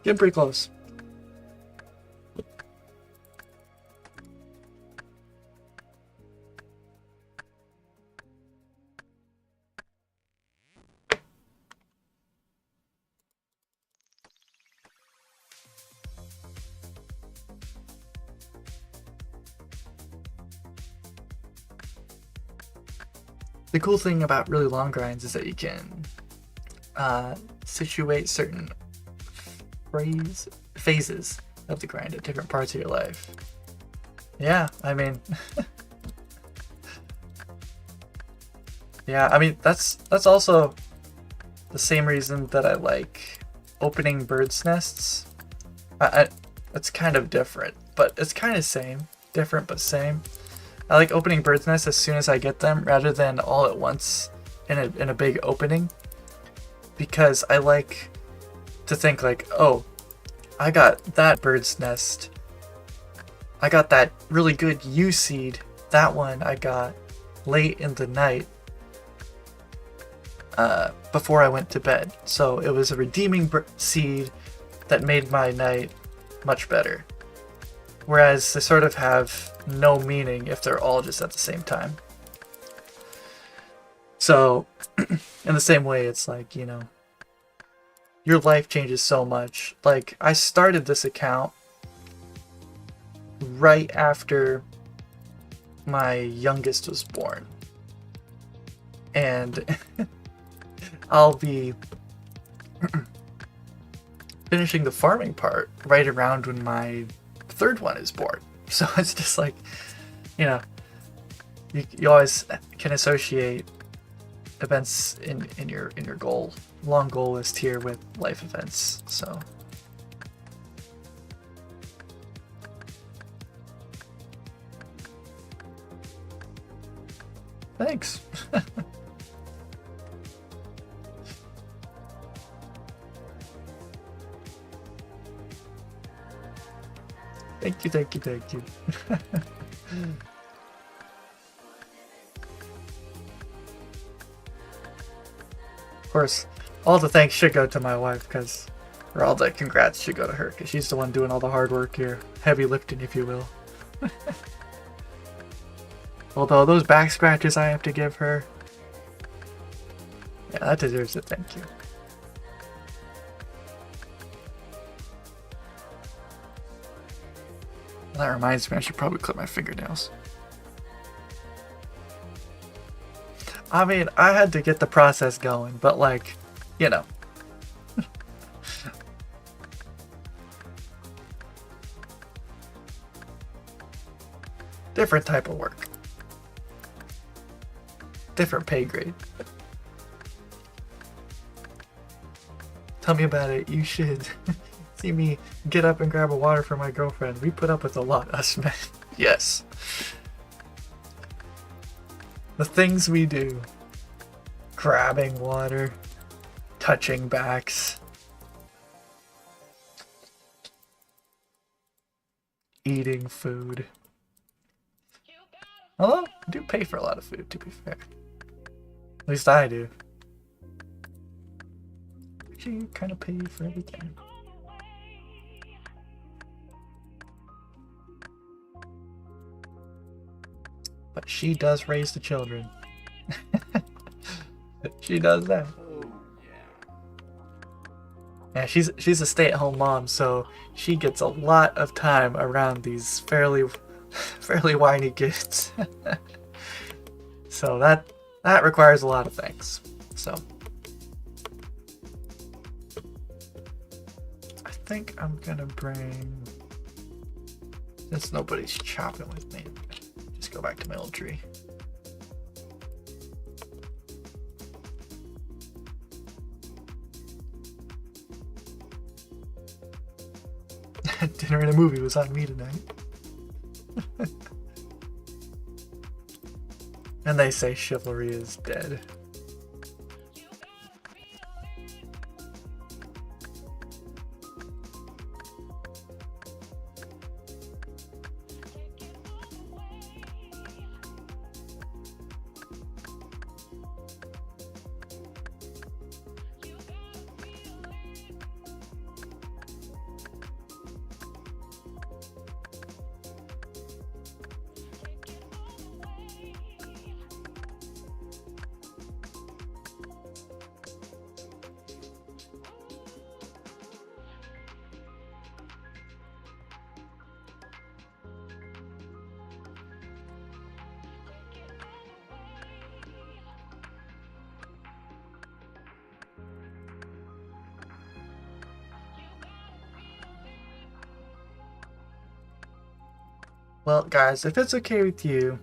Getting pretty close. The cool thing about really long grinds is that you can situate certain phases of the grind at different parts of your life. Yeah, I mean, yeah, I mean that's also the same reason that I like opening birds' nests. It's kind of different, but it's kind of same, different but same. I like opening birds' nests as soon as I get them, rather than all at once in a big opening, because I like to think like, oh, I got that bird's nest. I got that really good U seed. That one I got late in the night before I went to bed. So it was a redeeming seed that made my night much better. Whereas they sort of have no meaning if they're all just at the same time. So in the same way, it's like, you know, your life changes so much. Like, I started this account right after my youngest was born. And I'll be finishing the farming part right around when my third one is born. So it's just like, you know, you always can associate events in your long goal list here with life events. So thanks. Thank you. Of course, all the thanks should go to my wife, or all the congrats should go to her, because she's the one doing all the hard work here. Heavy lifting, if you will. Although those back scratches I have to give her, yeah, that deserves a thank you. That reminds me, I should probably clip my fingernails. I mean, I had to get the process going, but like, you know. Different type of work. Different pay grade. Tell me about it. You should see me get up and grab a water for my girlfriend. We put up with a lot, us men. Yes. The things we do. Grabbing water. Touching backs. Eating food. Although, I do pay for a lot of food, to be fair. At least I do. Actually, you kind of pay for everything. But she does raise the children. She does that. Yeah, she's a stay-at-home mom, so she gets a lot of time around these fairly whiny kids. So that requires a lot of things. So I think I'm gonna bring, since nobody's chopping with me, just go back to my old tree. Dinner and a movie was on me tonight. And they say chivalry is dead. Well, guys, if it's okay with you,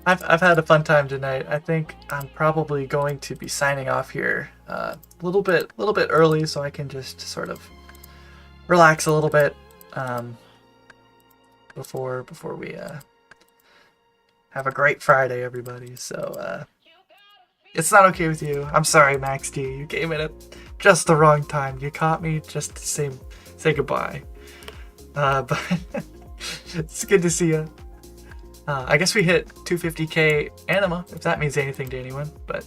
I've had a fun time tonight. I think I'm probably going to be signing off here a little bit early, so I can just sort of relax a little bit before we have a great Friday, everybody. So it's not okay with you. I'm sorry, Max D. You came in at just the wrong time. You caught me just to say goodbye. But it's good to see you. I guess we hit 250k anima, if that means anything to anyone, but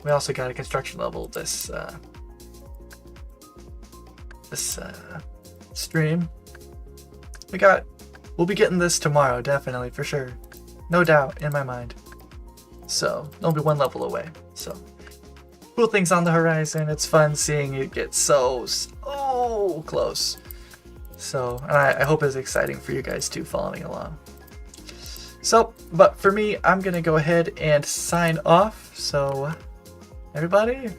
we also got a construction level this stream. We'll be getting this tomorrow, definitely, for sure. No doubt in my mind. So, it'll be one level away. So, cool things on the horizon. It's fun seeing it get so close. So, and I hope it's exciting for you guys too, following along. So, but for me, I'm gonna go ahead and sign off. So, everybody,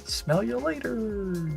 smell you later.